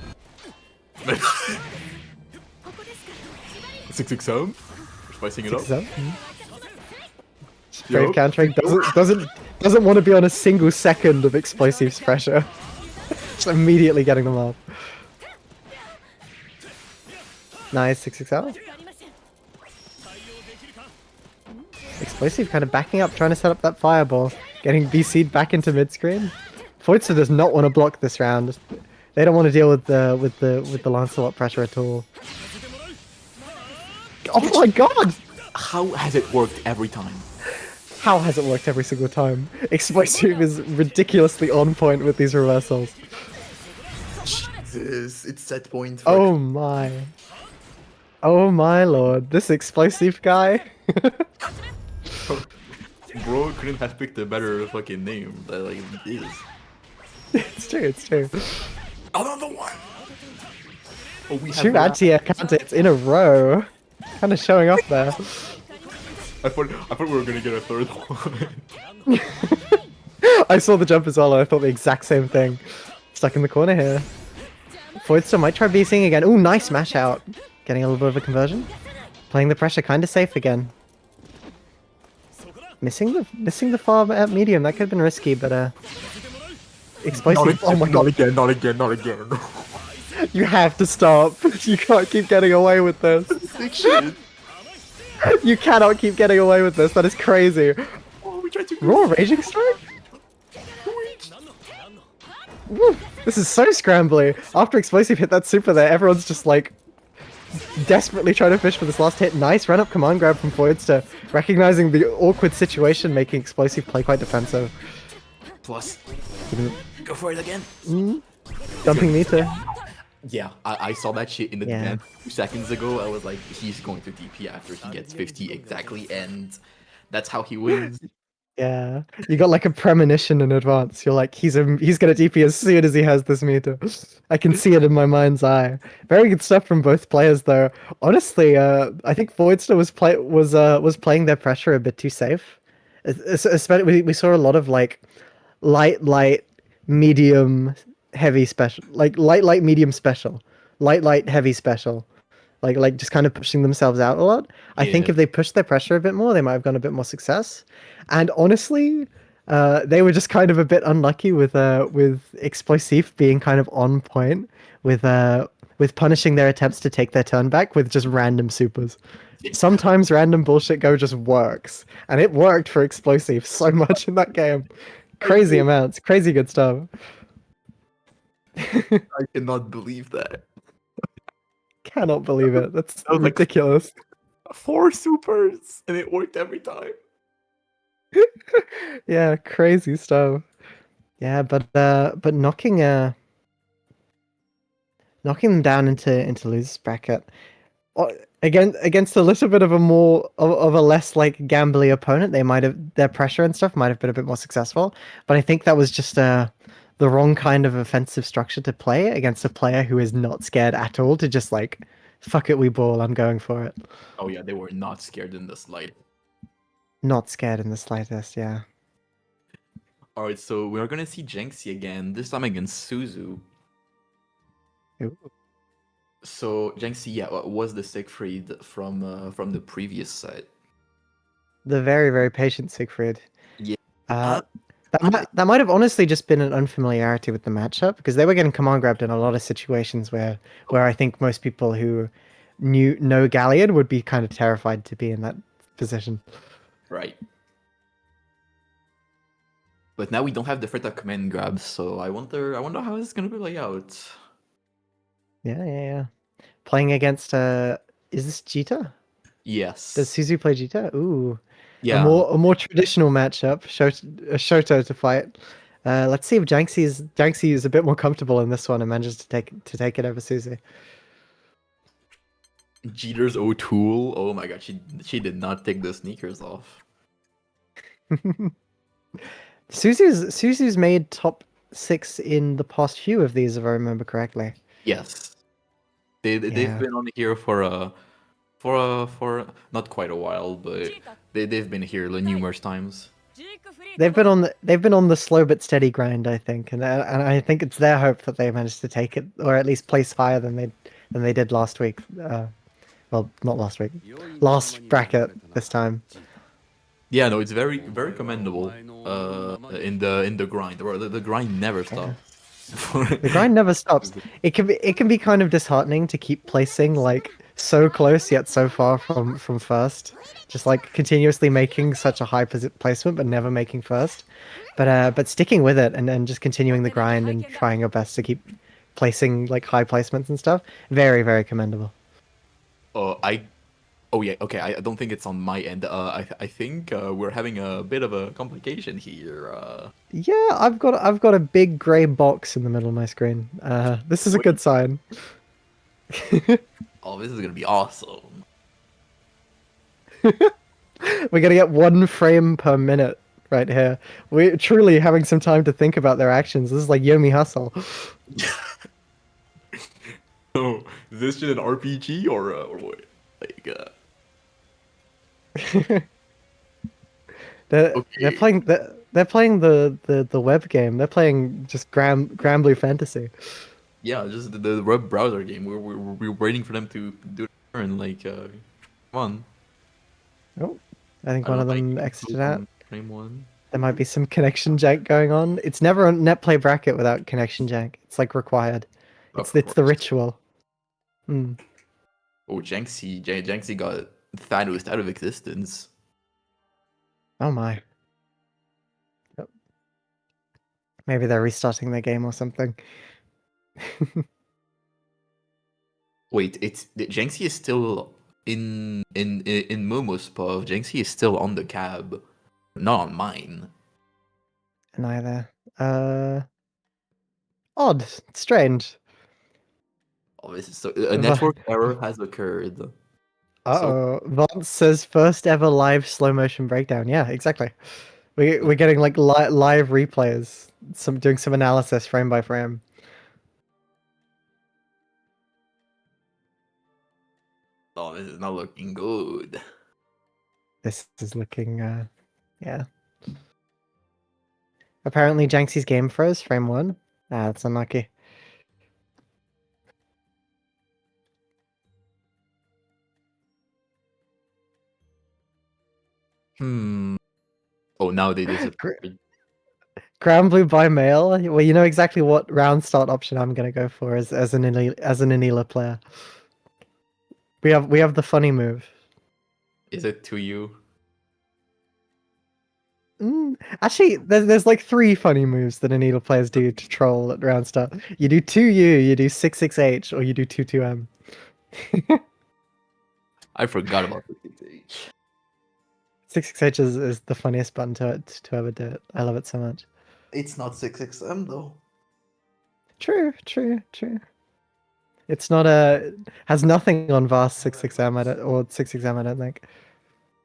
6-6-7. Spicing it up. So, Brave Yup. countering doesn't want to be on a single second of Explosive's pressure. Just immediately getting them off. Nice 6-6-0. Explosive kind of backing up, trying to set up that fireball, getting BC'd back into mid screen. Voidster does not want to block this round. They don't want to deal with the Lancelot pressure at all. Oh my god! How has it worked every time? How has it worked every single time? Explosive is ridiculously on point with these reversals. Jesus, it's set point. For Oh my. Oh my lord. This Explosive guy. Bro couldn't have picked a better fucking name. Like, it is. It's true, it's true. Another one! Oh, we have Two anti-air counters in a row. Kind of showing off there. I thought we were gonna get a third one. I saw the jump as well and I thought the exact same thing. Stuck in the corner here. Voidster might try beasting again. Ooh, nice mash out. Getting a little bit of a conversion. Playing the pressure kind of safe again. Missing the far medium. That could have been risky, but Explosive. Oh my god. Not again. You have to stop. You can't keep getting away with this. You cannot keep getting away with this. That is crazy. Oh, we tried to go. Raw Raging Strike? Woo, this is so scrambly. After Explosive hit that super there, everyone's just like desperately trying to fish for this last hit. Nice run up command grab from Voidster, recognizing the awkward situation, making Explosive play quite defensive. Plus, go for it again. Dumping meter. Yeah, I saw that shit in the Yeah. end 2 seconds ago. I was like, he's going to DP after he gets 50 exactly, and that's how he wins. Yeah, you got like a premonition in advance. You're like, he's gonna DP as soon as he has this meter. I can see it in my mind's eye. Very good stuff from both players, though. Honestly, I think Voidster was playing their pressure a bit too safe. Especially, we saw a lot of like light, medium, heavy special, like light, medium special, light, heavy special. Like just kind of pushing themselves out a lot. I think Yeah. if they pushed their pressure a bit more, they might have gotten a bit more success. And honestly, they were just kind of a bit unlucky with Explosive being kind of on point with punishing their attempts to take their turn back with just random supers. Sometimes random bullshit go just works, and it worked for Explosive so much in that game. Crazy amounts, crazy good stuff. I cannot believe that. Cannot believe it. That's That was like- ridiculous. 4 supers, and it worked every time. Yeah, crazy stuff. Yeah, but knocking them down into losers bracket against a little bit of a more of a less like gambly opponent, their pressure and stuff might have been a bit more successful. But I think that was just the wrong kind of offensive structure to play against a player who is not scared at all to just like, fuck it, we ball, I'm going for it. Oh yeah, they were not scared in the slide. Not scared in the slightest, yeah. Alright, so we're gonna see Jenxi again, this time against Suzu. Ooh. So Jenxi, yeah, was the Siegfried from the previous set. The very, very patient Siegfried. Yeah. That might have honestly just been an unfamiliarity with the matchup, because they were getting command grabbed in a lot of situations where I think most people who know Galleon would be kind of terrified to be in that position. Right. But now we don't have the threat of command grabs, so I wonder how this is gonna play out. Yeah. Playing against is this Jita? Yes. Does Suzu play Jita? Ooh. Yeah. A more traditional matchup, Shoto to fight. Let's see if Jiangxi is a bit more comfortable in this one and manages to take it over Suzu. Jeter's O'Toole. Oh my god, she did not take the sneakers off. Suzu's made top 6 in the past few of these, if I remember correctly. Yes. They've been on here for not quite a while, but they've been here numerous times. They've been on the slow but steady grind, I think, and I think it's their hope that they managed to take it, or at least place higher than they did last week, Well, not last week. Last bracket this time. Yeah, no, it's very commendable. In the grind, or the grind never stops. The grind never stops. It can be kind of disheartening to keep placing like so close yet so far from first. Just like continuously making such a high placement but never making first. But sticking with it and just continuing the grind and trying your best to keep placing like high placements and stuff. Very, very commendable. Oh yeah, okay. I don't think it's on my end. I think we're having a bit of a complication here. Yeah, I've got a big grey box in the middle of my screen. This is a good sign. Oh, this is gonna be awesome. We're gonna get 1 frame per minute right here. We're truly having some time to think about their actions. This is like Yomi Hustle. So, is this just an RPG or what? Like, they're playing the web game. They're playing just Granblue Fantasy. yeah, just the web browser game. We're waiting for them to do it and like, come on. Oh, I think I one of don't them like exited out. Frame 1. There might be some connection jank going on. It's never a net play bracket without connection jank. It's like required. It's the course. ritual. Hmm. Oh, Janksy got Thanos out of existence. Oh my. Yep. Maybe they're restarting their game or something. Wait, Janksy is still in Momo's paw. Janksy is still on the cab, not on mine. Neither. Odd. Strange. Oh, this is so a network error has occurred. Uh-oh. Vance says first ever live slow motion breakdown. Yeah, exactly. We're getting like live replays. Doing some analysis frame by frame. Oh, this is not looking good. This is looking yeah. Apparently Janksy's game froze, frame 1. Ah, that's unlucky. Oh, now they disappeared. Granblue by mail. Well, you know exactly what round start option I'm gonna go for as an Anila player. We have the funny move. Is it to you? Actually, there's like 3 funny moves that Anila players do to troll at round start. You do 2U, you do 66H, or you do 22M. I forgot about the 6H. 66H is the funniest button to ever do it. I love it so much. It's not 6XM though. True. It's not has nothing on Vast 66M or 66M, I don't think.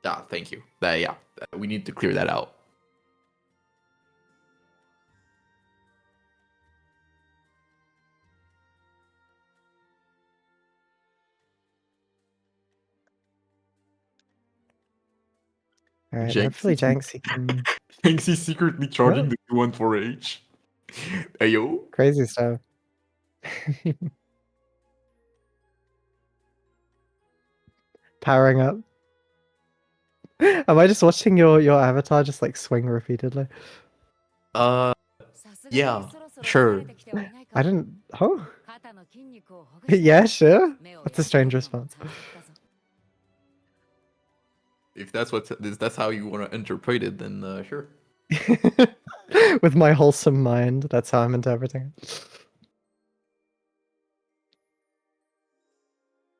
Ah, thank you. Yeah, we need to clear that out. Alright, hopefully Janksy can... Janksy's secretly charging the 214H. Ayo. Crazy stuff. Powering up. Am I just watching your avatar just like swing repeatedly? Yeah, sure. I didn't... Oh? Yeah, sure. That's a strange response. If that's how you want to interpret it, then sure. With my wholesome mind, that's how I'm interpreting it.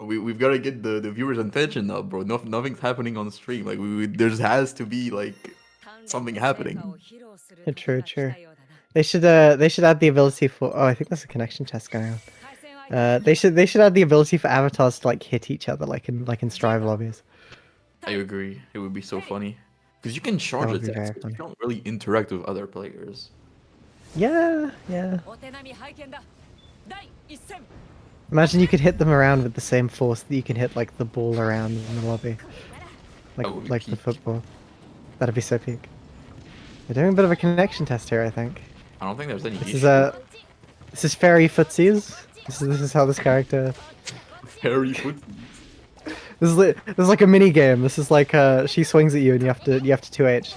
We've got to get the viewers' attention now, bro. Nothing's happening on stream. Like there has to be like something happening. True. They should add the ability for... Oh, I think there's a connection test going on. They should add the ability for avatars to like hit each other like in Strive lobbies. I agree. It would be so funny because you can charge attacks, but you don't really interact with other players. Yeah. Imagine you could hit them around with the same force that you can hit like the ball around in the lobby, like the football. That'd be so peak. We're doing a bit of a connection test here, I think. I don't think there's any. This is fairy footsies. This is how this character. Fairy footsies. This is like a mini game. This is like she swings at you and you have to 2H.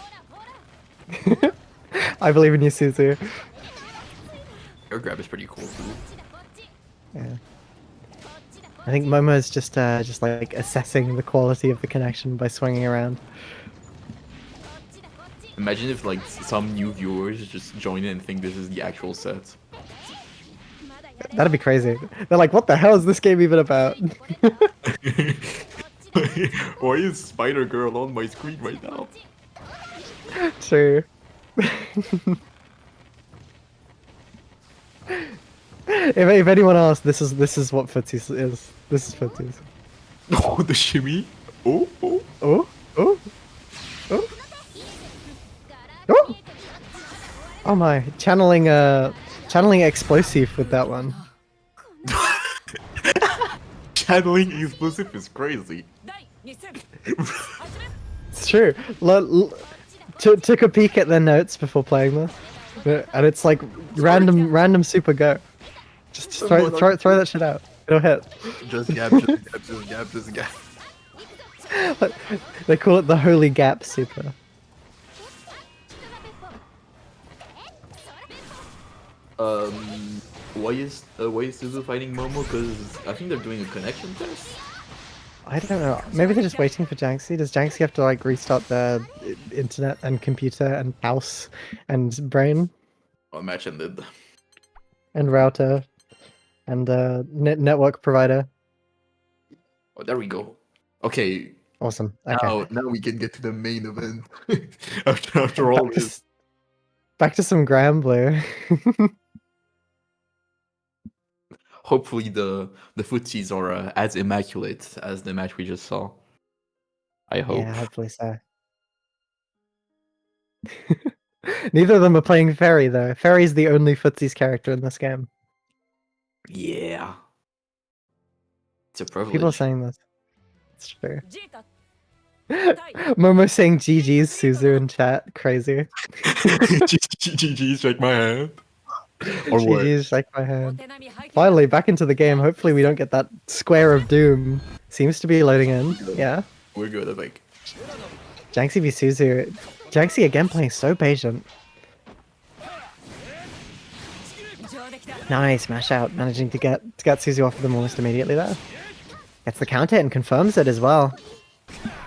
I believe in you, Suzu. Air grab is pretty cool too. Yeah. I think Momo's just like assessing the quality of the connection by swinging around. Imagine if like some new viewers just join in and think this is the actual set. That'd be crazy. They're like, what the hell is this game even about? Why is Spider Girl on my screen right now? True. If anyone asks, this is what footsies is. This is footsies. Oh, the shimmy! Oh, oh! Oh, oh, oh, oh! Oh my, channeling explosive with that one. Channeling explosive is crazy. It's true. Took a peek at their notes before playing this, and it's like random super go. Just throw that shit out. It'll hit. Just gap, just gap, just gap, just gap. They call it the holy gap super. Why is Suzu fighting Momo? Because I think they're doing a connection test. I don't know. Maybe they're just waiting for Janxi. Does Janxi have to like restart the internet and computer and house and brain Oh, match ended. and router and network provider? Oh, there we go. Okay, Awesome. Okay. now we can get to the main event. after all this. Back to some Granblue. Hopefully the footsies are as immaculate as the match we just saw. I hope. Yeah, hopefully so. Neither of them are playing Fairy though. Fairy's the only footsies character in this game. Yeah. It's a privilege. People are saying this. It's true. Momo saying GG's Suzu in chat. Crazy. GG, shake my hand. Or what? GG's shake my hand. Finally, back into the game. Hopefully we don't get that Square of Doom. Seems to be loading in. Yeah. We're good, I think. Janxi v Suzu. Janxi again playing so patient. Nice, mash out. Managing to get Suzu off of them almost immediately there. Gets the counter and confirms it as well.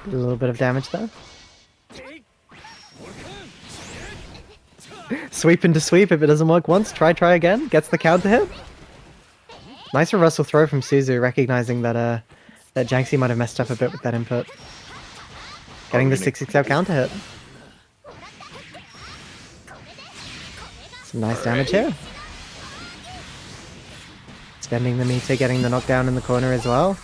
A little bit of damage there. Sweep into sweep. If it doesn't work once, try again. Gets the counter hit. Nice reversal throw from Suzu, recognizing that that Janxi might have messed up a bit with that input. Getting the 6-6 counter hit. Some nice damage here. Spending the meter, getting the knockdown in the corner as well.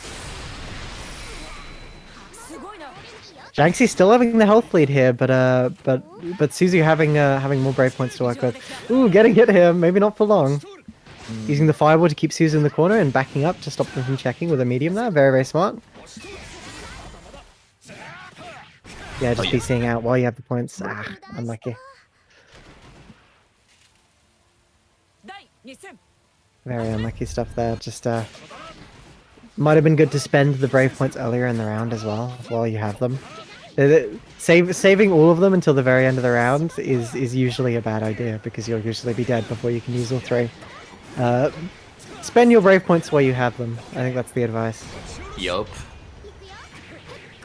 Janxi's still having the health lead here, but Suzu having more brave points to work with. Ooh, getting hit here, maybe not for long. Using the fireball to keep Suzu in the corner and backing up to stop them from checking with a medium there. Very, very smart. Yeah, just be seeing out while you have the points. Ah, unlucky. Very unlucky stuff there. Just might have been good to spend the brave points earlier in the round as well, while you have them. Saving all of them until the very end of the round is usually a bad idea, because you'll usually be dead before you can use all three. Spend your brave points while you have them. I think that's the advice. Yup.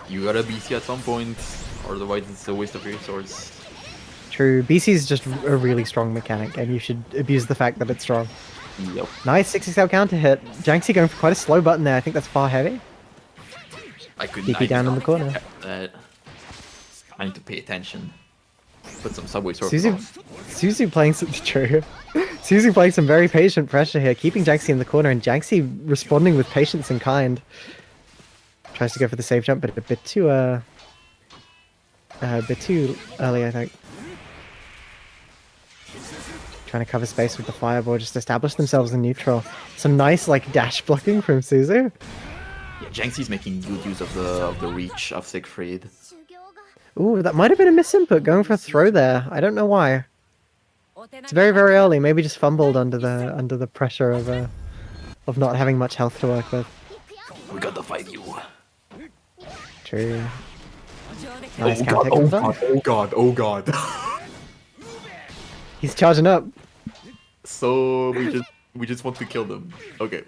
You gotta BC at some point, otherwise it's a waste of resource. True, BC is just a really strong mechanic, and you should abuse the fact that it's strong. Yep. Nice 6-6 counter hit. Janxi going for quite a slow button there. I think that's far heavy. I could DP down in the corner. I need to pay attention. Put some subway surf. Suzu playing some true. Suzu playing some very patient pressure here, keeping Janxi in the corner, and Janxi responding with patience and kind. Tries to go for the save jump, but a bit too early, I think. Trying to cover space with the fireball, just establish themselves in neutral. Some nice like dash blocking from Suzu. Yeah, Janxi's making good use of the reach of Siegfried. Ooh, that might have been a misinput, going for a throw there. I don't know why. It's very, very early. Maybe just fumbled under the pressure of not having much health to work with. We gotta fight you. True. Nice Oh counter god, oh combo. god, oh god, oh god. He's charging up. So we just want to kill them. Okay.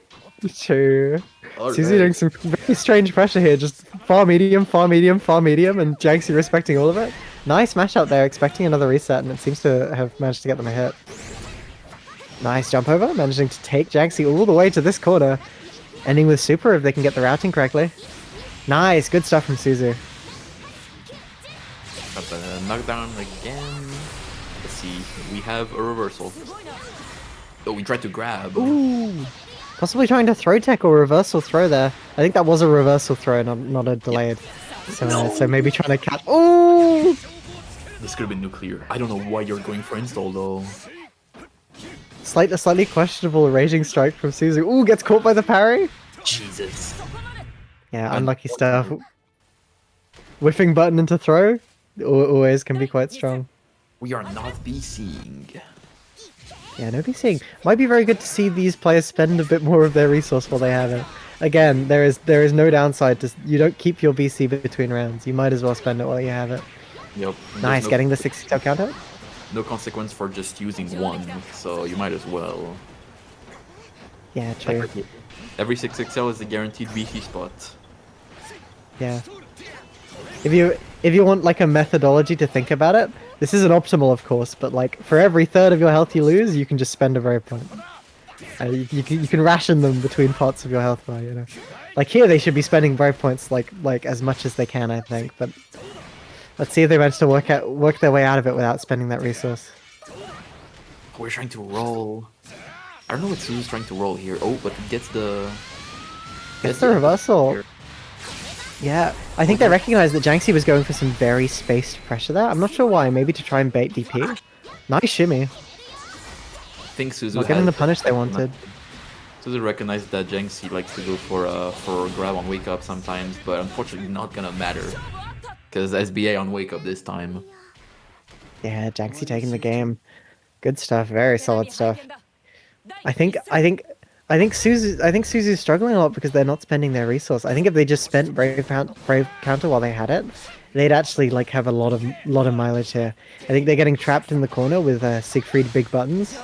True. All Susie doing right. some very strange pressure here. Just far medium, far medium, far medium, and Janksy respecting all of it. Nice mash out there, expecting another reset, and it seems to have managed to get them a hit. Nice jump over, managing to take Janksy all the way to this corner. Ending with super if they can get the routing correctly. Nice, good stuff from Suzu. Got the knockdown again. Let's see. We have a reversal. Oh, we tried to grab. Ooh. Possibly trying to throw tech or reversal throw there. I think that was a reversal throw, not a delayed. So maybe trying to catch. Ooh! This could have been nuclear. I don't know why you're going for install though. Slightly questionable raging strike from Suzu. Ooh, gets caught by the parry. Jesus. Yeah, unlucky stuff. Whiffing button into throw always can be quite strong. We are not BCing. Yeah, no BCing. Might be very good to see these players spend a bit more of their resource while they have it. Again, there is no downside to you don't keep your BC between rounds. You might as well spend it while you have it. Yep. Nice, getting the 60 counter. No consequence for just using one, so you might as well. Yeah, true. Every 6XL is a guaranteed BC spot. Yeah. If you want like a methodology to think about it, this isn't optimal, of course, but like for every third of your health you lose, you can just spend a brave point. You can ration them between parts of your health bar, you know. Like here, they should be spending brave points like as much as they can, I think. But let's see if they manage to work their way out of it without spending that resource. We're trying to roll. I don't know what Suzu's trying to roll here. Oh, but it gets the reversal. Here. Yeah, I think they recognized that Janksy was going for some very spaced pressure there. I'm not sure why. Maybe to try and bait DP. Nice shimmy. I think Suzu Not getting the punish they wanted. Suzu recognized that Janksy likes to go for a grab on wake up sometimes, but unfortunately not gonna matter. Because SBA on wake up this time. Yeah, Janksy taking the game. Good stuff. Very solid stuff. I think Suzu's struggling a lot because they're not spending their resource. I think if they just spent brave counter while they had it, they'd actually like have a lot of mileage here. I think they're getting trapped in the corner with Siegfried big buttons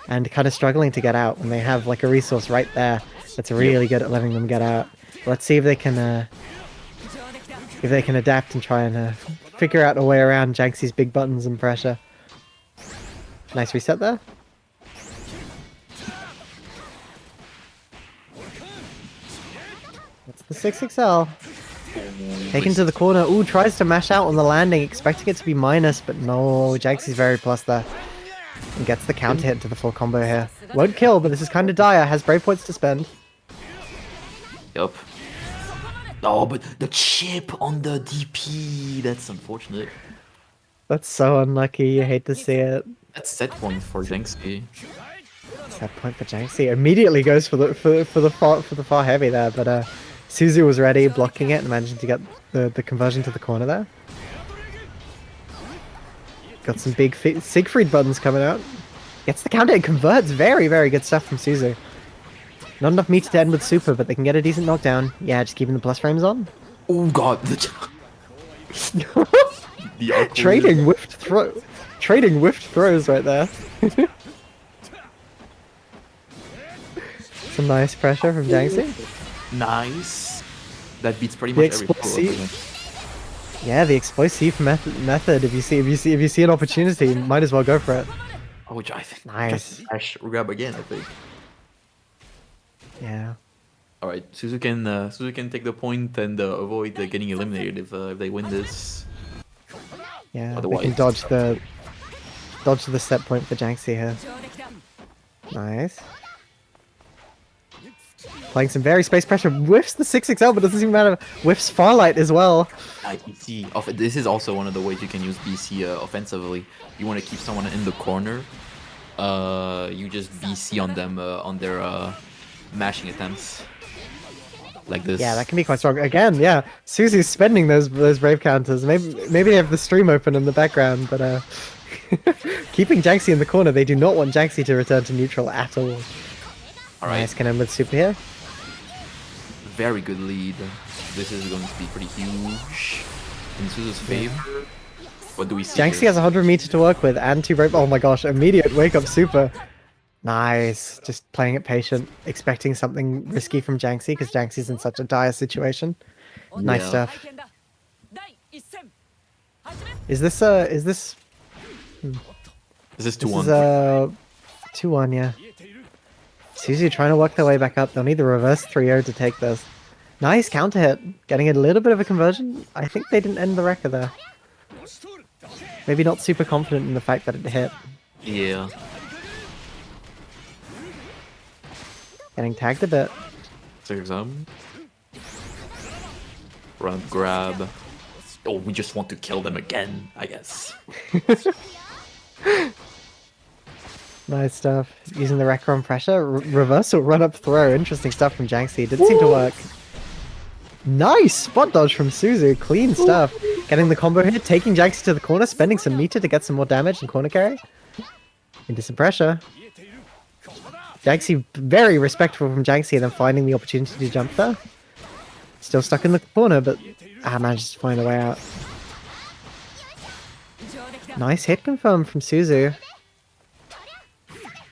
and kind of struggling to get out when they have like a resource right there that's really good at letting them get out. Let's see if they can adapt and try and figure out a way around Janksy's big buttons and pressure. Nice reset there. That's the 6XL. Taken to the corner. Ooh, tries to mash out on the landing, expecting it to be minus, but no, Janksy's very plus there. And gets the counter hit to the full combo here. Won't kill, but this is kind of dire. Has brave points to spend. Yup. Oh, but the chip on the DP, that's unfortunate. That's so unlucky. You hate to see it. That's set point for Janksy. Set point for Janksy. Immediately goes for the far heavy there, but Suzu was ready, blocking it and managing to get the conversion to the corner there. Got some big Siegfried buttons coming out. Gets the counter and converts. Very, very good stuff from Suzu. Not enough meter to end with super, but they can get a decent knockdown. Yeah, just keeping the plus frames on. Oh god, the Trading whiffed throws right there. Some nice pressure from Janksy. Nice. That beats pretty much every explosive. Yeah, the explosive method. If you see an opportunity, might as well go for it. Oh, which I think. Nice. Dash grab again, I think. Yeah. All right, Suzu can take the point and avoid getting eliminated if they win this. Yeah. Otherwise, they can dodge the set point for Janksy here. Nice. Playing some very space pressure. Whiffs the 6XL, but doesn't even matter. Whiffs Farlight as well. BC. This is also one of the ways you can use BC offensively. You want to keep someone in the corner. You just BC on them on their mashing attempts. Like this. Yeah, that can be quite strong. Again, yeah. Susie's spending those brave counters. Maybe they have the stream open in the background, but keeping Janksy in the corner, they do not want Janksy to return to neutral at all. Alright. Nice, can end with super here. very good lead. This is going to be pretty huge in Suzu's favor. What do we see Janxi here? has 100 meter to work with and 2 brave. Oh my gosh, immediate wake up super. Nice. Just playing it patient, expecting something risky from Janxi because Janxi's in such a dire situation. Nice Yeah. stuff. Is this This is this 2-1. is 2-1, yeah. Suzu trying to work their way back up. They'll need the reverse 3-0 to take this. Nice counter hit. Getting a little bit of a conversion. I think they didn't end the record there. Maybe not super confident in the fact that it hit. Yeah. Getting tagged a bit. Take some. Run grab. Oh, we just want to kill them again, I guess. Nice stuff. Using the wrecker on pressure. Reversal run up throw. Interesting stuff from Janxi. Didn't seem to work. Nice spot dodge from Suzu. Clean stuff. Getting the combo here. Taking Janxi to the corner. Spending some meter to get some more damage and corner carry. Into some pressure. Janxi very respectful from Janxi and then finding the opportunity to jump there. Still stuck in the corner, but manages to find a way out. Nice hit confirmed from Suzu.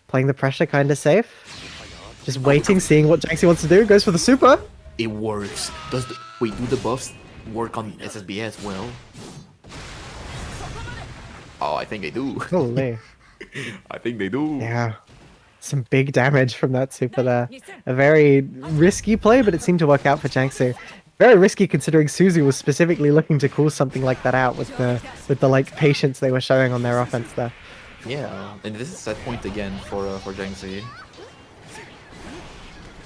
Playing the pressure kind of safe. Just waiting, seeing what Janxi wants to do. Goes for the super. It works. Wait, do the buffs work on SSB as well? Oh, I think they do. Holy. I think they do. Yeah. Some big damage from that super there. A very risky play, but it seemed to work out for Janxi. Very risky considering Suzu was specifically looking to call something like that out with the like patience they were showing on their offense there. Yeah, and this is set point again for Janxi.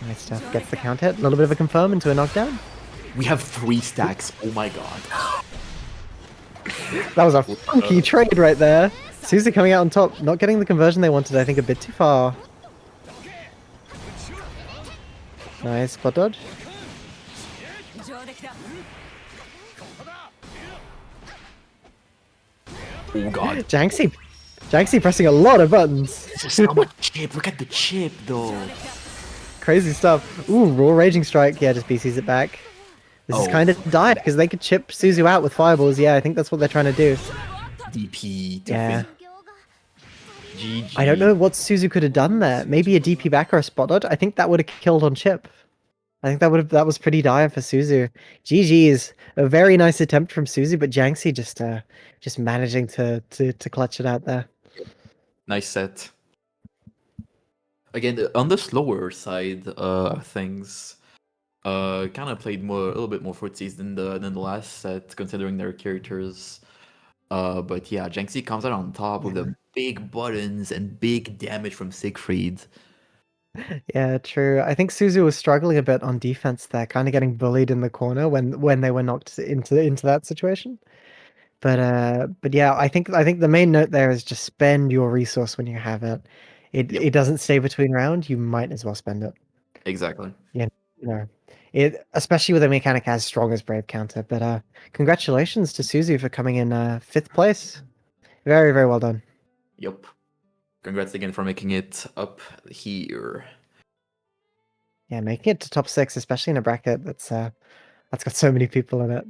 Nice stuff. Gets the count hit. A little bit of a confirm into a knockdown. We have 3 stacks. Oh my god. That was a funky trade right there. Suzu coming out on top, not getting the conversion they wanted, I think a bit too far. Nice spot dodge. Oh god. Janxi pressing a lot of buttons. This is so much chip. Look at the chip though. Crazy stuff. Ooh, raw raging strike. Yeah, just BCs it back. This is kind of dire because they could chip Suzu out with fireballs. Yeah, I think that's what they're trying to do. DP. Yeah. GG. I don't know what Suzu could have done there. Maybe a DP back or a spot dodge. I think that would have killed on chip. I think that was pretty dire for Suzu. GG's. A very nice attempt from Suzu, but Janxi just managing to clutch it out there. Nice set. Again, on the slower side of things, kind of played a little bit more footsies than the last set, considering their characters. But yeah, Janxi comes out on top with the big buttons and big damage from Siegfried. Yeah, true. I think Suzu was struggling a bit on defense there, kind of getting bullied in the corner when they were knocked into that situation. But yeah, I think the main note there is just spend your resource when you have it. It doesn't stay between round. You might as well spend it. Exactly. You know, especially with a mechanic as strong as Brave Counter. But congratulations to Suzu for coming in 5th place. Very, very well done. Yup. Congrats again for making it up here. Yeah, making it to top 6, especially in a bracket that's got so many people in it.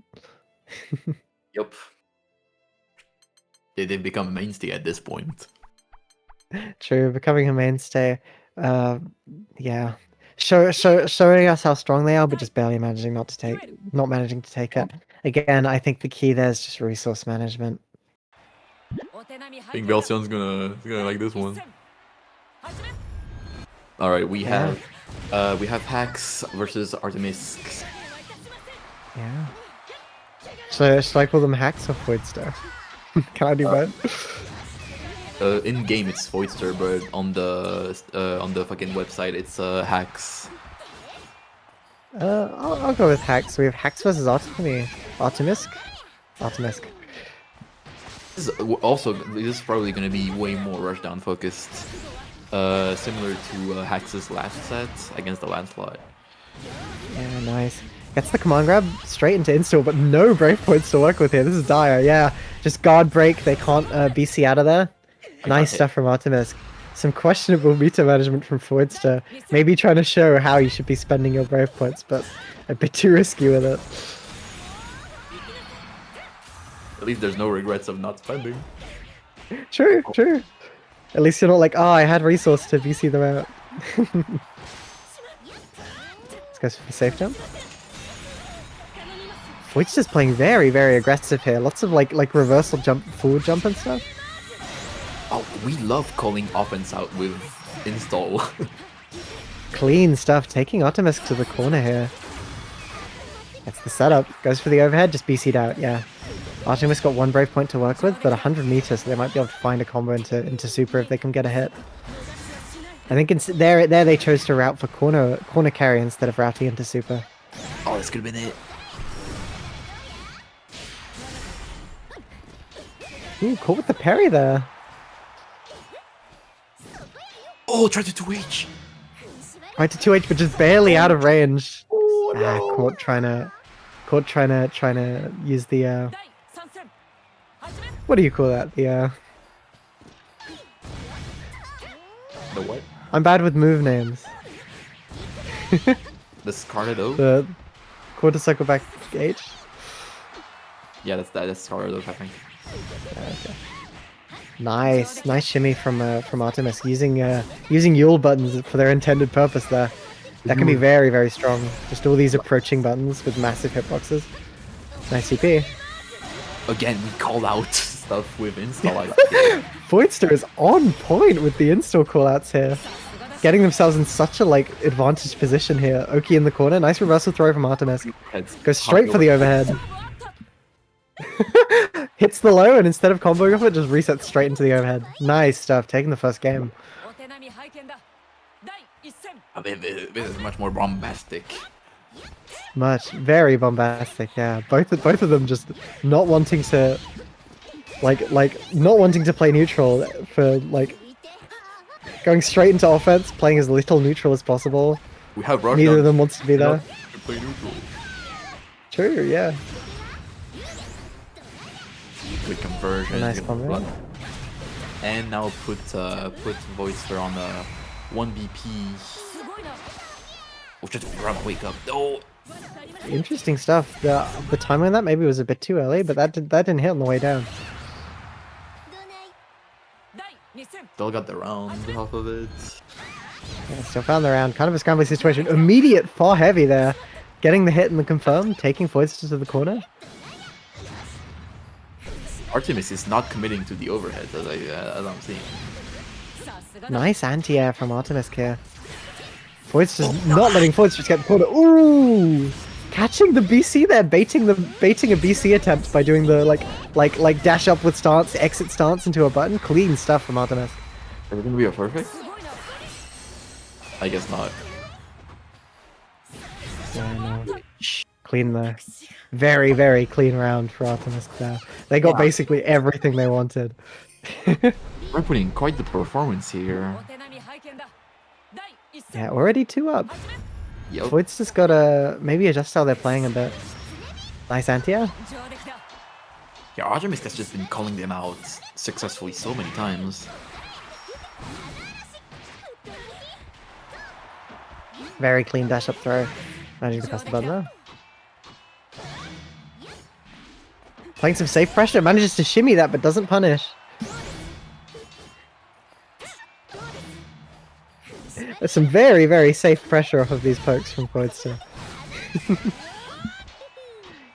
Yup. They've become a mainstay at this point. True, becoming a mainstay. Yeah, showing us how strong they are, but just barely not managing to take it. Again, I think the key there is just resource management. I think Belsion's gonna like this one. All right, we have Hax versus Artemis. Yeah. Should I call them hacks or Voidster? Can I do both? In game it's Voidster, but on the fucking website it's Hax. I'll go with hacks. We have hacks versus Artemisk. This is probably going to be way more rushdown focused, similar to Hax's last set against the Landslide. Yeah, nice. Gets the command grab straight into install, but no brave points to work with here. This is dire. Yeah, just guard break. They can't BC out of there. Nice stuff from Artemis. Some questionable meta management from Foidster. Maybe trying to show how you should be spending your Brave points, but a bit too risky with it. At least there's no regrets of not spending. True, true. At least you're not like, oh, I had resource to VC them out. This goes for the safe jump. Foidster's playing very, very aggressive here. Lots of like reversal jump, forward jump and stuff. Oh, we love calling offense out with install. Clean stuff. Taking Optimus to the corner here. That's the setup. Goes for the overhead, just BC'd out, yeah. Artemis got 1 Brave point to work with, but 100 meters, so they might be able to find a combo into super if they can get a hit. I think there they chose to route for corner carry instead of routing into super. Oh, this could have been it. Ooh, caught with the parry there. Oh, tried to 2H. Right to 2H, but just barely out of range. Oh, no. Caught trying to use the what do you call that? The what? I'm bad with move names. The Scarlet O? The quarter cycle back H. Yeah, that's Scarlet Oak, I think. Okay. Nice shimmy from Artemis using Yule buttons for their intended purpose there. That can be very, very strong. Just all these approaching buttons with massive hitboxes. Nice CP. Again, we call out stuff with install. Foidster is on point with the install callouts here. Getting themselves in such a advantaged position here. Oki in the corner. Nice reversal throw from Artemis. Goes straight for the overhead. Hits the low and instead of comboing off it, just resets straight into the overhead. Nice stuff. Taking the first game. I mean, this is much more bombastic. Very bombastic, yeah. Both of them just not wanting to not wanting to play neutral for going straight into offense, playing as little neutral as possible. We have Neither of them wants to be there. To play neutral. True, yeah. With conversion. Nice combo. And now put Voister on a 1BP. Oh, just run, wake up. No. Interesting stuff. The timing on that maybe was a bit too early, but that didn't hit on the way down. Still got the round off of it. Yeah, still found the round. Kind of a scrambling situation. Immediate far heavy there. Getting the hit and the confirm, taking Foidster to the corner. Artemis is not committing to the overhead as I'm seeing. Nice anti-air from Artemis here. Foidster's not letting Foidster get the corner. Ooh! Catching the BC there, baiting a BC attempt by doing the like dash up with stance, exit stance into a button. Clean stuff from Artemis. Is it gonna be a perfect? I guess not. Yeah, no. Clean there. Very, very clean round for Artemis there. They got basically everything they wanted. We're putting quite the performance here. Yeah, already 2 up. Yep. Foid's just gotta maybe adjust how they're playing a bit. Nice anti-air. Yeah, Artemis has just been calling them out successfully so many times. Very clean dash up throw. Managing to press the button though. Playing some safe pressure, manages to shimmy that but doesn't punish. There's some very, very safe pressure off of these pokes from Foidster.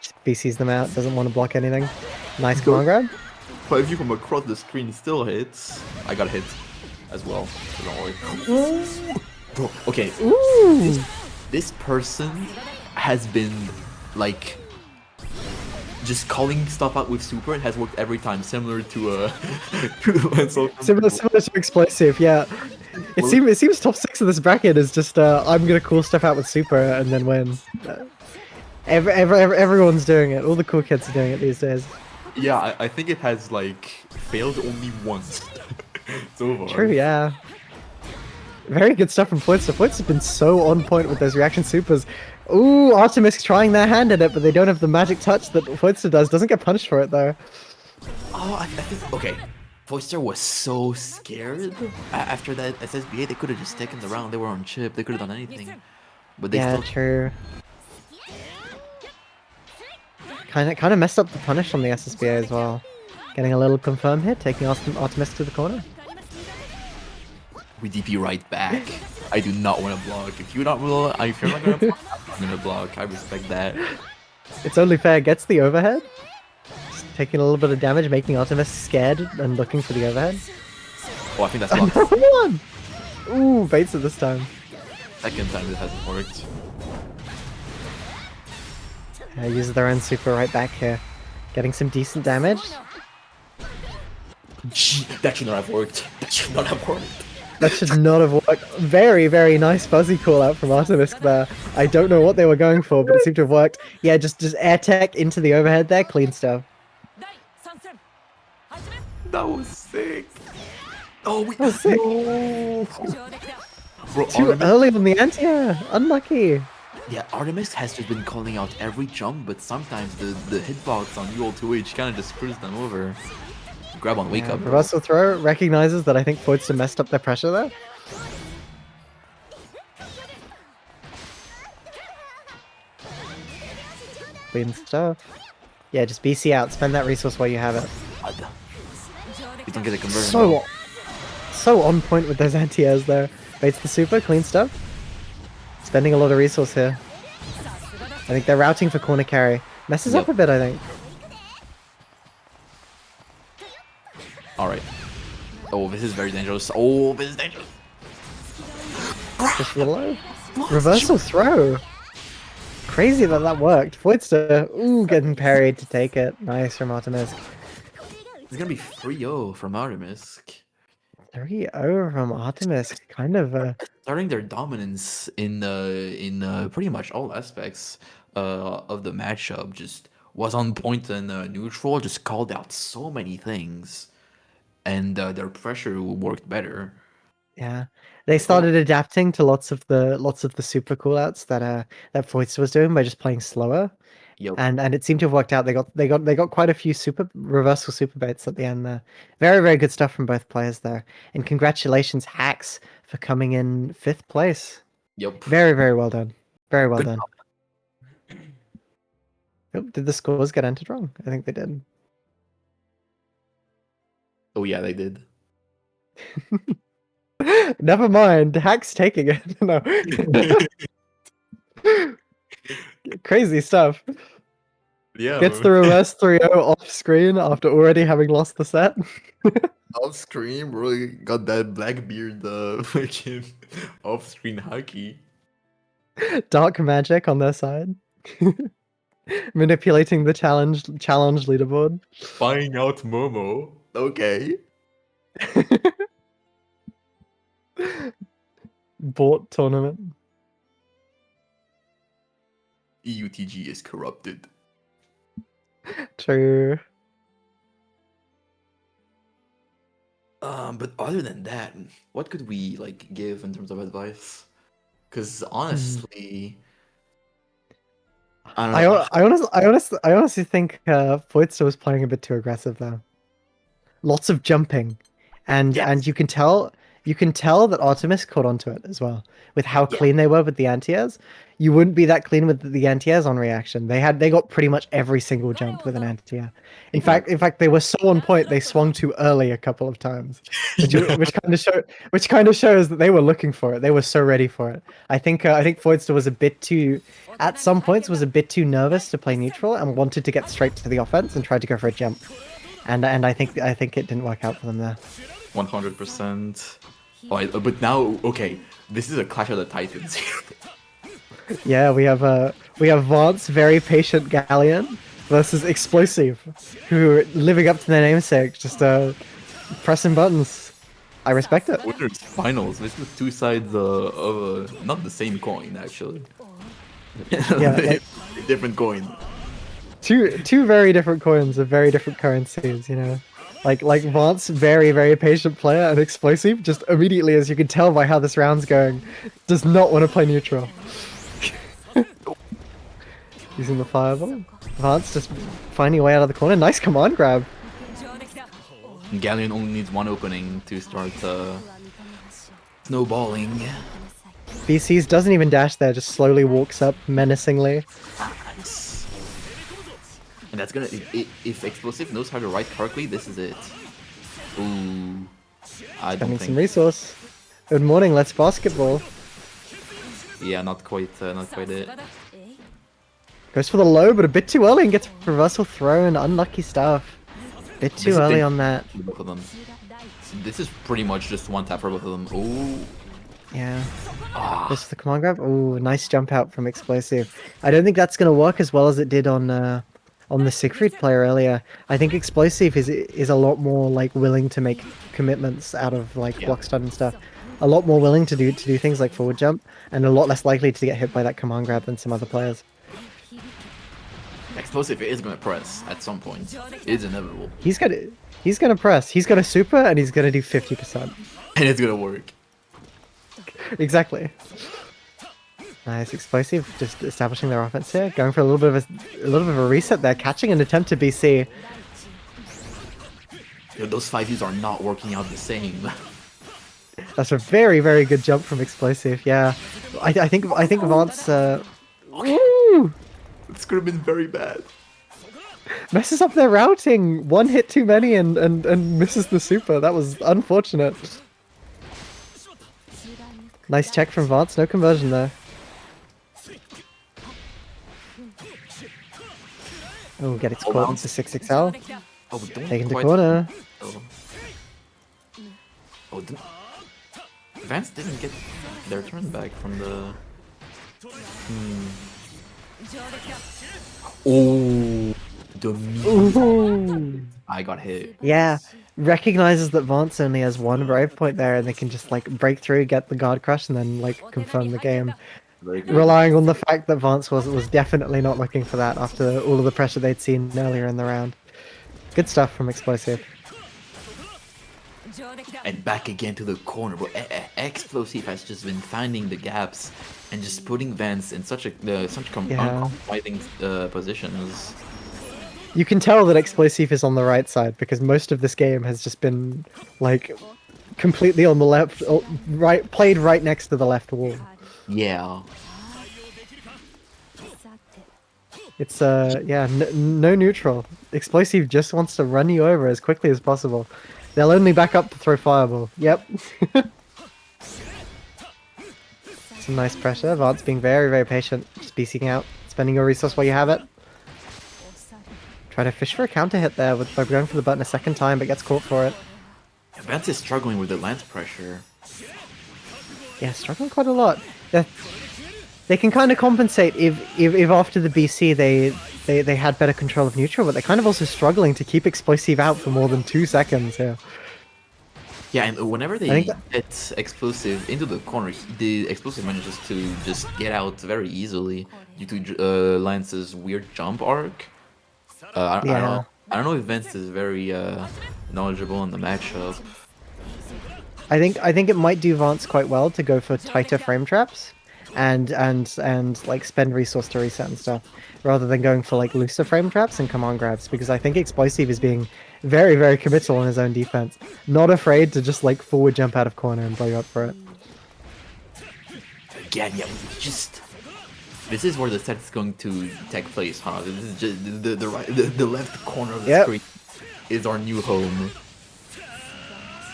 Just BCs them out, doesn't want to block anything. Nice command grab. But if you from across the screen still hits, I got hit as well, so don't worry. Bro, okay. Ooh! This person has been just calling stuff out with super and has worked every time, similar to similar to explosive, yeah. It seems top 6 of this bracket is just I'm gonna call stuff out with super and then win. Everyone's doing it. All the cool kids are doing it these days. Yeah, I think it has failed only once so far. True, yeah. Very good stuff from Foidster. Foidster's been so on point with those reaction supers. Ooh, Artemis trying their hand at it, but they don't have the magic touch that Foidster does. Doesn't get punished for it though. Oh, I think okay. Foister was so scared after that SSBA. They could have just taken the round. They were on chip. They could have done anything, but they Yeah, still. true. Kind of messed up the punish on the SSBA as well. Getting a little confirm hit, taking Optimus to the corner. We DP right back. I do not want to block. If you're not gonna block, I'm gonna block. I respect that. It's only fair. Gets the overhead. Just taking a little bit of damage, making Optimus scared and looking for the overhead. Oh, I think that's blocked. Come on! Ooh, baits it this time. Second time it hasn't worked. Uses their own super right back here. Getting some decent damage. Gee, that should not have worked. That should not have worked. That should not have worked. Very, very nice fuzzy call out from Artemis there. I don't know what they were going for, but it seemed to have worked. Yeah, just air tech into the overhead there. Clean stuff. That was sick. Oh, we That was sick. Bro, Too early on the anti-air. Unlucky. Yeah, Artemis has just been calling out every jump, but sometimes the hitbox on UL 2H kind of just screws them over. Grab on wake up. Bro. Reversal throw recognizes that I think Foytster messed up their pressure there. Clean stuff. Yeah, just BC out. Spend that resource while you have it. You don't get a conversion. So on point with those anti-airs there. Baits the super, clean stuff. Spending a lot of resource here. I think they're routing for corner carry. Messes up a bit, I think. Alright. Oh, this is very dangerous. Oh, this is dangerous. Just low. Reversal throw. Crazy that that worked. Foytster, ooh, getting parried to take it. Nice from Artemis. It's gonna be 3-0 from Artemis. 3-0 from Artemis. Kind of Starting their dominance in pretty much all aspects of the matchup. Just was on point and neutral. Just called out so many things, and their pressure worked better. yeah. They started adapting to lots of the super callouts that Foytster was doing by just playing slower. Yep. And it seemed to have worked out. They got quite a few reversal super baits at the end there. Very, very good stuff from both players there. And congratulations, Hacks, for coming in 5th place. Yep. Very, very well done. Very well Good done. Oh, did the scores get entered wrong? I think they did. Oh yeah, they did. Never mind. Hacks taking it. No. Crazy stuff. Yeah. Gets the reverse 3-0 off screen after already having lost the set. Off screen, bro, got that Blackbeard freaking off screen hockey. Dark magic on their side. Manipulating the challenge leaderboard. Spying out Momo. Okay. Bought tournament. EUTG is corrupted. True. But other than that, what could we like give in terms of advice? Because honestly, I don't know. I honestly think Foytster was playing a bit too aggressive though. Lots of jumping, and you can tell that Artemis caught onto it as well with how clean they were with the anti-airs. You wouldn't be that clean with the anti-airs on reaction. They got pretty much every single jump with an anti-air. In fact, they were so on point they swung too early a couple of times, which kind of shows that they were looking for it. They were so ready for it. I think Foytster was a bit too, at some points, was a bit too nervous to play neutral and wanted to get straight to the offense and tried to go for a jump. And I think it didn't work out for them there. 100%. Oh, but now, okay, this is a Clash of the Titans. Yeah, we have Vance, very patient Galleon, versus Explosive, who are living up to their namesake, just pressing buttons. I respect it. Winners finals. This is two sides of not the same coin actually. Yeah, different coin. Two very different coins of very different currencies, you know. Like Vance, very, very patient player, and Explosive, just immediately, as you can tell by how this round's going, does not want to play neutral. Using the fireball. Vance just finding a way out of the corner. Nice command grab. Galleon only needs one opening to start snowballing. BC's doesn't even dash there, just slowly walks up menacingly. Nice. And that's gonna if Explosive knows how to ride correctly, this is it. Ooh. I don't Spending some think. resource. Good morning, let's basketball. Yeah, not quite it. Goes for the low, but a bit too early and gets reversal throw and unlucky stuff. Bit too This is early big on that. for both of them. This is pretty much just one tap for both of them. Ooh. Yeah. Ah. Goes for the command grab. Ooh, nice jump out from Explosive. I don't think that's going to work as well as it did on the Siegfried player earlier. I think Explosive is a lot more like willing to make commitments out of like block stun and stuff. A lot more willing to do things like forward jump, and a lot less likely to get hit by that command grab than some other players. Explosive is gonna press at some point. It's inevitable. He's gonna press. He's gonna super and he's gonna do 50%. And it's gonna work. Exactly. Nice. Explosive just establishing their offense here, going for a little bit of a reset there, catching an attempt to BC. Yo, those 5Us are not working out the same. That's a very, very good jump from Explosive. Yeah, I think Vance. Woo! This could have been very bad. Messes up their routing. One hit too many and misses the super. That was unfortunate. Nice check from Vance. No conversion there. Oh, get it caught into 6XL. Oh, don't Taken to quite- corner. Oh, Vance didn't get their turn back from the. Oh, Ooh. I got hit. Yeah, recognizes that Vance only has one brave point there, and they can just like break through, get the guard crush, and then like confirm the game. Very good. Relying on the fact that Vance was definitely not looking for that after all of the pressure they'd seen earlier in the round. Good stuff from Explosive. And back again to the corner, but Explosive has just been finding the gaps and just putting Vance in such uncompromising positions. You can tell that Explosive is on the right side because most of this game has just been like completely on the left, right, played right next to the left wall. Yeah. It's yeah, no neutral. Explosive just wants to run you over as quickly as possible. They'll only back up to throw fireball. Yep. Some nice pressure. Vance being very, very patient. Just BCing out. Spending your resource while you have it. Try to fish for a counter hit there by going for the button a second time, but gets caught for it. Vance is struggling with the lance pressure. Yeah, struggling quite a lot. They can kind of compensate if after the BC they had better control of neutral, but they're kind of also struggling to keep Explosive out for more than 2 seconds here. Yeah, and whenever they get Explosive into the corner, the Explosive manages to just get out very easily due to Lance's weird jump arc. I don't know if Vance is very knowledgeable on the matchup. I think it might do Vance quite well to go for tighter frame traps and like spend resource to reset and stuff, rather than going for like looser frame traps and command grabs, because I think Explosive is being very, very committal on his own defense. Not afraid to just like forward jump out of corner and blow you up for it. Again, yeah, just this is where the set is going to take place, huh? This is just the left corner of the screen is our new home.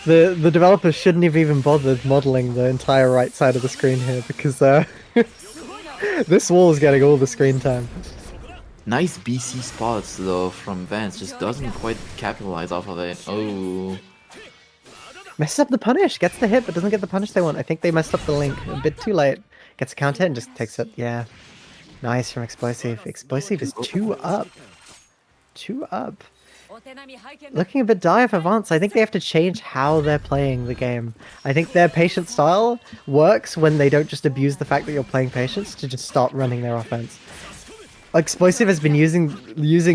The developers shouldn't have even bothered modeling the entire right side of the screen here, because this wall is getting all the screen time. Nice BC spots though from Vance, just doesn't quite capitalize off of it. Oh. Messes up the punish, gets the hit, but doesn't get the punish they want. I think they messed up the link a bit too late. Gets a counter hit and just takes it. Yeah. Nice from Explosive. Explosive is 2 up. 2 up. Looking a bit dire for Vance. I think they have to change how they're playing the game. I think their patient style works when they don't just abuse the fact that you're playing patience to just start running their offense. Explosive has been using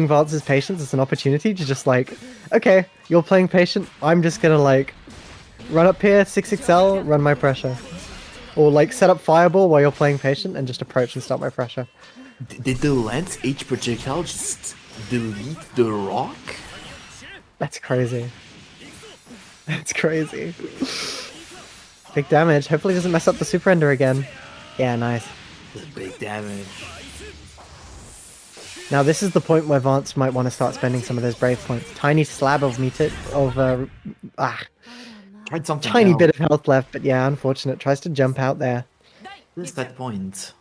Vance's patience as an opportunity to just like, okay, you're playing patient, I'm just gonna like run up here, 6XL, run my pressure. Or like set up fireball while you're playing patient and just approach and start my pressure. Did the Lance H projectile just delete the rock? That's crazy. It's crazy. Big damage. Hopefully it doesn't mess up the super ender again. Yeah, nice. Big damage. Now this is the point where Vance might want to start spending some of those brave points. Tiny slab of Tried something tiny else. bit of health left, but yeah, unfortunate. Tries to jump out there. Where's that point?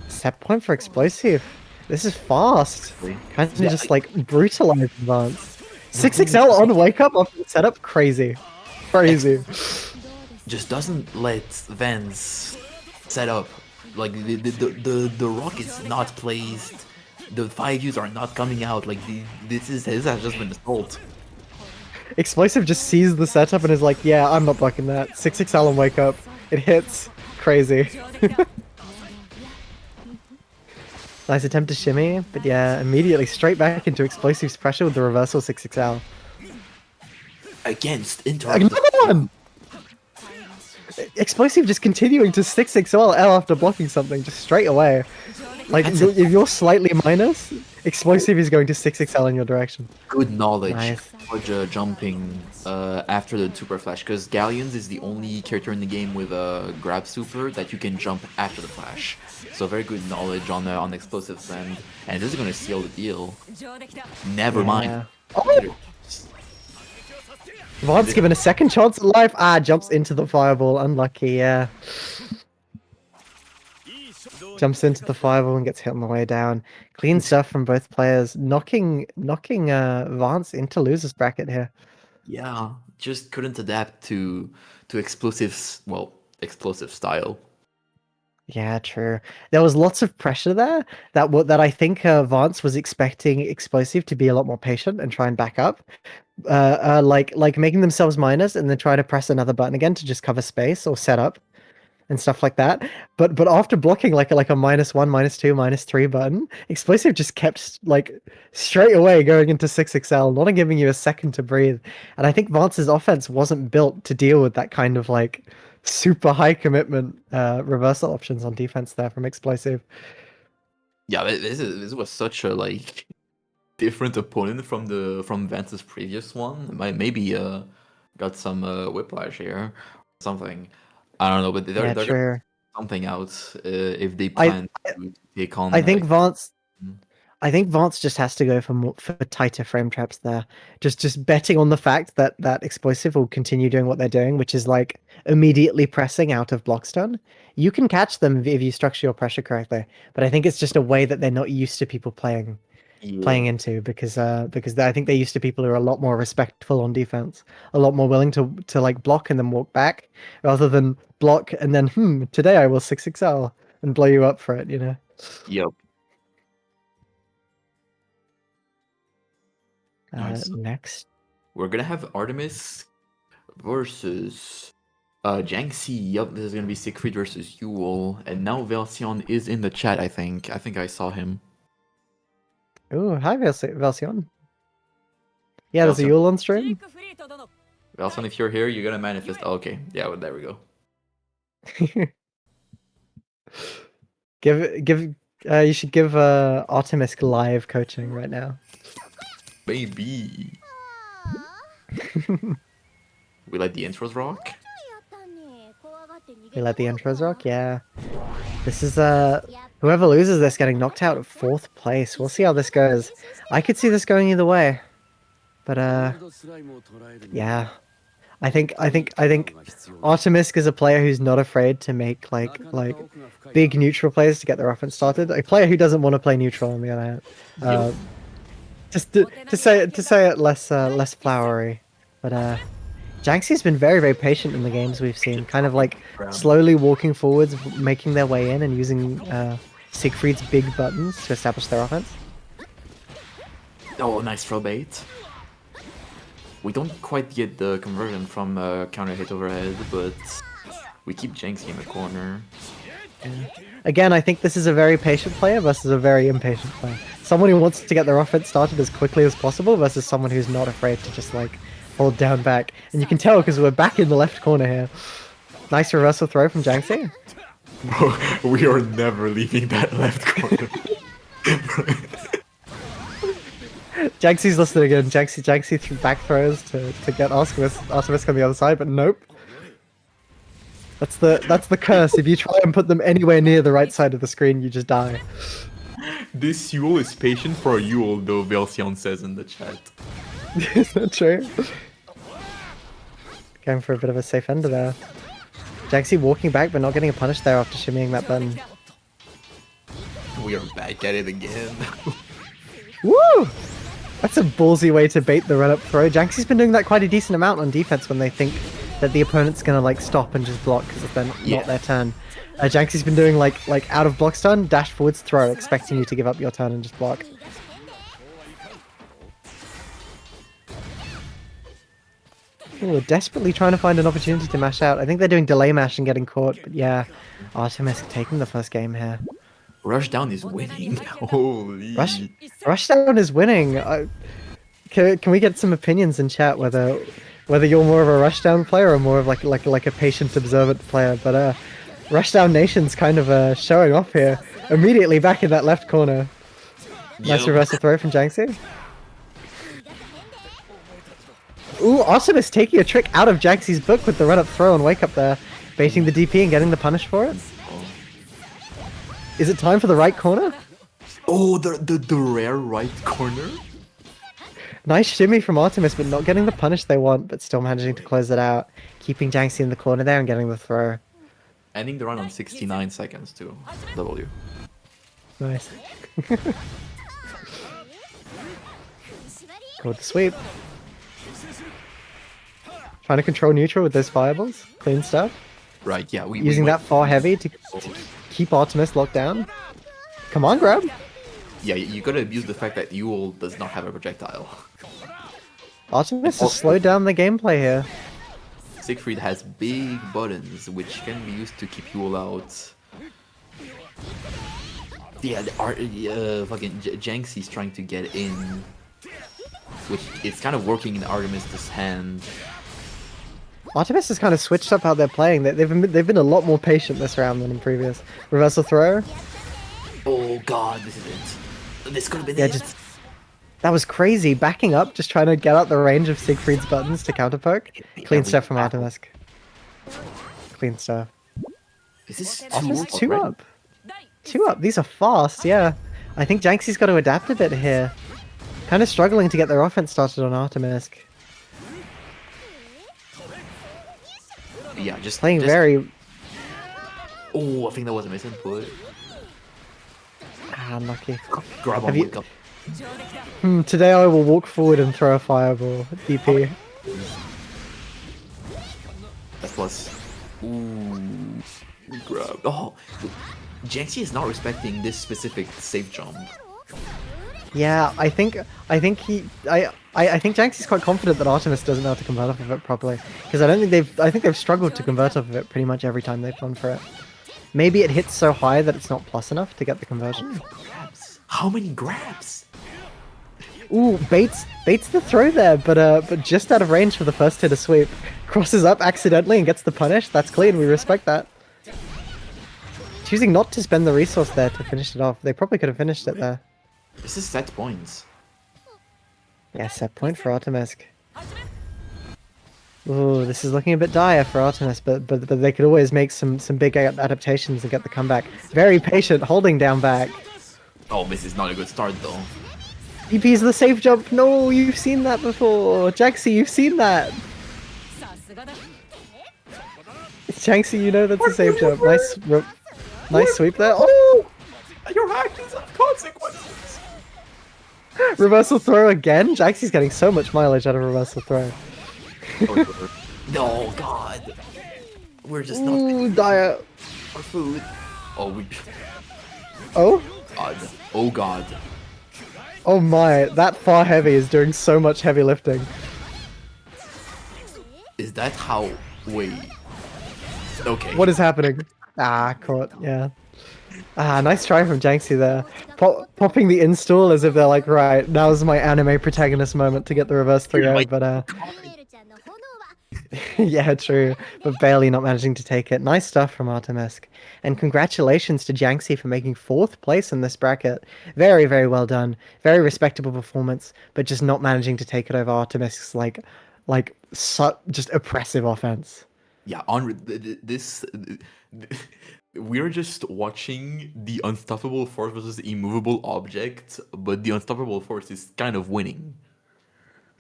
Set point for explosive. This is fast. Kind of Yeah, just like brutalized Vance. 6XL on wake up after the setup. Crazy. Crazy. Just doesn't let Vance set up. Like the rock is not placed. The 5Us are not coming out. Like this has just been assault. Explosive just sees the setup and is like, yeah, I'm not blocking that. 6XL on wake up. It hits. Crazy. Nice attempt to shimmy, but yeah, immediately straight back into Explosive's pressure with the reversal 6XL. Against interrupt. Another one! Explosive just continuing to 6XL after blocking something, just straight away. Like, if you're slightly minus, Explosive is going to 6XL in your direction. Good knowledge. Nice. Jumping after the super flash, because Galleons is the only character in the game with a grab super that you can jump after the flash. So very good knowledge on Explosive's end, and this is gonna seal the deal. Never mind. Oh! Vance given a second chance at life. Jumps into the fireball. Unlucky, yeah. Jumps into the fireball and gets hit on the way down. Clean stuff from both players, knocking Vance into losers bracket here. Yeah, just couldn't adapt to Explosive's explosive style. Yeah, true. There was lots of pressure there that I think Vance was expecting Explosive to be a lot more patient and try and back up, like making themselves minus and then try to press another button again to just cover space or set up and stuff like that. But after blocking like a -1, -2, -3 button, Explosive just kept like straight away going into 6XL, not giving you a second to breathe. And I think Vance's offense wasn't built to deal with that kind of like super high commitment reversal options on defense there from Explosive. Yeah, this was such a like different opponent from Vance's previous one. Maybe got some whiplash here, something. I don't know, but they're Sure. something out if they plan to take on. I think Vance. Mm. I think Vance just has to go for tighter frame traps there. Just betting on the fact that Explosive will continue doing what they're doing, which is like immediately pressing out of block stun. You can catch them if you structure your pressure correctly, but I think it's just a way that they're not used to people playing into because I think they're used to people who are a lot more respectful on defense, a lot more willing to like block and then walk back rather than block and then today I will 6XL and blow you up for it, you know. Yep. Nice. Next, we're gonna have Artemis versus Jiangxi. Yep, this is gonna be Siegfried versus Yule, and now Velsion is in the chat. I think I saw him. Oh, hi Velsion. Yeah, there's a Yule on stream. Velsion, if you're here, you're gonna manifest. Oh, okay, yeah, well, there we go. You should give Artemis live coaching right now. Maybe. We let the intros rock. We let the intros rock, yeah. This is whoever loses this getting knocked out at 4th place. We'll see how this goes. I could see this going either way, but yeah. I think Artemis is a player who's not afraid to make like big neutral plays to get their offense started. A player who doesn't want to play neutral on the other hand. Just to say it less flowery, but Jiangxi's been very, very patient in the games we've seen, kind of like slowly walking forwards, making their way in and using Siegfried's big buttons to establish their offense. Oh, nice throw bait. We don't quite get the conversion from counter hit overhead, but we keep Jiangxi in the corner. Again, I think this is a very patient player versus a very impatient player. Someone who wants to get their offense started as quickly as possible versus someone who's not afraid to just like hold down back. And you can tell because we're back in the left corner here. Nice reversal throw from Jiangxi. We are never leaving that left corner. Jagsy's listening in. Jagsy threw back throws to get Artemis on the other side, but nope. That's the curse. If you try and put them anywhere near the right side of the screen, you just die. This Yule is patient for a Yule, though Velsion says in the chat. Is that true? Going for a bit of a safe ender there. Jagsy walking back, but not getting a punish there after shimmying that button. We are back at it again. Woo! That's a ballsy way to bait the run-up throw. Jagsy's been doing that quite a decent amount on defense when they think that the opponent's gonna like stop and just block because it's then not their turn. Jagsy's been doing like out of block stun, dash forwards, throw, expecting you to give up your turn and just block. Ooh, desperately trying to find an opportunity to mash out. I think they're doing delay mash and getting caught, but yeah, Artemis taking the first game here. Rushdown is winning. Holy. Rushdown is winning. Can we get some opinions in chat whether you're more of a Rushdown player or more of like a patient observant player? But Rushdown Nation's kind of showing off here. Immediately back in that left corner. Nice reversal throw from Jagsy. Ooh, Artemis taking a trick out of Jagsy's book with the run-up throw and wake up there. Baiting the DP and getting the punish for it. Is it time for the right corner? Oh, the rare right corner? Nice shimmy from Artemis, but not getting the punish they want, but still managing to close it out. Keeping Jagsy in the corner there and getting the throw. Ending the run on 69 seconds to W. Nice. Go with the sweep. Trying to control neutral with those fireballs. Clean stuff. Right, yeah. Using that far heavy to keep Artemis locked down. Come on, grab. Yeah, you gotta abuse the fact that Yule does not have a projectile. Artemis has slowed down the gameplay here. Siegfried has big buttons, which can be used to keep Yule out. Yeah, fucking Janksy's trying to get in, which it's kind of working in Artemis' hand. Artemis has kind of switched up how they're playing. They've been a lot more patient this round than in previous. Reversal throw. Oh god, this is it. This could have been it. That was crazy. Backing up, just trying to get out the range of Siegfried's buttons to counterpoke. Clean stuff from Artemis. Clean stuff. Is this two up? Two up. These are fast, yeah. I think Janksy's got to adapt a bit here. Kind of struggling to get their offense started on Artemis. Yeah, just playing very... Oh, I think that was a misinput. Ah, unlucky. Grab on, wake up. Today I will walk forward and throw a fireball. DP. That was... Ooh. Grab. Oh, Jagsy is not respecting this specific safe jump. Yeah, I think Janksy's quite confident that Artemis doesn't know how to convert off of it properly. Because I think they've struggled to convert off of it pretty much every time they've gone for it. Maybe it hits so high that it's not plus enough to get the conversion. Grabs. How many grabs? Ooh, baits the throw there, but just out of range for the first hit of sweep. Crosses up accidentally and gets the punish. That's clean, we respect that. Choosing not to spend the resource there to finish it off. They probably could have finished it there. This is set points. Yeah, set point for Artemis. Ooh, this is looking a bit dire for Artemis, but they could always make some big adaptations and get the comeback. Very patient, holding down back. Oh, this is not a good start though. EP's the safe jump. No, you've seen that before. Jagsy, you've seen that. Jagsy, you know that's a safe jump. Nice sweep there. Oh! Your actions have consequences. Reversal throw again? Jagsy's getting so much mileage out of reversal throw. No, God. We're just Ooh, not dire. our food. Oh, Oh? God. Oh, God. Oh my, that far heavy is doing so much heavy lifting. Is that how... Wait. Okay. What is happening? Ah, caught, yeah. Ah, nice try from Jagsy there. Popping the install as if they're like, right, now's my anime protagonist moment to get the reverse 3-0, but Yeah, true, but barely not managing to take it. Nice stuff from Artemisk. And congratulations to Jiangxi for making 4th place in this bracket. Very, very well done. Very respectable performance, but just not managing to take it over Artemisk's just oppressive offense. Yeah, on this, we're just watching the unstoppable force versus the immovable object, but the unstoppable force is kind of winning.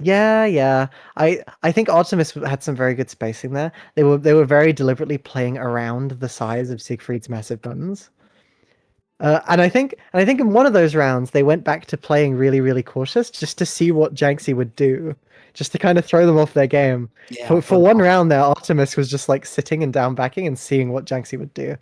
Yeah, yeah. I think Artemis had some very good spacing there. They were very deliberately playing around the size of Siegfried's massive buttons. And I think in one of those rounds they went back to playing really, really cautious just to see what Jiangxi would do, just to kind of throw them off their game. Yeah, For one round there, Artemis was just like sitting and down backing and seeing what Jiangxi would do.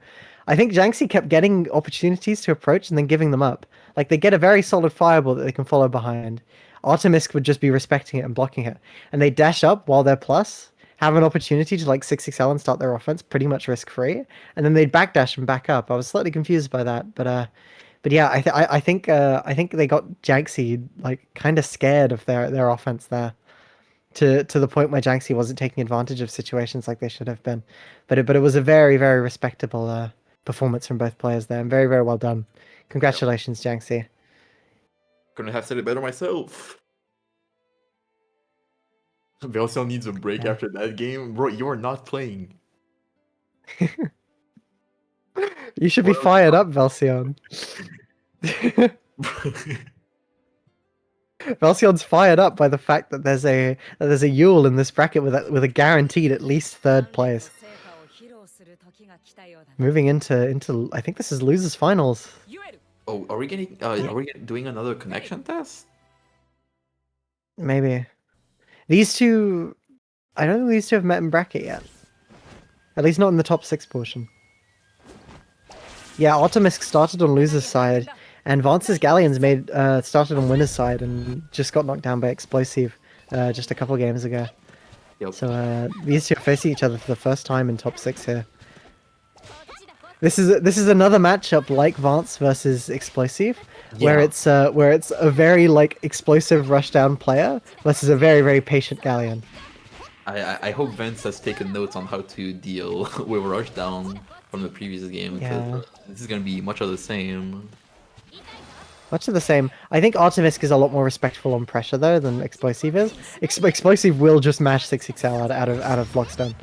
I think Jiangxi kept getting opportunities to approach and then giving them up. Like they get a very solid fireball that they can follow behind. Artemis would just be respecting it and blocking it, and they dash up while they're plus, have an opportunity to like 6XL and start their offense pretty much risk free, and then they'd backdash and back up. I was slightly confused by that, but yeah, I think they got Jiangxi like kind of scared of their offense there, to the point where Jiangxi wasn't taking advantage of situations like they should have been, but it was a very, very respectable performance from both players there, and very, very well done. Congratulations, Jiangxi. Couldn't have said it better myself. Velcel needs a break Yeah. after that game. Bro, you're not playing. You should be Well, fired up, Velcion. Velcion's fired up by the fact that there's a Yule in this bracket with a guaranteed at least 3rd place. Moving into I think this is losers finals. Oh, are we doing another connection test? Maybe. These two, I don't think these two have met in bracket yet. At least not in the top 6 portion. Yeah, Optimisk started on loser's side, and Vance's Galleons started on winner's side and just got knocked down by Explosive just a couple games ago. Yep. So these two are facing each other for the first time in top 6 here. This is another matchup like Vance versus Explosive, where it's a very like explosive rushdown player versus a very, very patient Galleon. I hope Vance has taken notes on how to deal with rushdown from the previous game. Yeah. This is gonna be much of the same. Much of the same. I think Artemisk is a lot more respectful on pressure though than Explosive is. Explosive will just mash 6XL out of Blockstone,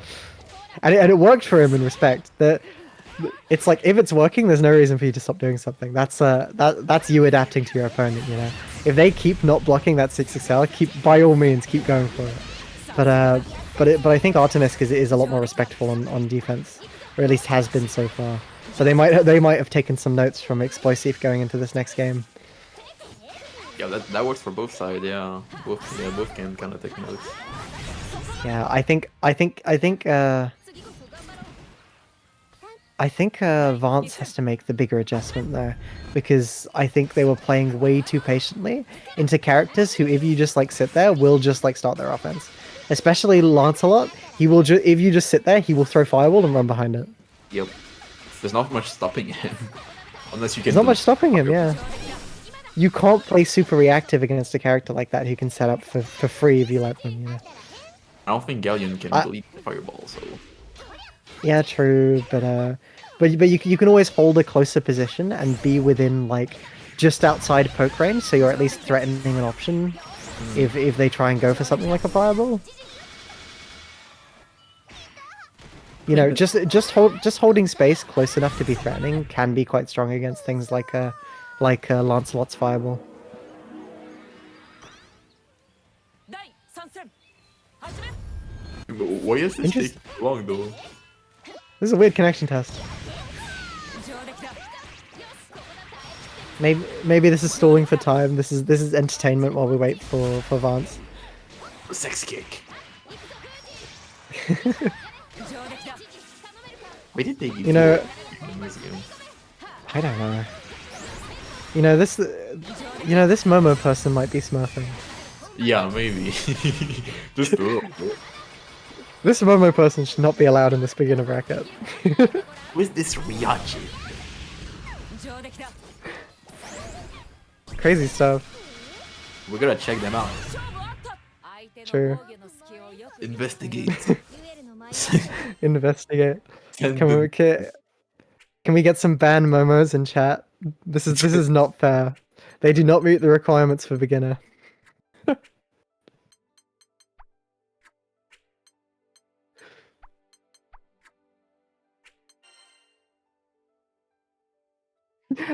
and it worked for him in respect. It's like if it's working, there's no reason for you to stop doing something. That's you adapting to your opponent. You know, if they keep not blocking that 6XL, by all means keep going for it. But I think Artemisk is a lot more respectful on defense, or at least has been so far. So they might have taken some notes from Explosive going into this next game. Yeah, that works for both sides. Yeah, both can kind of take notes. Yeah, I think Vance has to make the bigger adjustment there, because I think they were playing way too patiently into characters who, if you just like sit there, will just like start their offense. Especially Lancelot, if you just sit there, he will throw Fireball and run behind it. Yep. There's not much stopping him, unless you can. There's not much stopping him, yeah. You can't play super reactive against a character like that who can set up for free if you let them, you know. I don't think Galleon can delete the fireball, so. Yeah, true, but you can always hold a closer position and be within like just outside poke range, so you're at least threatening an option if they try and go for something like a fireball. You know, just holding space close enough to be threatening can be quite strong against things like Lancelot's fireball. Why is this taking so long though? This is a weird connection test. Maybe this is stalling for time. This is entertainment while we wait for Vance. Sex kick. Why did they use in this game? I don't know. This Momo person might be smurfing. Yeah, maybe. Just a little bit. This Momo person should not be allowed in this beginner bracket. Who is this Ryachi? Crazy stuff. We're gonna check them out. True. Investigate. Investigate. Send Can them- we can we get some ban momos in chat? This is not fair. They do not meet the requirements for beginner.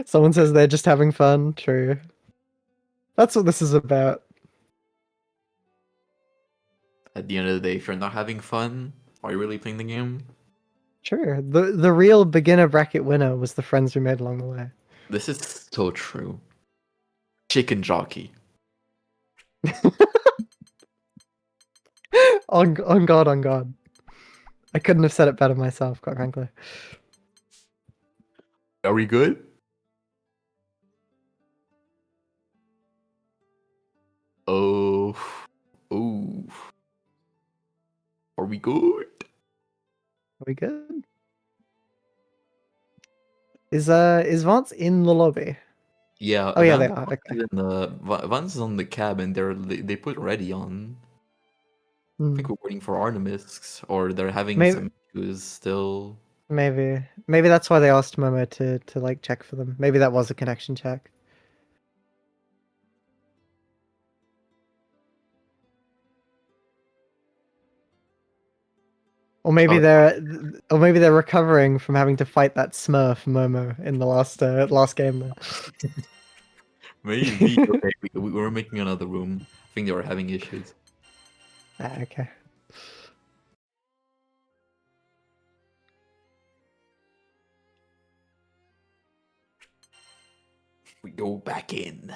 Someone says they're just having fun. True. That's what this is about. At the end of the day, if you're not having fun, are you really playing the game? True. The real beginner bracket winner was the friends we made along the way. This is so true. Chicken jockey. On God, on God. I couldn't have said it better myself, quite frankly. Are we good? Oh. Oh. Are we good? Are we good? Is Vance in the lobby? Yeah. Oh yeah, they Vance are. Okay. is in Vance is on the cab and they put ready on. I Hmm. think we're waiting for Artemis, or they're having Maybe- some issues still. Maybe that's why they asked Momo to like check for them. Maybe that was a connection check. Or maybe Oh. they're recovering from having to fight that Smurf Momo in the last game there. Maybe. Okay, we were making another room. I think they were having issues. Ah, okay. We go back in.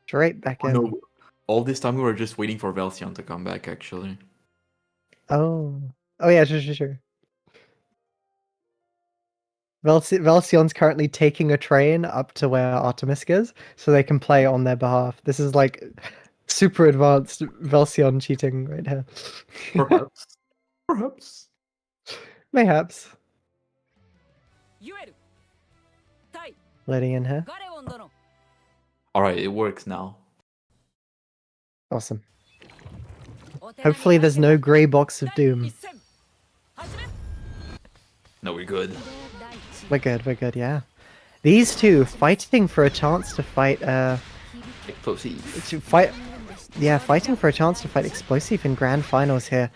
Straight back Oh, in. no. All this time we were just waiting for Velcion to come back, actually. Oh. Oh yeah, sure. Velcion's currently taking a train up to where Artemis is, so they can play on their behalf. This is like super advanced Velcion cheating right here. Perhaps. Perhaps. Mayhaps. ユエル対 Letting in here. ガレオン殿 Alright, it works now. Awesome. お手並み Hopefully there's no grey box of 第 doom. 一戦始め No, we're good. We're good, yeah. These two fighting for a chance to fight Explosive. fighting for a chance to fight Explosive in grand finals here.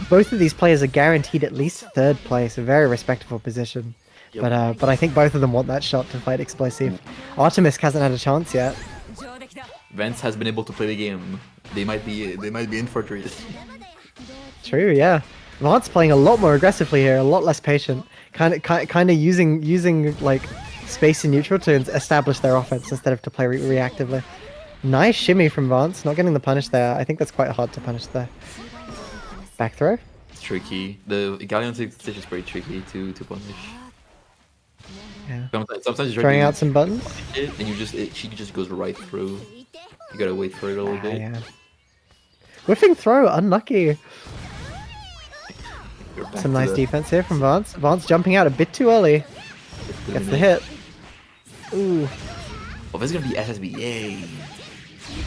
Both of these players are guaranteed at least third place, a very respectable position. Yep. But I think both of them want that shot to fight Explosive. Artemis hasn't had a chance yet. 上出来だ Vance has been able to play the game. They might be in for a treat. True, yeah. Vance playing a lot more aggressively here, a lot less patient. Kind of using like space in neutral to establish their offense instead of to play reactively. Nice shimmy from Vance, not getting the punish there. I think that's quite hard to punish there. Back throw. It's tricky. The Galleon stage is pretty tricky to punish. Yeah. Sometimes you try Throwing to out some buttons. it and she just goes right through. You gotta wait for it a little bit. Yeah. Whiffing throw, unlucky. You're back Some to nice the- defense here from Vance. Vance jumping out a bit too early. Gets the hit. Ooh. Oh, this is gonna be SSB. Yay!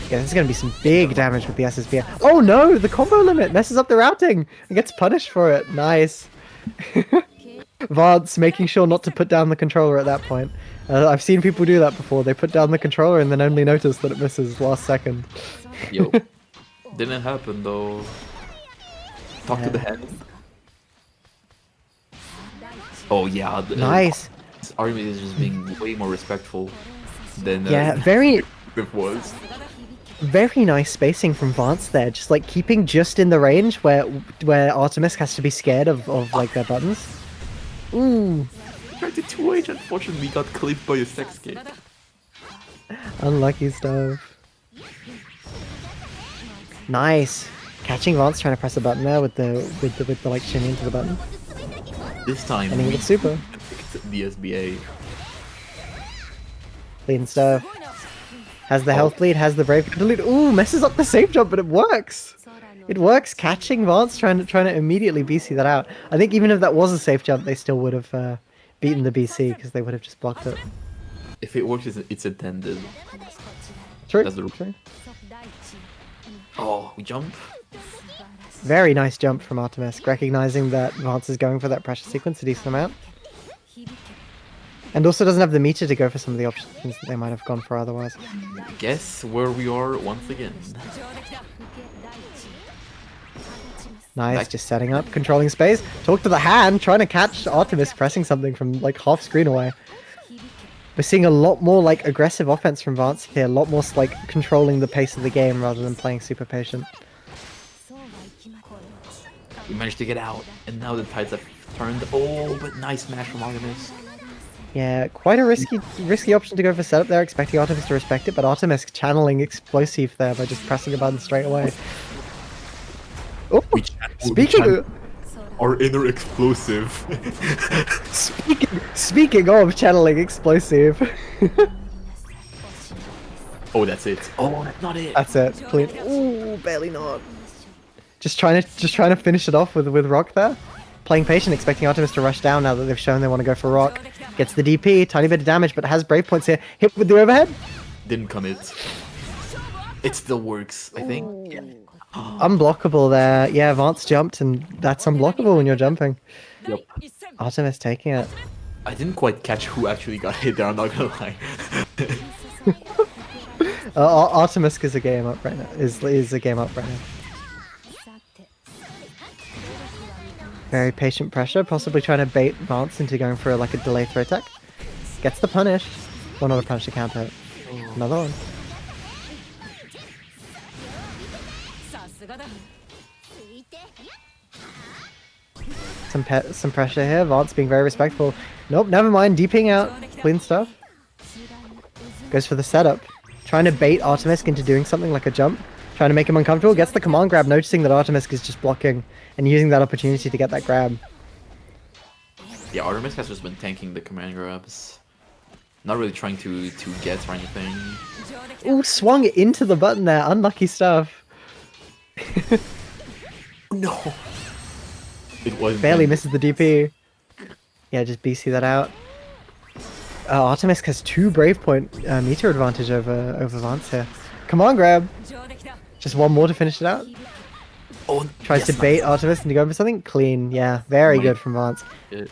Yeah, this is going to be some big damage with the SSB. Oh no, the combo limit messes up the routing and gets punished for it. Nice. Vance making sure not to put down the controller at that point. I've seen people do that before. They put down the controller and then only notice that it misses last second. Yo, didn't happen though. Talk to the hand. Oh yeah. Nice. This argument is just being way more respectful than Yeah, very it was. very nice spacing from Vance there. Just like keeping just in the range where Artemis has to be scared of like their buttons. Ooh, Tried to 2H, unfortunately got clipped by a sex kick. unlucky stuff. Nice. Catching Vance trying to press a button there with the like shimmy into the button. This time, Ending with super. picked the SBA. Clean stuff. Has the health lead, has the brave delete. Ooh, messes up the safe jump, but it works. It works. Catching Vance, trying to immediately BC that out. I think even if that was a safe jump, they still would have beaten the BC because they would have just blocked it. If it works, it's intended. True. That's the rule. True. Oh, we jump. Very nice jump from Artemis, recognizing that Vance is going for that pressure sequence a decent amount. And also doesn't have the meter to go for some of the options that they might have gone for otherwise. Guess where we are once again. Nice, Back- just setting up, controlling space. Talk to the hand, trying to catch Artemis pressing something from like half screen away. We're seeing a lot more like aggressive offense from Vance here, a lot more like controlling the pace of the game rather than playing super patient. We managed to get out, and now the tides have turned. Oh, but nice smash from Artemis. Yeah, quite a risky option to go for setup there, expecting Artemis to respect it, but Artemis channeling explosive there by just pressing a button straight away. Oh, speaking our inner explosive. speaking of channeling explosive, Oh, that's it. Oh, that's not it. that's it. Clean. Ooh, barely not. Just trying to finish it off with Rock there. Playing patient, expecting Artemis to rush down now that they've shown they want to go for Rock. Gets the DP, tiny bit of damage, but has brave points here. Hit with the overhead. Didn't commit. It still works, I think. Unblockable there. Yeah, Vance jumped, and that's unblockable when you're jumping. Yep. Artemis taking it. I didn't quite catch who actually got hit there, I'm not gonna lie. Artemis is a game up right now. Is a game up right now. Very patient pressure, possibly trying to bait Vance into going for like a delay throw attack. Gets the punish. Well, not a punish to counter it. Another one. Some pressure here. Vance being very respectful. Nope, never mind. DPing out. Clean stuff. Goes for the setup. Trying to bait Artemis into doing something like a jump. Trying to make him uncomfortable. Gets the command grab, noticing that Artemis is just blocking and using that opportunity to get that grab. Yeah, Artemis has just been tanking the command grabs. Not really trying to get or anything. Ooh, swung into the button there. Unlucky stuff. No! It was Barely misses the DP. Yeah, just BC that out. Artemis has 2 Brave Point meter advantage over Vance here. Command grab. Just one more to finish it out. Oh, Tries to bait Artemis into going for something. Clean. Yeah, very good from Vance. Yeah.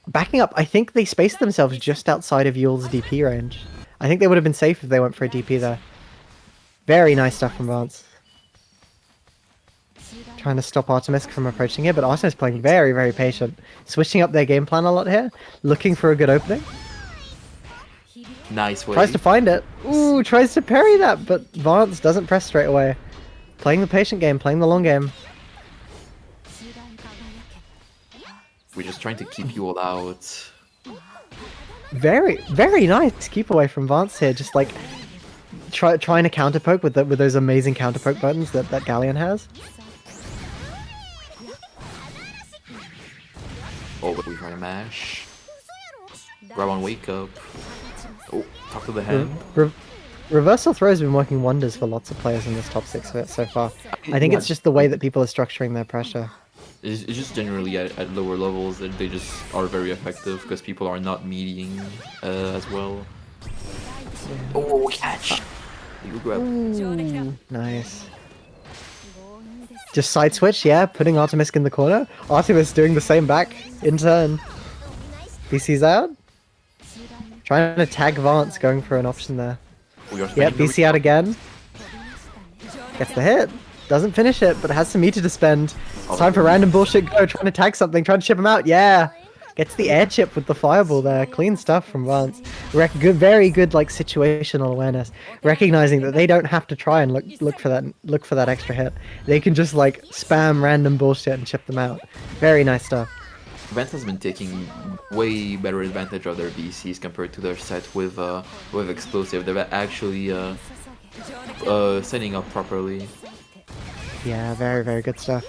Backing up, I think they spaced themselves just outside of Yule's DP range. I think they would have been safe if they went for a DP there. Very nice stuff from Vance. Trying to stop Artemis from approaching here, but Artemis playing very, very patient. Switching up their game plan a lot here. Looking for a good opening. Nice way. Tries to find it. Ooh, tries to parry that, but Vance doesn't press straight away. Playing the patient game, playing the long game. We're just trying to keep you all out. Very, very nice keep away from Vance here. Just like trying to counter poke with those amazing counter poke buttons that Galleon has. Oh, but we try to mash. Grab on wake up. Oh, talk to the hand. Reversal throw has been working wonders for lots of players in this top 6 so far. I think it's just the way that people are structuring their pressure. It's just generally at lower levels that they just are very effective because people are not meeting as well. Oh, catch! You grab. Ooh, nice. Just side switch, yeah, putting Artemis in the corner. Artemis doing the same back in turn. BC's out. Trying to tag Vance, going for an option there. Yeah, BC out again. Gets the hit. Doesn't finish it, but has some meter to spend. It's time for random bullshit go, trying to tag something, trying to chip him out. Yeah! Gets the air chip with the fireball there. Clean stuff from Vance. Very good like situational awareness. Recognizing that they don't have to try and look for that extra hit. They can just like spam random bullshit and chip them out. Very nice stuff. Vance has been taking way better advantage of their BCs compared to their set with explosive. They're actually setting up properly. Yeah, very, very good stuff.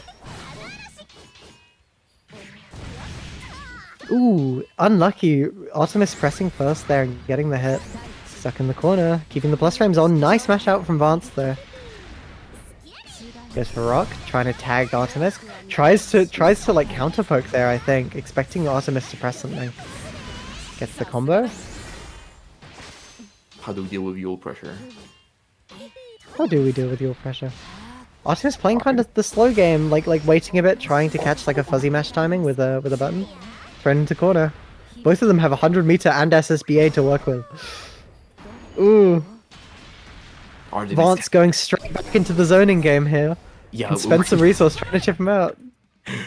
Ooh, unlucky. Artemis pressing first there and getting the hit. Stuck in the corner, keeping the plus frames on. Nice smash out from Vance there. Goes for Rock, trying to tag Artemis. Tries to like counter poke there, I think, expecting Artemis to press something. Gets the combo. How do we deal with Yule pressure? What do we do with your pressure? Artemis playing kind of the slow game, like waiting a bit, trying to catch like a fuzzy mash timing with a button. Thrown into corner. Both of them have 100-meter and SSBA to work with. Ooh. Vance going straight back into the zoning game here. Yeah, And spend some resource trying to chip him out.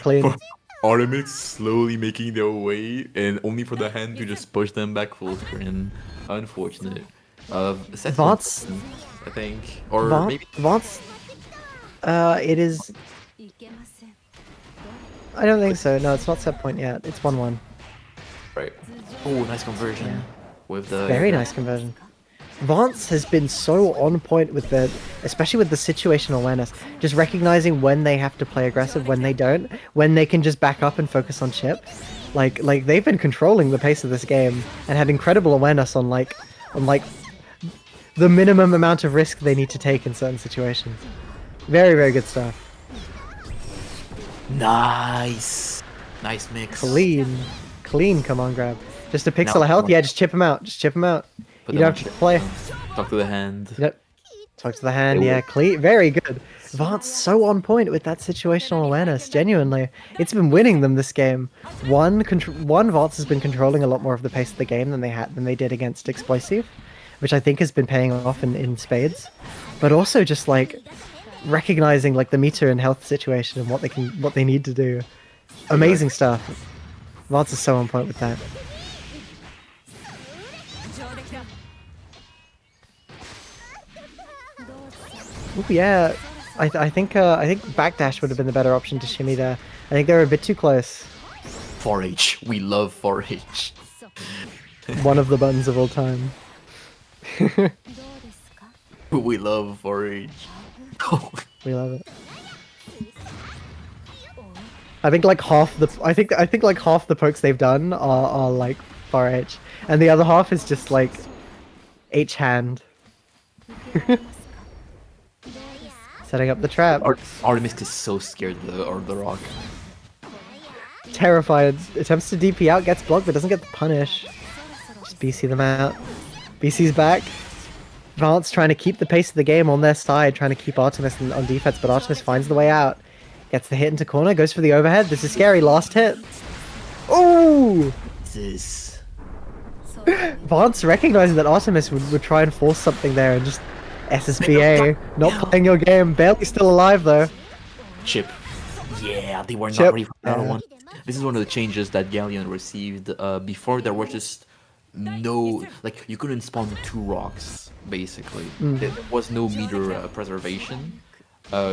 Clean. Artemis slowly making their way, and only for the hand to just push them back full screen. Unfortunate. Vance, I think, or maybe Vance. It is. I don't think so. No, it's not set point yet. It's 1-1. right. Oh, nice conversion Yeah. with the Very nice conversion. Vance has been so on point with especially with the situational awareness, just recognizing when they have to play aggressive, when they don't, when they can just back up and focus on chip. Like they've been controlling the pace of this game and had incredible awareness on the minimum amount of risk they need to take in certain situations. Very, very good stuff. Nice mix. Clean command grab. Just a pixel No, of health. come on. Yeah, just chip him out. Just chip him out. Put You them don't on have to play. Talk to the hand. Yep. Talk to the hand. It Yeah, worked. clean. Very good. Vance so on point with that situational awareness. Genuinely, it's been winning them this game. One Vance has been controlling a lot more of the pace of the game than they did against Explosive, which I think has been paying off in spades. But also just like recognizing like the meter and health situation and what they need to do. Amazing stuff. Vance is so on point with that. Ooh, yeah, I think backdash would have been the better option to shimmy there. I think they were a bit too close. 4H. We love 4H. One of the buttons of all time. We love 4H. We love it. I think like half the pokes they've done are like 4H, and the other half is just like H hand. Setting up the trap. Artemis is so scared of the rock. Terrified. Attempts to DP out, gets blocked, but doesn't get the punish. Just BC them out. BC's back. Vance trying to keep the pace of the game on their side, trying to keep Artemis on defense, but Artemis finds the way out. Gets the hit into corner, goes for the overhead. This is scary. Last hit. Ooh! This. Vance recognizing that Artemis would try and force something there and just SSBA. Not playing your game. Barely still alive though. Chip. Yeah, they were not Chip. ready for that Yeah. one. This is one of the changes that Galleon received. Before there was just no, like you couldn't spawn 2 rocks basically. There was no meter preservation.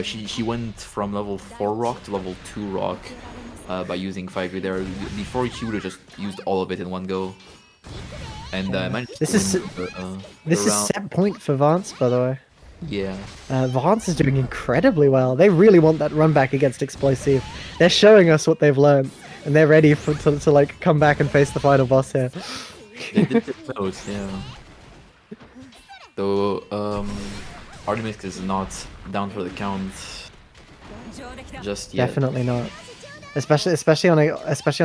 She went from level 4 rock to level 2 rock by using 5 there. Before she would have just used all of it in one go. And managed This to is win This the is round. set point for Vance, by the way. Yeah. Vance is doing incredibly well. They really want that run back against Explosive. They're showing us what they've learned, and they're ready to like come back and face the final boss here. They did get close, yeah. Though Artemis is not down for the count just yet. Definitely not. Especially on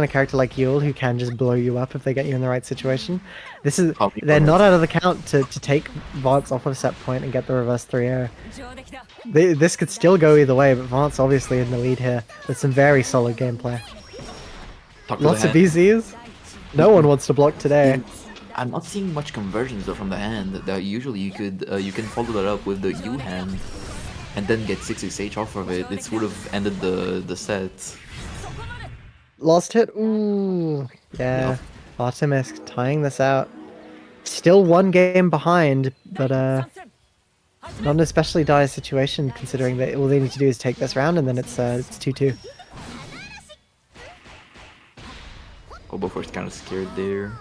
a character like Yule who can just blow you up if they get you in the right situation. They're not out of the count to take Vance off of set point and get the reverse 3-air. This could still go either way, but Vance obviously in the lead here with some very solid gameplay. Talk to Lots the of hand. BZs. No one wants to block today. I'm not seeing much conversions though from the hand. That usually you can follow that up with the U hand and then get 6-6H off of it. It would have ended the set. Lost hit. Ooh. Yeah. Artemis tying this out. Still one game behind, but not an especially dire situation considering that all they need to do is take this round and then it's 2-2. Obofor's kind of scared there.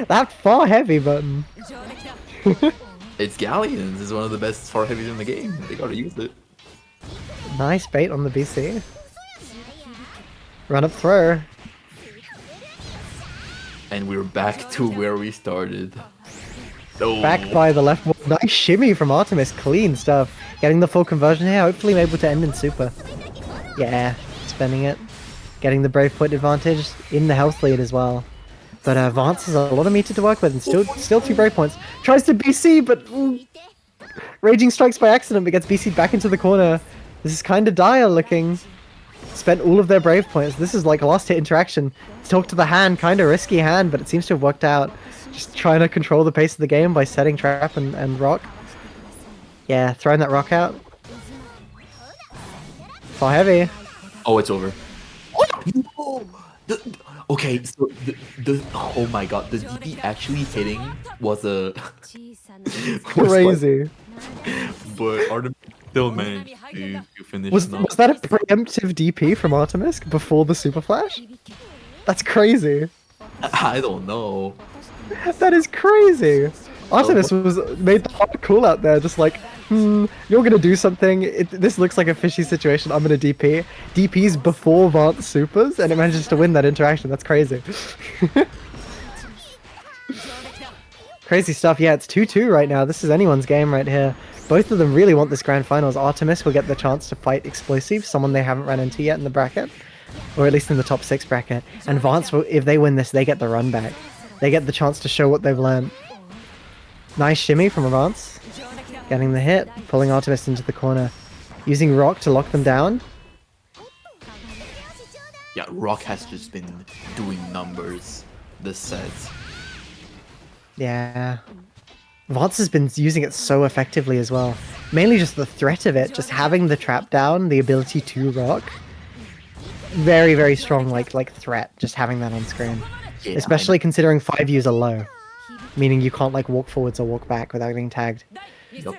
That far heavy button. It's Galleons. It's one of the best far heavies in the game. They gotta use it. Nice bait on the BC. Run up throw. And we're back to where we started. Oh. Back by the left wall. Nice shimmy from Artemis. Clean stuff. Getting the full conversion here. Hopefully able to end in super. Yeah. Spending it. Getting the brave point advantage in the health lead as well. But Vance has a lot of meter to work with, and still 2 brave points. Tries to BC, but Raging strikes by accident, but gets BC'd back into the corner. This is kind of dire looking. Spent all of their brave points. This is like a last hit interaction. Talk to the hand, kind of risky hand, but it seems to have worked out. Just trying to control the pace of the game by setting trap and rock. Yeah, throwing that rock out. Far heavy. Oh, it's over. Okay, so oh my god, the DP actually hitting was a Crazy. but Artemis still managed to finish. Was that a preemptive DP from Artemis before the super flash? That's crazy. I don't know. That is crazy. Artemis made the hard call out there, just like, you're gonna do something. This looks like a fishy situation. I'm gonna DP. DP's before Vance supers, and it manages to win that interaction. That's crazy. Crazy stuff. Yeah, it's 2-2 right now. This is anyone's game right here. Both of them really want this grand finals. Artemis will get the chance to fight Explosive, someone they haven't run into yet in the bracket, or at least in the top 6 bracket. And Vance, if they win this, they get the run back. They get the chance to show what they've learned. Nice shimmy from Vance. Getting the hit, pulling Artemis into the corner. Using Rock to lock them down. Yeah, Rock has just been doing numbers this set. Yeah. Vance has been using it so effectively as well. Mainly just the threat of it, just having the trap down, the ability to rock. Very, very strong like threat, just having that on screen. Yeah, Especially considering 5Us are low. Meaning you can't like walk forwards or walk back without getting tagged. Yup.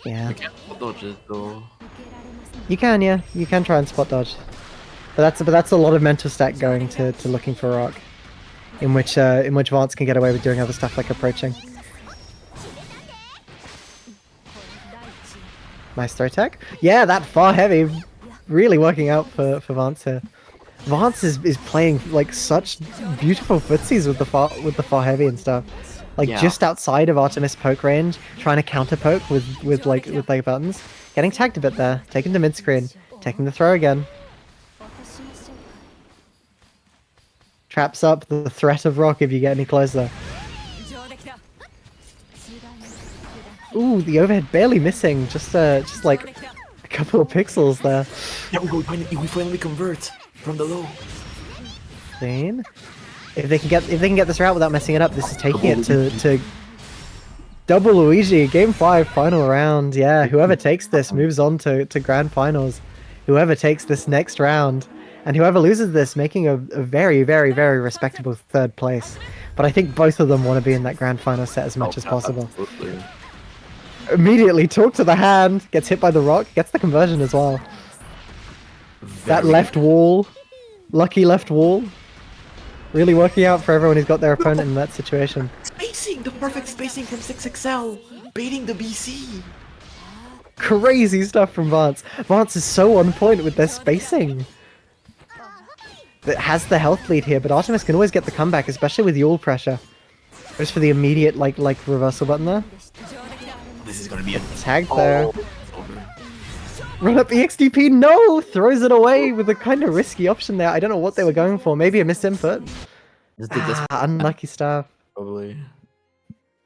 Yeah. I can't dodge it though. You can, yeah. You can try and spot dodge. But that's a lot of mental stack going to looking for rock. In which Vance can get away with doing other stuff like approaching. Nice throw tech. Yeah, that far heavy really working out for Vance here. Vance is playing like such beautiful footsies with the far heavy and stuff. Like just outside of Artemis poke range, trying to counter poke with buttons. Getting tagged a bit there, taking the mid screen, taking the throw again. Traps up the threat of rock if you get any closer. Ooh, the overhead barely missing, just like a couple of pixels there. Yeah, we finally convert from the low. Clean. If they can get this route without messing it up, this is taking it to double Luigi. Game 5, final round. Yeah, whoever takes this moves on to grand finals. Whoever takes this next round, and whoever loses this, making a very, very, very respectable 3rd place. But I think both of them want to be in that grand final set as much as possible. Absolutely. Immediately talk to the hand, gets hit by the rock, gets the conversion as well. That left wall, lucky left wall, really working out for everyone who's got their opponent in that situation. Spacing! The perfect spacing from 6XL! Baiting the BC! Crazy stuff from Vance. Vance is so on point with their spacing. That has the health lead here, but Artemis can always get the comeback, especially with Yule pressure. Just for the immediate like reversal button there. This is gonna be a Tag there. it's over. Run up EXDP, no! Throws it away with a kind of risky option there. I don't know what they were going for. Maybe a misinput. Unlucky stuff. Probably.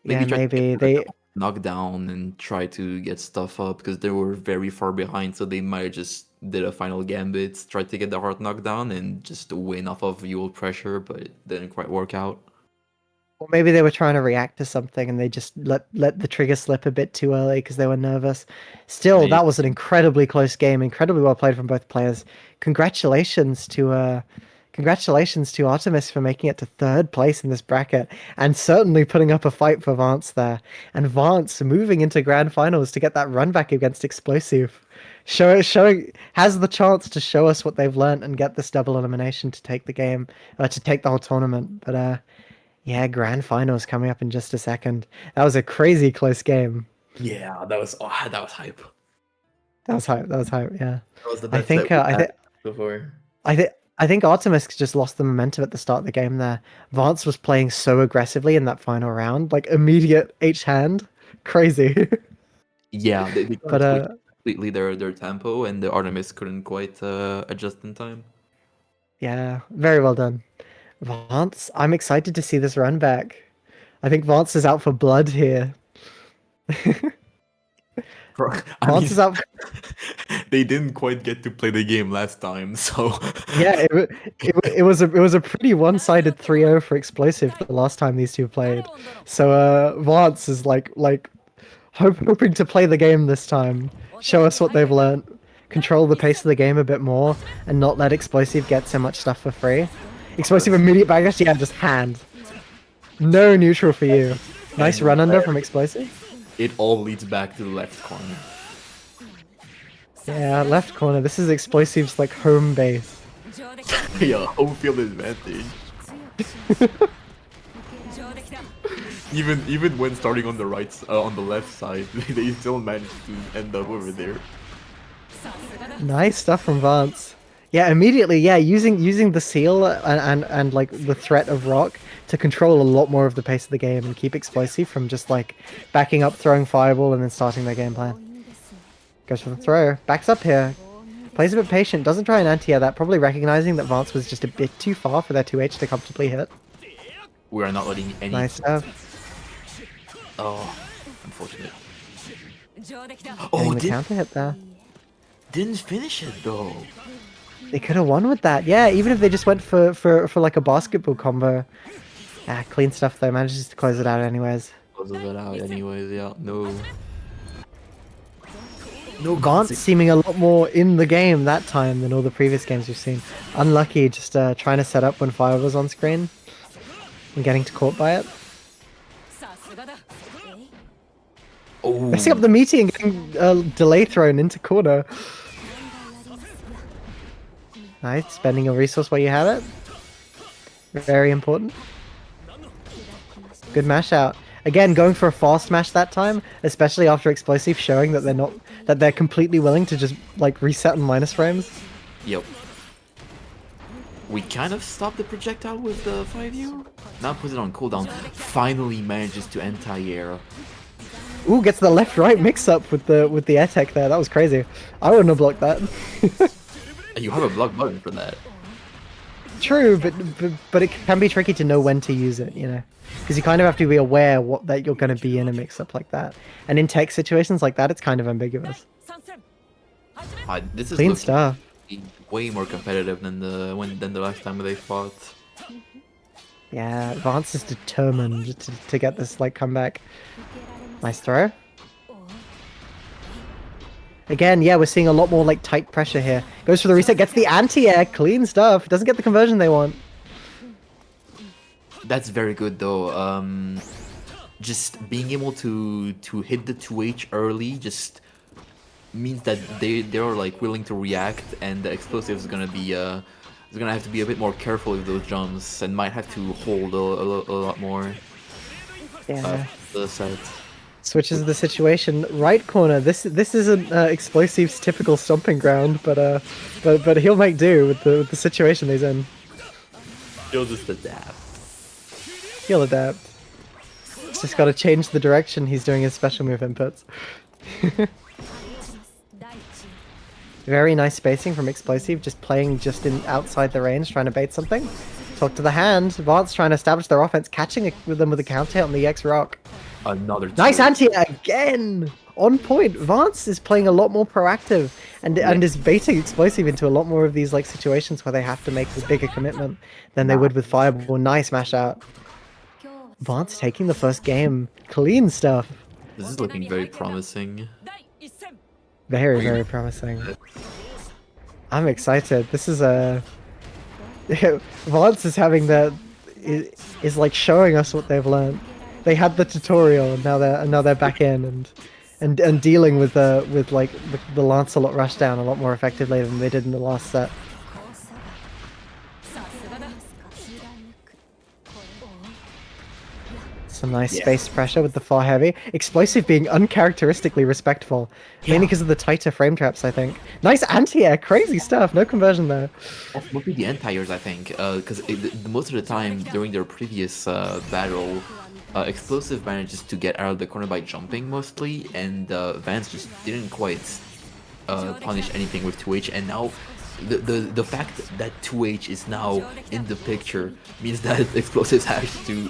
Yeah, try to maybe. get They knock down and try to get stuff up because they were very far behind, so they might have just did a final gambit, tried to get the hard knockdown and just win off of Yule pressure, but it didn't quite work out. Or maybe they were trying to react to something and they just let the trigger slip a bit too early because they were nervous. Still, Maybe. that was an incredibly close game, incredibly well played from both players. Congratulations to Artemis for making it to 3rd place in this bracket and certainly putting up a fight for Vance there. And Vance moving into grand finals to get that run back against Explosive. Showing has the chance to show us what they've learned and get this double elimination to take the game, to take the whole tournament. But yeah, grand finals coming up in just a second. That was a crazy close game. Yeah, that was hype. That was hype. Yeah. That was the I best think. set we've had before. I think Artemis just lost the momentum at the start of the game there. Vance was playing so aggressively in that final round, like immediate H hand, crazy. Yeah, they But completely their tempo, and the Artemis couldn't quite adjust in time. yeah, very well done. Vance, I'm excited to see this run back. I think Vance is out for blood here. Bro, Vance is out. they didn't quite get to play the game last time, so Yeah, it was a pretty one-sided 3-0 for Explosive the last time these two played. So Vance is like hoping to play the game this time, show us what they've learned, control the pace of the game a bit more, and not let Explosive get so much stuff for free. Explosive immediate backlash, yeah, just hand. No neutral for you. Nice run under from Explosive. it all leads back to the left corner. Yeah, left corner. This is Explosive's like home base. Yeah, home field advantage. Even when starting on the on the left side, they still manage to end up over there. Nice stuff from Vance. Yeah, immediately, yeah, using the seal and like the threat of rock to control a lot more of the pace of the game and keep Explosive from just like backing up, throwing fireball, and then starting their game plan. Goes for the throw, backs up here, plays a bit patient, doesn't try and anti-air that, probably recognizing that Vance was just a bit too far for their 2H to comfortably hit. We are not letting any. Nice stuff. Oh, unfortunate. Oh, Oh, the counter hit there. didn't finish it though. They could have won with that. Yeah, even if they just went for like a basketball combo. Ah, clean stuff though. Manages to close it out anyways. Closes it out anyways. Yeah, no. Vance seeming a lot more in the game that time than all the previous games we've seen. Unlucky, just trying to set up when fire was on screen and getting caught by it. Oh, Messing up the meeting and getting delay thrown into corner. Nice, spending a resource while you have it. Very important. Good mash out. Again, going for a fast mash that time, especially after Explosive showing that they're completely willing to just like reset in minus frames. Yep. We kind of stopped the projectile with the 5U. Now puts it on cooldown. Finally manages to anti-air. Ooh, gets the left-right mix-up with the air tech there. That was crazy. I wouldn't have blocked that. You have a block button for that. True, but it can be tricky to know when to use it, you know, because you kind of have to be aware that you're going to be in a mix-up like that, and in tech situations like that, it's kind of ambiguous. This is Clean looking stuff. way more competitive than the last time they fought. Yeah, Vance is determined to get this like comeback. Nice throw. Again, yeah, we're seeing a lot more like tight pressure here. Goes for the reset, gets the anti-air, clean stuff. Doesn't get the conversion they want. That's very good though. Just being able to hit the 2H early just means that they're like willing to react, and the explosive is gonna be is gonna have to be a bit more careful with those jumps and might have to hold a lot more. Yeah. The set. Switches the situation. Right corner. This isn't Explosive's typical stomping ground, but he'll make do with the situation he's in. He'll just adapt. He'll adapt. He's just got to change the direction he's doing his special move inputs. Very nice spacing from Explosive, just playing just outside the range, trying to bait something. Talk to the hand. Vance trying to establish their offense, catching them with a counter hit on the X Rock. Another Nice anti again! On point. Vance is playing a lot more proactive and is baiting Explosive into a lot more of these like situations where they have to make a bigger commitment than they would with Fireball. Nice mash out. Vance taking the first game. Clean stuff. This is looking very promising. Very, very promising. I'm excited. This is a... Vance is having is like showing us what they've learned. They had the tutorial and now they're back in and dealing with like the Lancelot rushdown a lot more effectively than they did in the last set. Some nice space pressure with the far heavy. Explosive being uncharacteristically respectful. Mainly because of the tighter frame traps, I think. Nice anti-air, crazy stuff. No conversion there. Mostly the anti-airs, I think, because most of the time during their previous battle, Explosive manages to get out of the corner by jumping mostly, and Vance just didn't quite punish anything with 2H, and now the fact that 2H is now in the picture means that Explosives has to.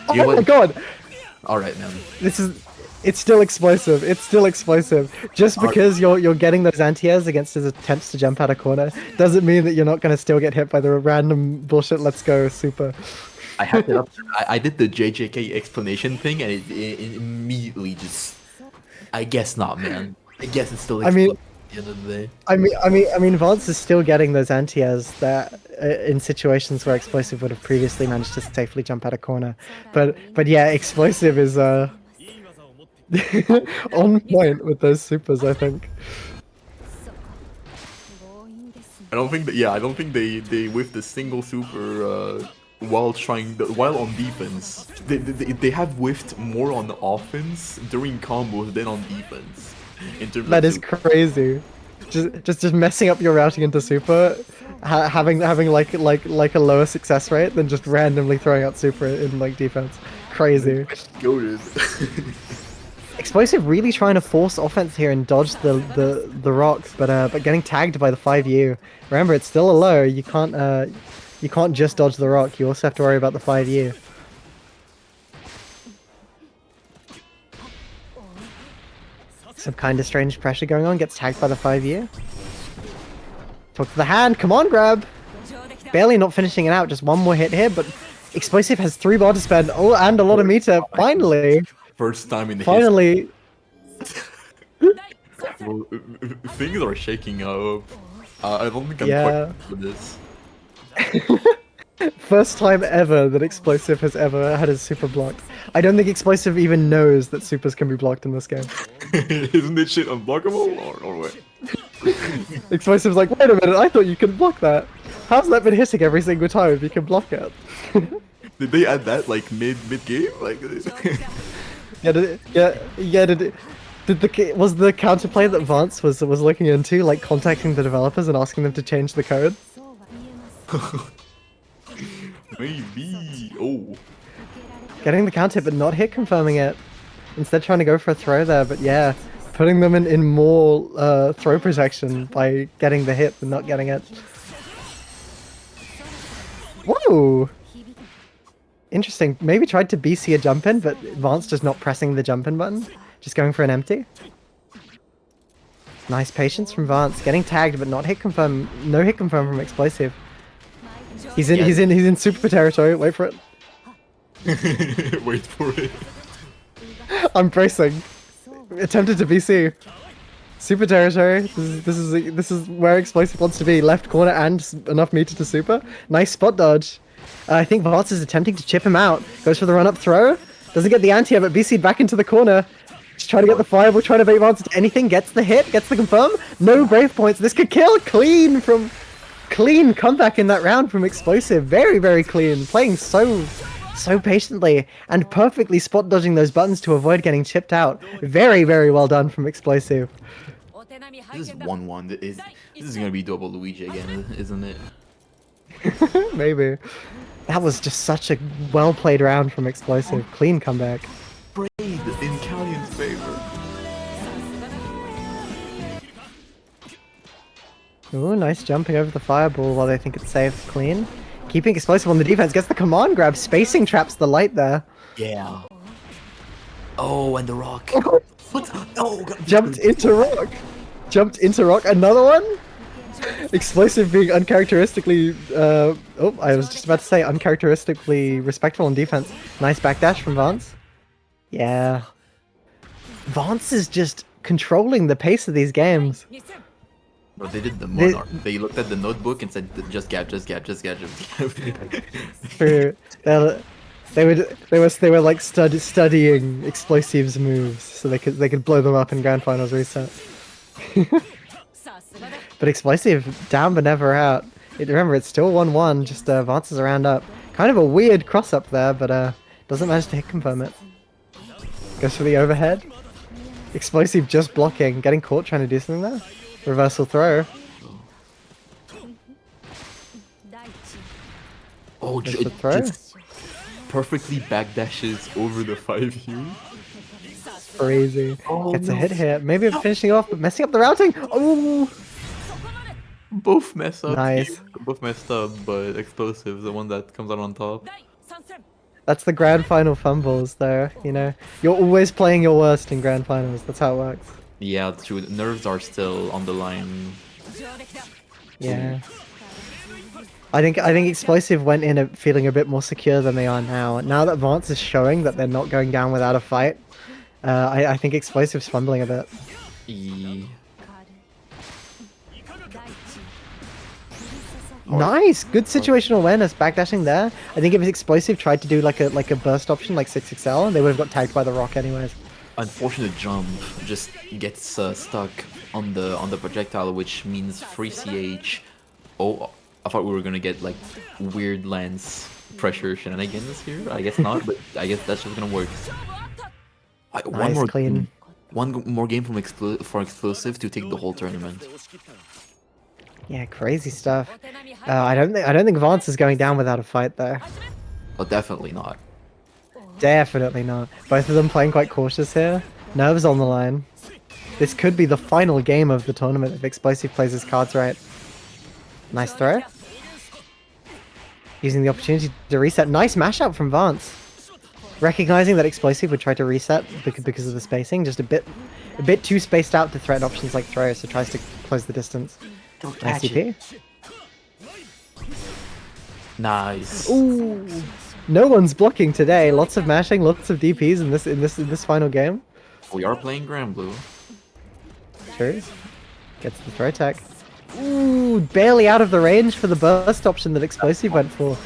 Oh You know my what? god! All right, man. It's still explosive. It's still explosive. Just because you're getting those anti-airs against his attempts to jump out a corner doesn't mean that you're not gonna still get hit by the random bullshit. Let's go super. I had it up. I did the JJK explanation thing, and it immediately just. I guess not, man. I guess it's still. I mean- At the end of the day. I mean, Vance is still getting those anti-airs that in situations where Explosive would have previously managed to safely jump out a corner. But yeah, Explosive is on point with those supers, I think. I don't think that. Yeah, I don't think they whiffed a single super while while on defense. They have whiffed more on offense during combos than on defense. In terms That of is crazy. Just messing up your routing into super, having like a lower success rate than just randomly throwing out super in like defense. Crazy. goated. Explosive really trying to force offense here and dodge the rock, but getting tagged by the 5U. Remember, it's still a low. You can't just dodge the rock. You also have to worry about the 5U. Some kind of strange pressure going on. Gets tagged by the 5U. Talk to the hand. Come on, grab. Barely not finishing it out. Just one more hit here, but Explosive has 3 bar to spend. Oh, and a lot of meter. Finally. First time in the Finally. Well, things are shaking up. I don't think I'm Yeah. quite for this. First time ever that Explosive has ever had his super blocked. I don't think Explosive even knows that supers can be blocked in this game. Isn't this shit unblockable or what? Explosive's like, wait a minute, I thought you could block that. How's that been hitting every single time if you can block it? Did they add that like mid game? Like Was the counterplay that Vance was looking into like contacting the developers and asking them to change the code? maybe. Oh. Getting the counter but not hit confirming it. Instead trying to go for a throw there, but yeah, putting them in more throw protection by getting the hit and not getting it. Whoa! Interesting. Maybe tried to BC a jump in, but Vance just not pressing the jump in button. Just going for an empty. Nice patience from Vance. Getting tagged but not hit confirm. No hit confirm from Explosive. He's in super territory. Wait for it. Wait for it. I'm bracing. Attempted to BC. Super territory. This is where Explosive wants to be. Left corner and enough meter to super. Nice spot dodge. I think Vance is attempting to chip him out. Goes for the run up throw. Doesn't get the anti-air, but BC'd back into the corner. Just trying to get the fireball, trying to bait Vance into anything. Gets the hit, gets the confirm. No brave points. This could kill. Clean comeback in that round from Explosive. Very, very clean. Playing so patiently and perfectly spot dodging those buttons to avoid getting chipped out. Very, very well done from Explosive. This is 1-1. This is gonna be double Luigi again, isn't it? Maybe. That was just such a well played round from Explosive. Clean comeback. Prayed in Callion's favor. Ooh, nice jumping over the fireball while they think it's safe. Clean. Keeping Explosive on the defense. Gets the command grab. Spacing traps the light there. Yeah. Oh, and the rock. What? Oh, God. Jumped into rock. Jumped into rock. Another one? Explosive being uncharacteristically, I was just about to say uncharacteristically respectful in defense. Nice backdash from Vance. Yeah. Vance is just controlling the pace of these games. Bro, they did the Monarch. They looked at the notebook and said, just gap. True. They were like studying Explosive's moves so they could blow them up in Grand Finals reset. But Explosive down but never out. Remember, it's still 1-1, just Vance is a round up. Kind of a weird cross up there, but doesn't manage to hit confirm it. Goes for the overhead. Explosive just blocking, getting caught trying to do something there. Reversal throw. Oh, Just the throw. just perfectly backdashes over the 5U. Crazy. Oh, Gets a no. hit here. Maybe finishing off, but messing up the routing. Oh! Both mess up. Nice. Both messed up, but Explosive's the one that comes out on top. That's the grand final fumbles, though. You know, you're always playing your worst in grand finals. That's how it works. Yeah, true. Nerves are still on the line. Yeah. I think Explosive went in feeling a bit more secure than they are now. Now that Vance is showing that they're not going down without a fight, I think Explosive's fumbling a bit. Nice, good situational awareness, backdashing there. I think if Explosive tried to do like a burst option like 6XL, they would have got tagged by the rock anyways. Unfortunate jump just gets stuck on the projectile, which means free CH. Oh, I thought we were gonna get like weird lance pressure shenanigans here. I guess not, but I guess that's just gonna work. Nice, clean. One more game from for Explosive to take the whole tournament. Yeah, crazy stuff. I don't think Vance is going down without a fight though. Oh, definitely not. Definitely not. Both of them playing quite cautious here. Nerves on the line. This could be the final game of the tournament if Explosive plays his cards right. Nice throw. Using the opportunity to reset. Nice mash out from Vance. Recognizing that Explosive would try to reset because of the spacing, just a bit too spaced out to threaten options like throw, so tries to close the distance. Nice DP. Nice. Ooh. No one's blocking today. Lots of mashing, lots of DPs in this final game. We are playing Grand Blue. True. Gets the throw attack. Ooh, barely out of the range for the burst option that Explosive went for.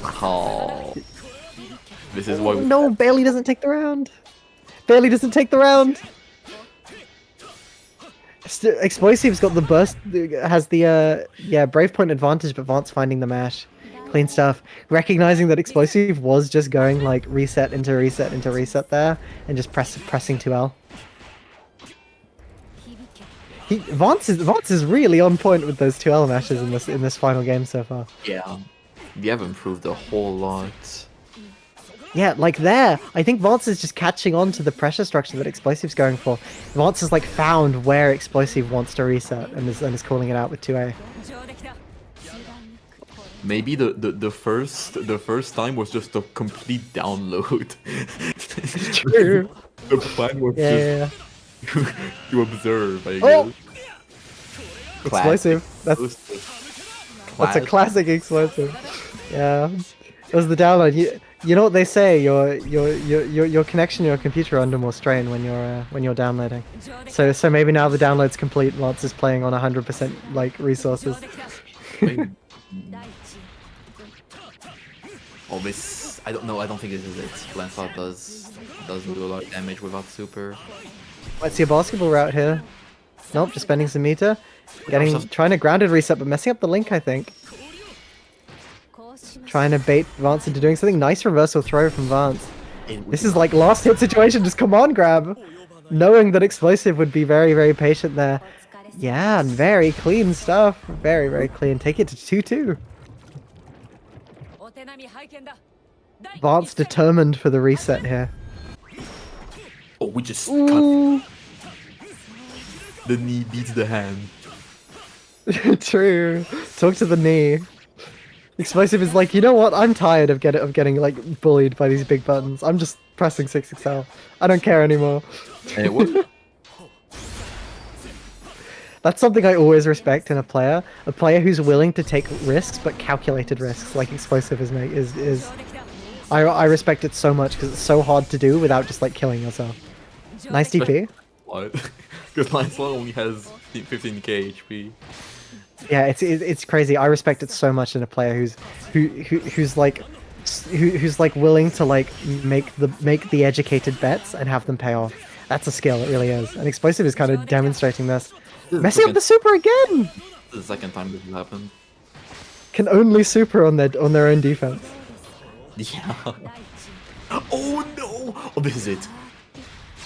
Oh. This is why. No, barely doesn't take the round. Barely doesn't take the round. Explosive's got the burst, has the brave point advantage, but Vance finding the mash. Clean stuff. Recognizing that Explosive was just going like reset into reset into reset there, and just pressing 2L. Vance is really on point with those 2L mashes in this final game so far. Yeah, we have improved a whole lot. Yeah, like there, I think Vance is just catching on to the pressure structure that Explosive's going for. Vance has like found where Explosive wants to reset and is calling it out with 2A. Maybe the first time was just a complete download. True. The plan was Yeah. just to observe, I guess. Oh! Classic. Explosive. That's a classic Explosive. Yeah. It was the download. You know what they say? Your connection, your computer are under more strain when you're downloading. So maybe now the download's complete. Lance is playing on 100% like resources. Oh, this I don't know. I don't think this is it. Lancelot doesn't do a lot of damage without super. Let's see a basketball route here. Nope, just spending some meter. Trying to grounded reset, but messing up the link, I think. Trying to bait Vance into doing something. Nice reversal throw from Vance. This is like last hit situation. Just come on, grab. Knowing that Explosive would be very, very patient there. Yeah, very clean stuff. Very, very clean. Take it to 2-2. Vance determined for the reset here. Oh, we just Ooh. cut. The knee beats the hand. True. Talk to the knee. Explosive is like, you know what? I'm tired of getting like bullied by these big buttons. I'm just pressing 6XL. I don't care anymore. And it worked. That's something I always respect in a player. A player who's willing to take risks, but calculated risks, like Explosive is. I respect it so much because it's so hard to do without just like killing yourself. Nice DP. What? Because Lancelot only has 15k HP. Yeah, it's crazy. I respect it so much in a player who's like willing to like make the educated bets and have them pay off. That's a skill. It really is. And Explosive is kind of demonstrating this. Messing up the super again. This is the second time this has happened. Can only super on their own defense. Yeah. Oh no! Oh, this is it.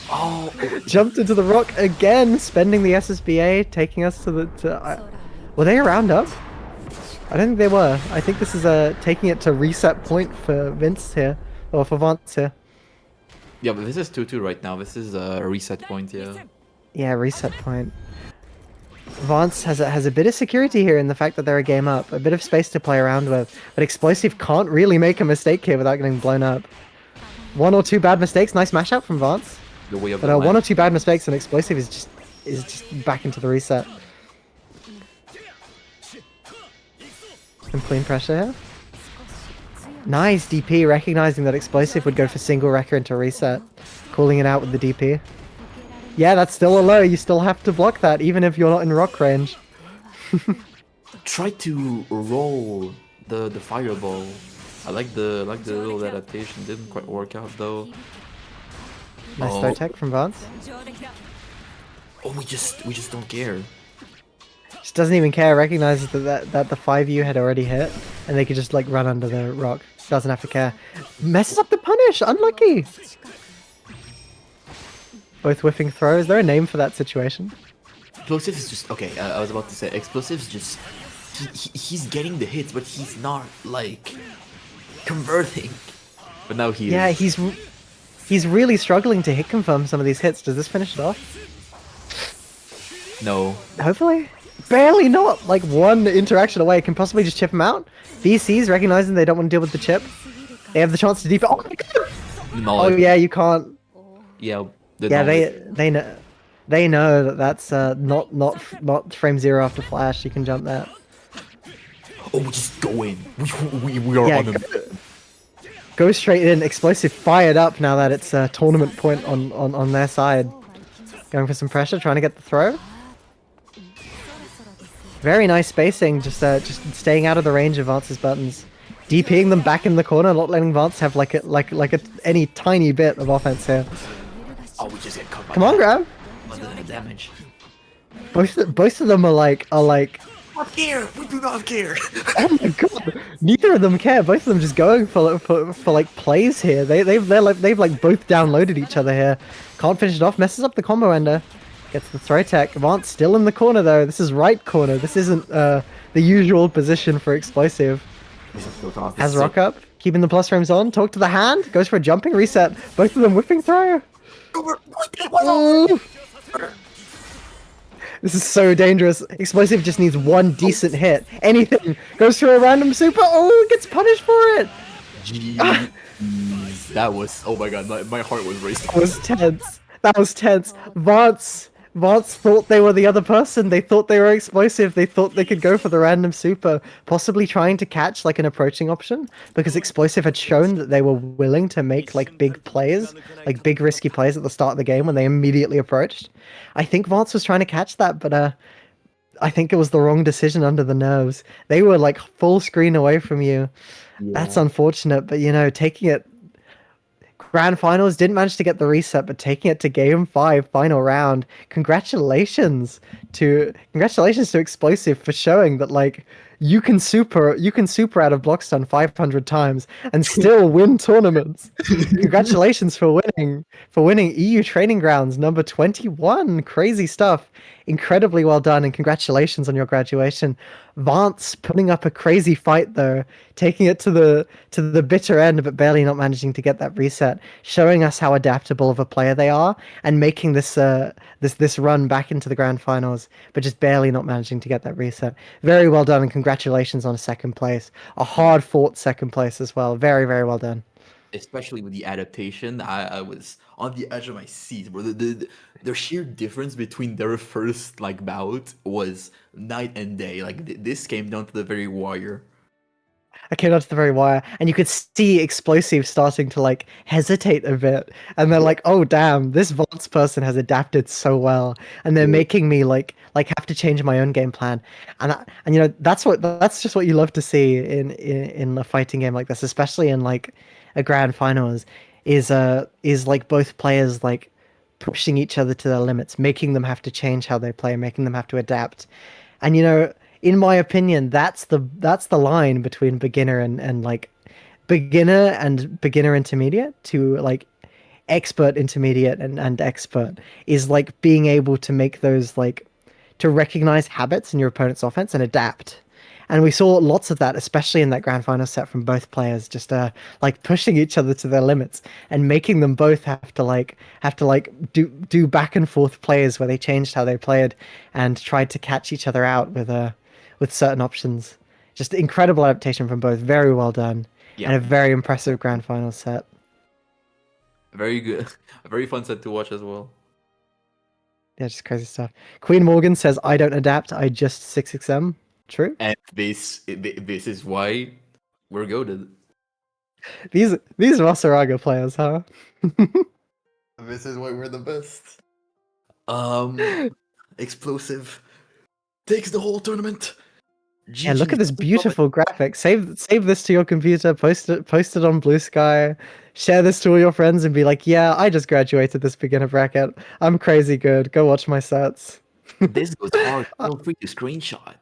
Oh. Jumped into the rock again, spending the SSBA, taking us to the. Were they a round up? I don't think they were. I think this is taking it to reset point for Vince here, or for Vance here. Yeah, but this is 2-2 right now. This is a reset point, yeah. Yeah, reset point. Vance has a bit of security here in the fact that they're a game up, a bit of space to play around with, but Explosive can't really make a mistake here without getting blown up. 1 or 2 bad mistakes, nice mash out from Vance. The way of But the 1 or land. 2 bad mistakes and Explosive is just back into the reset. Some clean pressure here. Nice DP, recognizing that Explosive would go for single wrecker into reset, calling it out with the DP. Yeah, that's still a low. You still have to block that, even if you're not in rock range. Tried to roll the fireball. I like the little adaptation. Didn't quite work out though. Nice Oh. throw tech from Vance. Oh, we just don't care. Just doesn't even care. Recognizes that the 5U had already hit, and they could just like run under the rock. Doesn't have to care. Messes up the punish. Unlucky. Both whiffing throw. Is there a name for that situation? Explosive is just okay. I was about to say Explosive is just he's getting the hits, but he's not like converting. But now he Yeah, is. he's really struggling to hit confirm some of these hits. Does this finish it off? No. Hopefully. Barely not like one interaction away. Can possibly just chip him out. VCs recognizing they don't want to deal with the chip. They have the chance to deep. Oh my god! Oh yeah, you can't. Yeah. Yeah, they know that that's not frame 0 after flash. You can jump that. Oh, just go in. We are Yeah, on him. go straight in. Explosive fired up now that it's a tournament point on their side. Going for some pressure, trying to get the throw. Very nice spacing, just staying out of the range of Vance's buttons. DPing them back in the corner, not letting Vance have any tiny bit of offense here. Oh, we just get caught by Come on, that. grab. Under the damage. Both of them are like Not care. We do not care. oh my god, neither of them care. Both of them just going for like plays here. They've both downloaded each other here. Can't finish it off. Messes up the combo ender. Gets the throw tech. Vance still in the corner though. This is right corner. This isn't the usual position for Explosive. Has rock up. Keeping the plus frames on. Talk to the hand. Goes for a jumping reset. Both of them whipping throw. Ooh. This is so dangerous. Explosive just needs one decent hit. Anything. Goes for a random super. Oh, gets punished for it. Jeez. That was. Oh my god, my heart was racing. That was tense. That was tense. Vance thought they were the other person. They thought they were Explosive. They thought they could go for the random super, possibly trying to catch like an approaching option, because Explosive had shown that they were willing to make like big plays, like big risky plays at the start of the game when they immediately approached. I think Vance was trying to catch that, but I think it was the wrong decision under the nerves. They were like full screen away from you. Yeah. That's unfortunate, but you know, taking it Grand Finals, didn't manage to get the reset, but taking it to Game 5, final round. Congratulations to Explosive for showing that like you can super out of block stun 500 times and still win tournaments. Congratulations for winning EU Training Grounds number 21. Crazy stuff. Incredibly well done, and congratulations on your graduation. Vance putting up a crazy fight though, taking it to the bitter end, but barely not managing to get that reset, showing us how adaptable of a player they are, and making this run back into the grand finals, but just barely not managing to get that reset. Very well done, and congratulations on a second place, a hard fought second place as well. Very, very well done. Especially with the adaptation, I was on the edge of my seat. Bro. The sheer difference between their first like bout was night and day. Like this came down to the very wire. I came out to the very wire, and you could see Explosive starting to like hesitate a bit, and they're like, "Oh damn, this Vance person has adapted so well," and they're making me like have to change my own game plan, and you know that's just what you love to see in a fighting game like this, especially in like a grand finals, is like both players like pushing each other to their limits, making them have to change how they play, making them have to adapt, and you know. In my opinion, that's the line between beginner and like beginner intermediate to like expert intermediate and expert, is like being able to make those like to recognize habits in your opponent's offense and adapt. And we saw lots of that, especially in that grand final set from both players, just like pushing each other to their limits and making them both have to do back and forth plays where they changed how they played and tried to catch each other out with certain options. Just incredible adaptation from both. Very well done. Yeah. And a very impressive grand final set. Very good. A very fun set to watch as well. Yeah, just crazy stuff. Queen Morgan says, I don't adapt, I just 6xm. True. And this is why we're goated. These Vasaraga players, huh? This is why we're the best. Explosive takes the whole tournament. Yeah, look at this GG. beautiful graphic. Save this to your computer, post it on Blue Sky, share this to all your friends and be like, yeah, I just graduated this beginner bracket. I'm crazy good. Go watch my sets. This goes hard. Feel free to screenshot.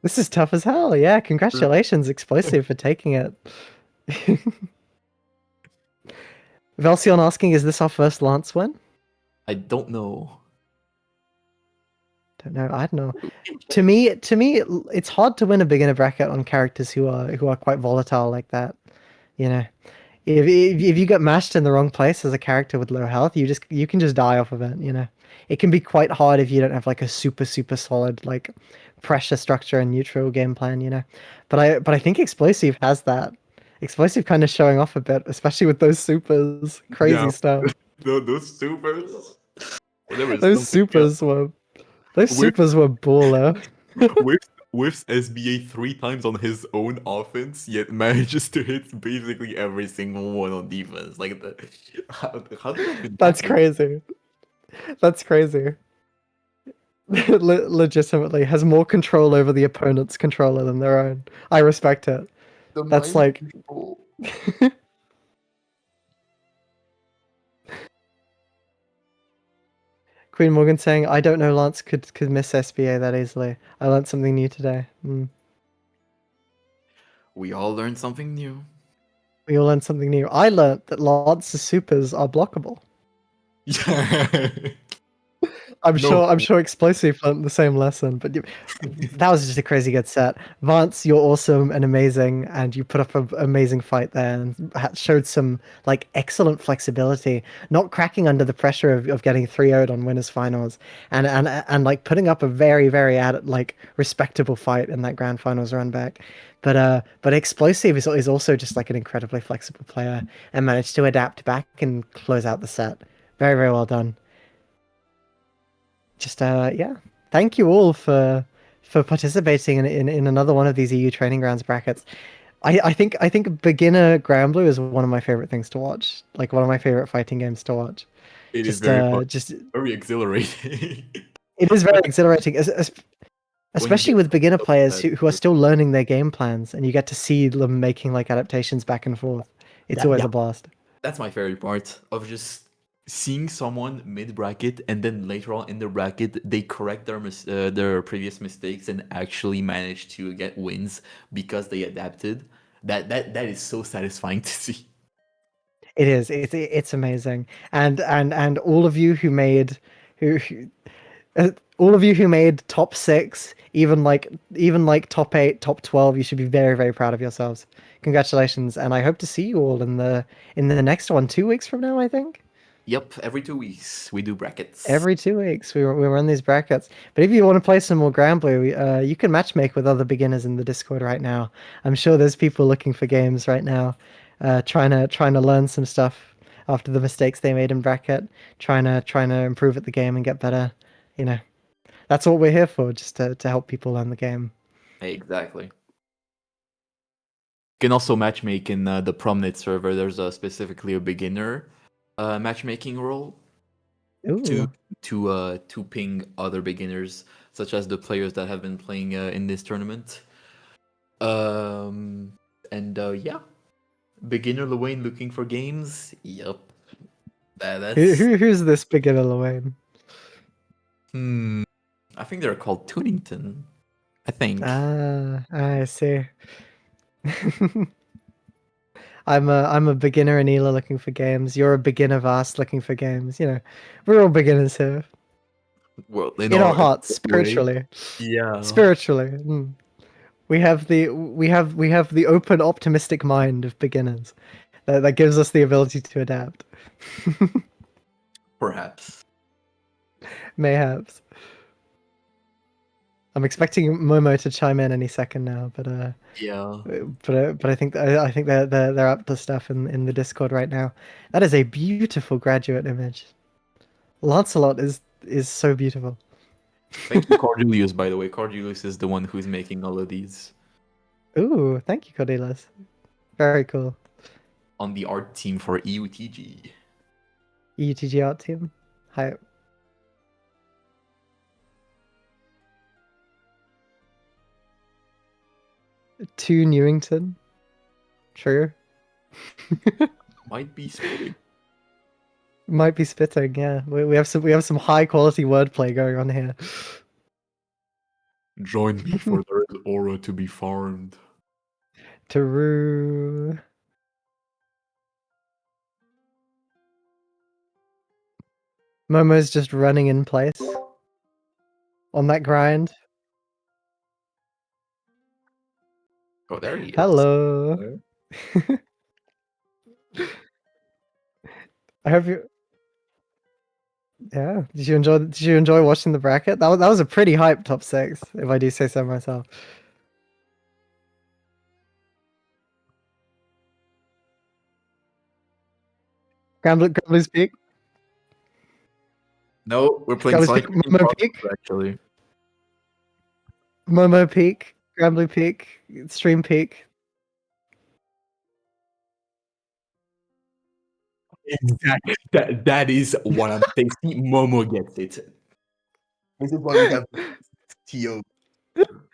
This is tough as hell. Yeah, congratulations, Explosive, for taking it. Velsion asking, is this our first Lance win? I don't know. Don't know. I don't know. To me, it's hard to win a beginner bracket on characters who are quite volatile like that. You know, if you get mashed in the wrong place as a character with low health, you can just die off of it. You know, it can be quite hard if you don't have like a super solid like pressure structure and neutral game plan. You know, but I think Explosive has that. Explosive kind of showing off a bit, especially with those supers. Crazy stuff. Those supers. Those supers were baller. Whiffs SBA 3 times on his own offense, yet manages to hit basically every single one on defense. Like how did that even That's happen? crazy. That's crazy. Legitimately has more control over the opponent's controller than their own. I respect it. That's like Queen Morgan saying, I don't know Lance could miss SBA that easily. I learned something new today. We all learned something new. We all learned something new. I learned that Lance's supers are blockable. Yeah. I'm sure Explosive learned the same lesson, but that was just a crazy good set. Vance, you're awesome and amazing, and you put up an amazing fight there and showed some like excellent flexibility, not cracking under the pressure of getting 3-0'd on winners finals, and like putting up a very like respectable fight in that grand finals run back. But Explosive is also just like an incredibly flexible player and managed to adapt back and close out the set. Very well done. Just yeah, thank you all for participating in another one of these EU training grounds brackets. I think beginner Grand Blue is one of my favorite things to watch, like one of my favorite fighting games to watch. It is Just very fun. just Very exhilarating. it is very exhilarating, especially get with beginner to players that- who are still learning their game plans, and you get to see them making like adaptations back and forth. It's always Yeah. a blast. That's my favorite part of just seeing someone mid bracket and then later on in the bracket they correct their previous mistakes and actually manage to get wins because they adapted. That is so satisfying to see. It is. It's amazing, and all of you who made all of you who made top 6, even like top 8, top 12, you should be very proud of yourselves. Congratulations, and I hope to see you all in the next one 2 weeks from now. I think Yep, every 2 weeks we do brackets. every 2 weeks we run these brackets. But if you want to play some more Grand Blue, you can matchmake with other beginners in the Discord right now. I'm sure there's people looking for games right now, trying to learn some stuff after the mistakes they made in bracket, trying to improve at the game and get better. You know, that's what we're here for, just to help people learn the game. Exactly. You can also matchmake in the Promnet server. There's specifically a beginner matchmaking role Ooh. to ping other beginners, such as the players that have been playing in this tournament. Yeah, beginner Luane looking for games. Yep, that's Who's this beginner, Luane? I think they're called Tunington. I think. Ah, I see. I'm a beginner in Ela looking for games. You're a beginner Vast looking for games. You know, we're all beginners here. Well, In our hearts, spiritually. Yeah. Spiritually. We have the open, optimistic mind of beginners. That gives us the ability to adapt. Perhaps. Mayhaps. I'm expecting Momo to chime in any second now, but Yeah. I think they're up to stuff in the Discord right now. That is a beautiful graduate image. Lancelot is so beautiful. Thank you, Cordelius, by the way. Cordelius is the one who's making all of these Ooh, thank you, Cordelis. Very cool. on the art team for EUTG. EUTG art team. Hi. To Newington. True. Might be spitting. Might be spitting, yeah. We have some high quality wordplay going on here. Join me for there is aura to be farmed. True. Momo's just running in place on that grind. Oh, there he is. Hello. I hope you. Yeah. Did you enjoy watching the bracket? That was a pretty hype top 6, if I do say so myself. Grambly's Peak. No, we're playing Grambly's slightly Peak. Momo Peak. actually. Momo Peak. Grambly Peak. Stream Peak. Exactly. That is what I'm thinking. Momo gets it. This is why we have TO.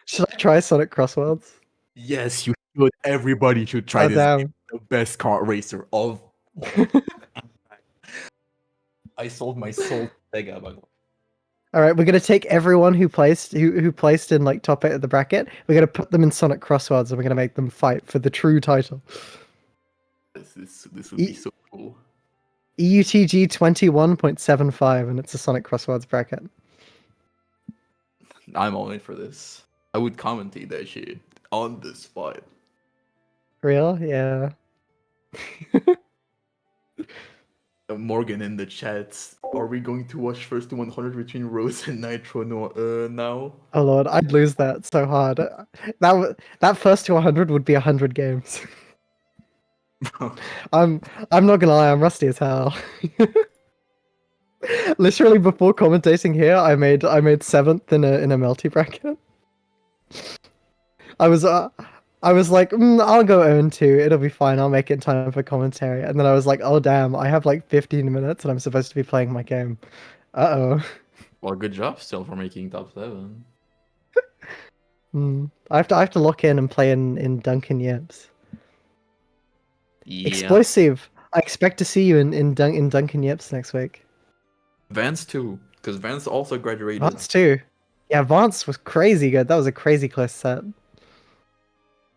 Should I try Sonic Crossworlds? Yes, you should. Everybody should try Oh, this. damn. Game. The best kart racer of. I sold my soul to Sega, by the way. All right, we're gonna take everyone who placed in like top 8 of the bracket. We're gonna put them in Sonic Crossworlds, and we're gonna make them fight for the true title. This would be so cool. EUTG 21.75, and it's a Sonic Crossworlds bracket. I'm all in for this. I would commentate that shit on the spot. Real? Yeah. Morgan in the chats. Are we going to watch first to 100 between Rose and Nitro now? Oh lord, I'd lose that so hard. That first to 100 would be 100 games. I'm not gonna lie, I'm rusty as hell. Literally before commentating here, I made 7th in a multi bracket. I was like, I'll go 0-2, it'll be fine, I'll make it in time for commentary. And then I was like, oh damn, I have like 15 minutes and I'm supposed to be playing my game. Uh-oh. Well, good job still for making top 7. I have to lock in and play in Duncan Yips. Yeah. Explosive. I expect to see you in Duncan Yips next week. Vance too, because Vance also graduated. Vance too. Yeah, Vance was crazy good. That was a crazy close set.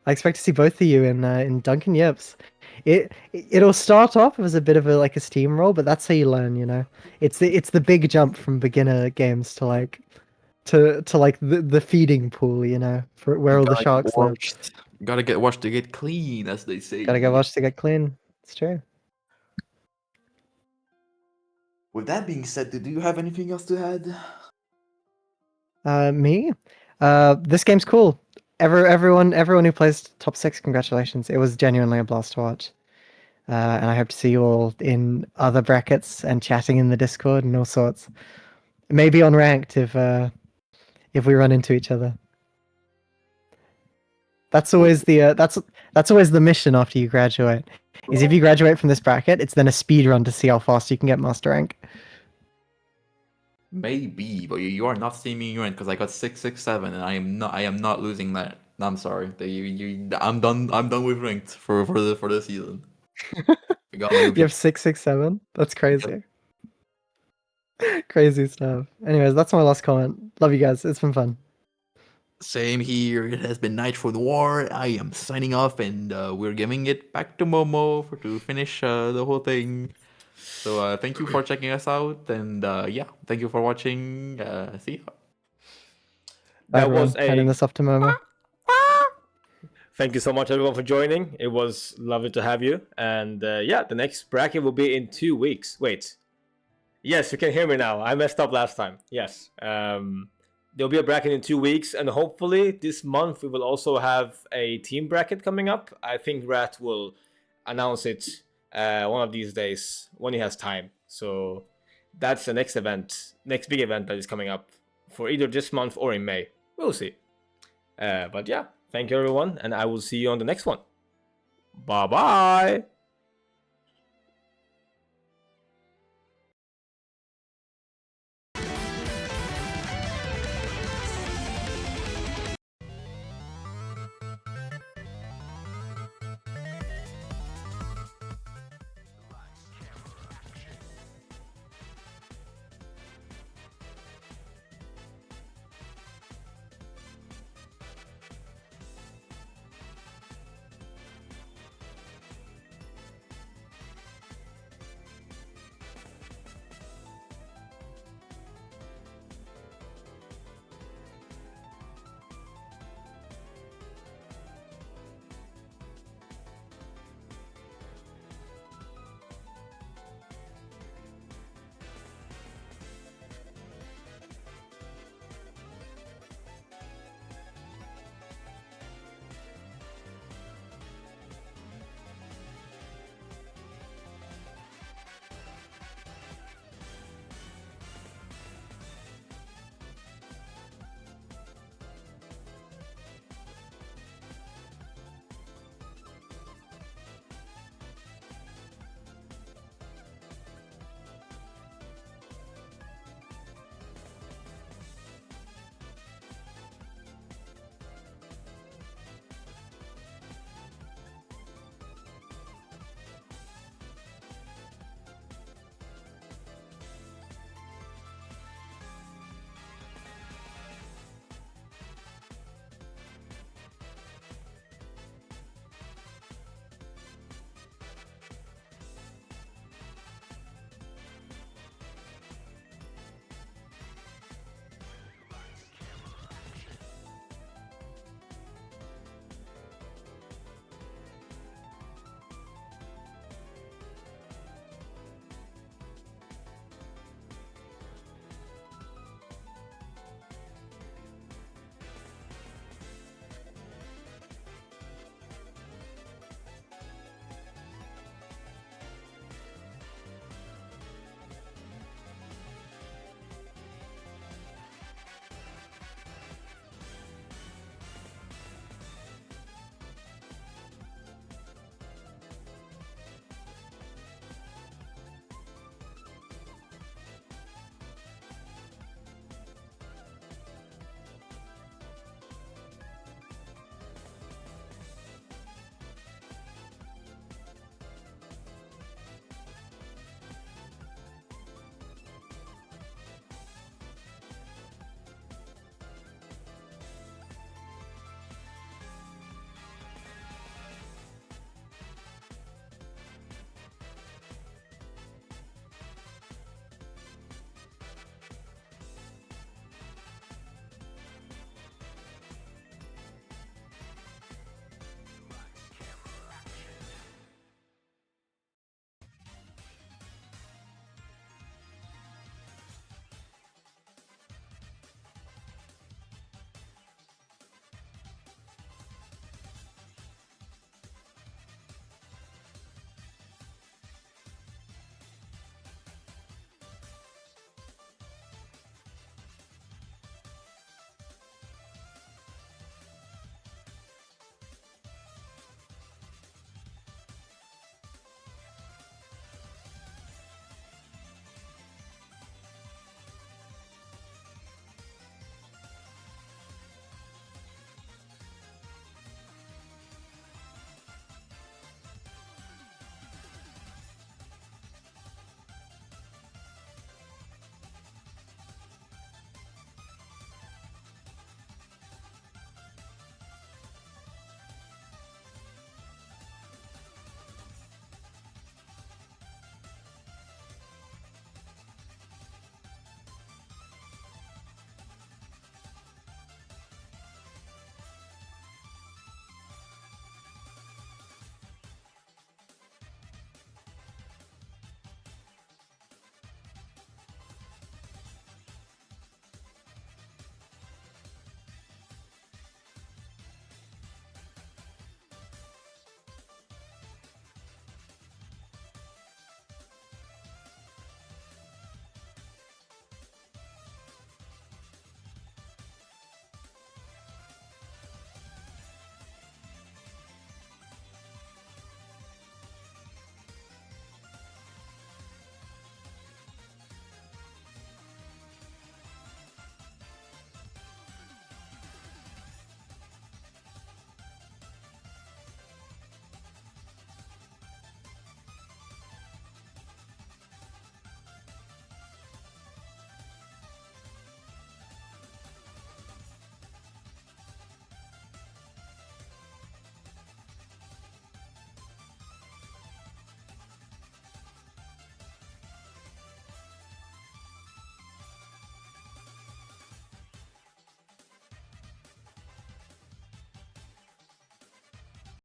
I expect to see both of you in Duncan Yips. It'll start off as a bit of a steamroll, but that's how you learn, you know. It's the big jump from beginner games to the feeding pool, you know, for where all the sharks live. Gotta get washed to get clean, as they say. Gotta get washed to get clean. It's true. With that being said, do you have anything else to add? Me? This game's cool. Everyone who plays top 6, congratulations. It was genuinely a blast to watch. And I hope to see you all in other brackets and chatting in the Discord and all sorts. Maybe on ranked if we run into each other. That's always the that's always the mission after you graduate. Is if you graduate from this bracket, it's then a speed run to see how fast you can get master rank. Maybe, but you are not seeing me in your end because I got 667 and I am not losing that. I'm sorry. I'm done with ranked for the season. You have 667? That's crazy. Crazy stuff. Anyways, that's my last comment. Love you guys. It's been fun. Same here. It has been Nitronoir. I am signing off, and we're giving it back to Momo to finish the whole thing. So thank you for checking us out, and yeah, thank you for watching. See ya. That was handing this off to Momo. thank you so much, everyone, for joining. It was lovely to have you. And yeah, the next bracket will be in 2 weeks. Wait. Yes, you can hear me now. I messed up last time. Yes. There'll be a bracket in 2 weeks. And hopefully this month we will also have a team bracket coming up. I think Rat will announce it one of these days when he has time. So that's the next big event that is coming up for either this month or in May. We'll see. But yeah, thank you, everyone. And I will see you on the next one. Bye-bye.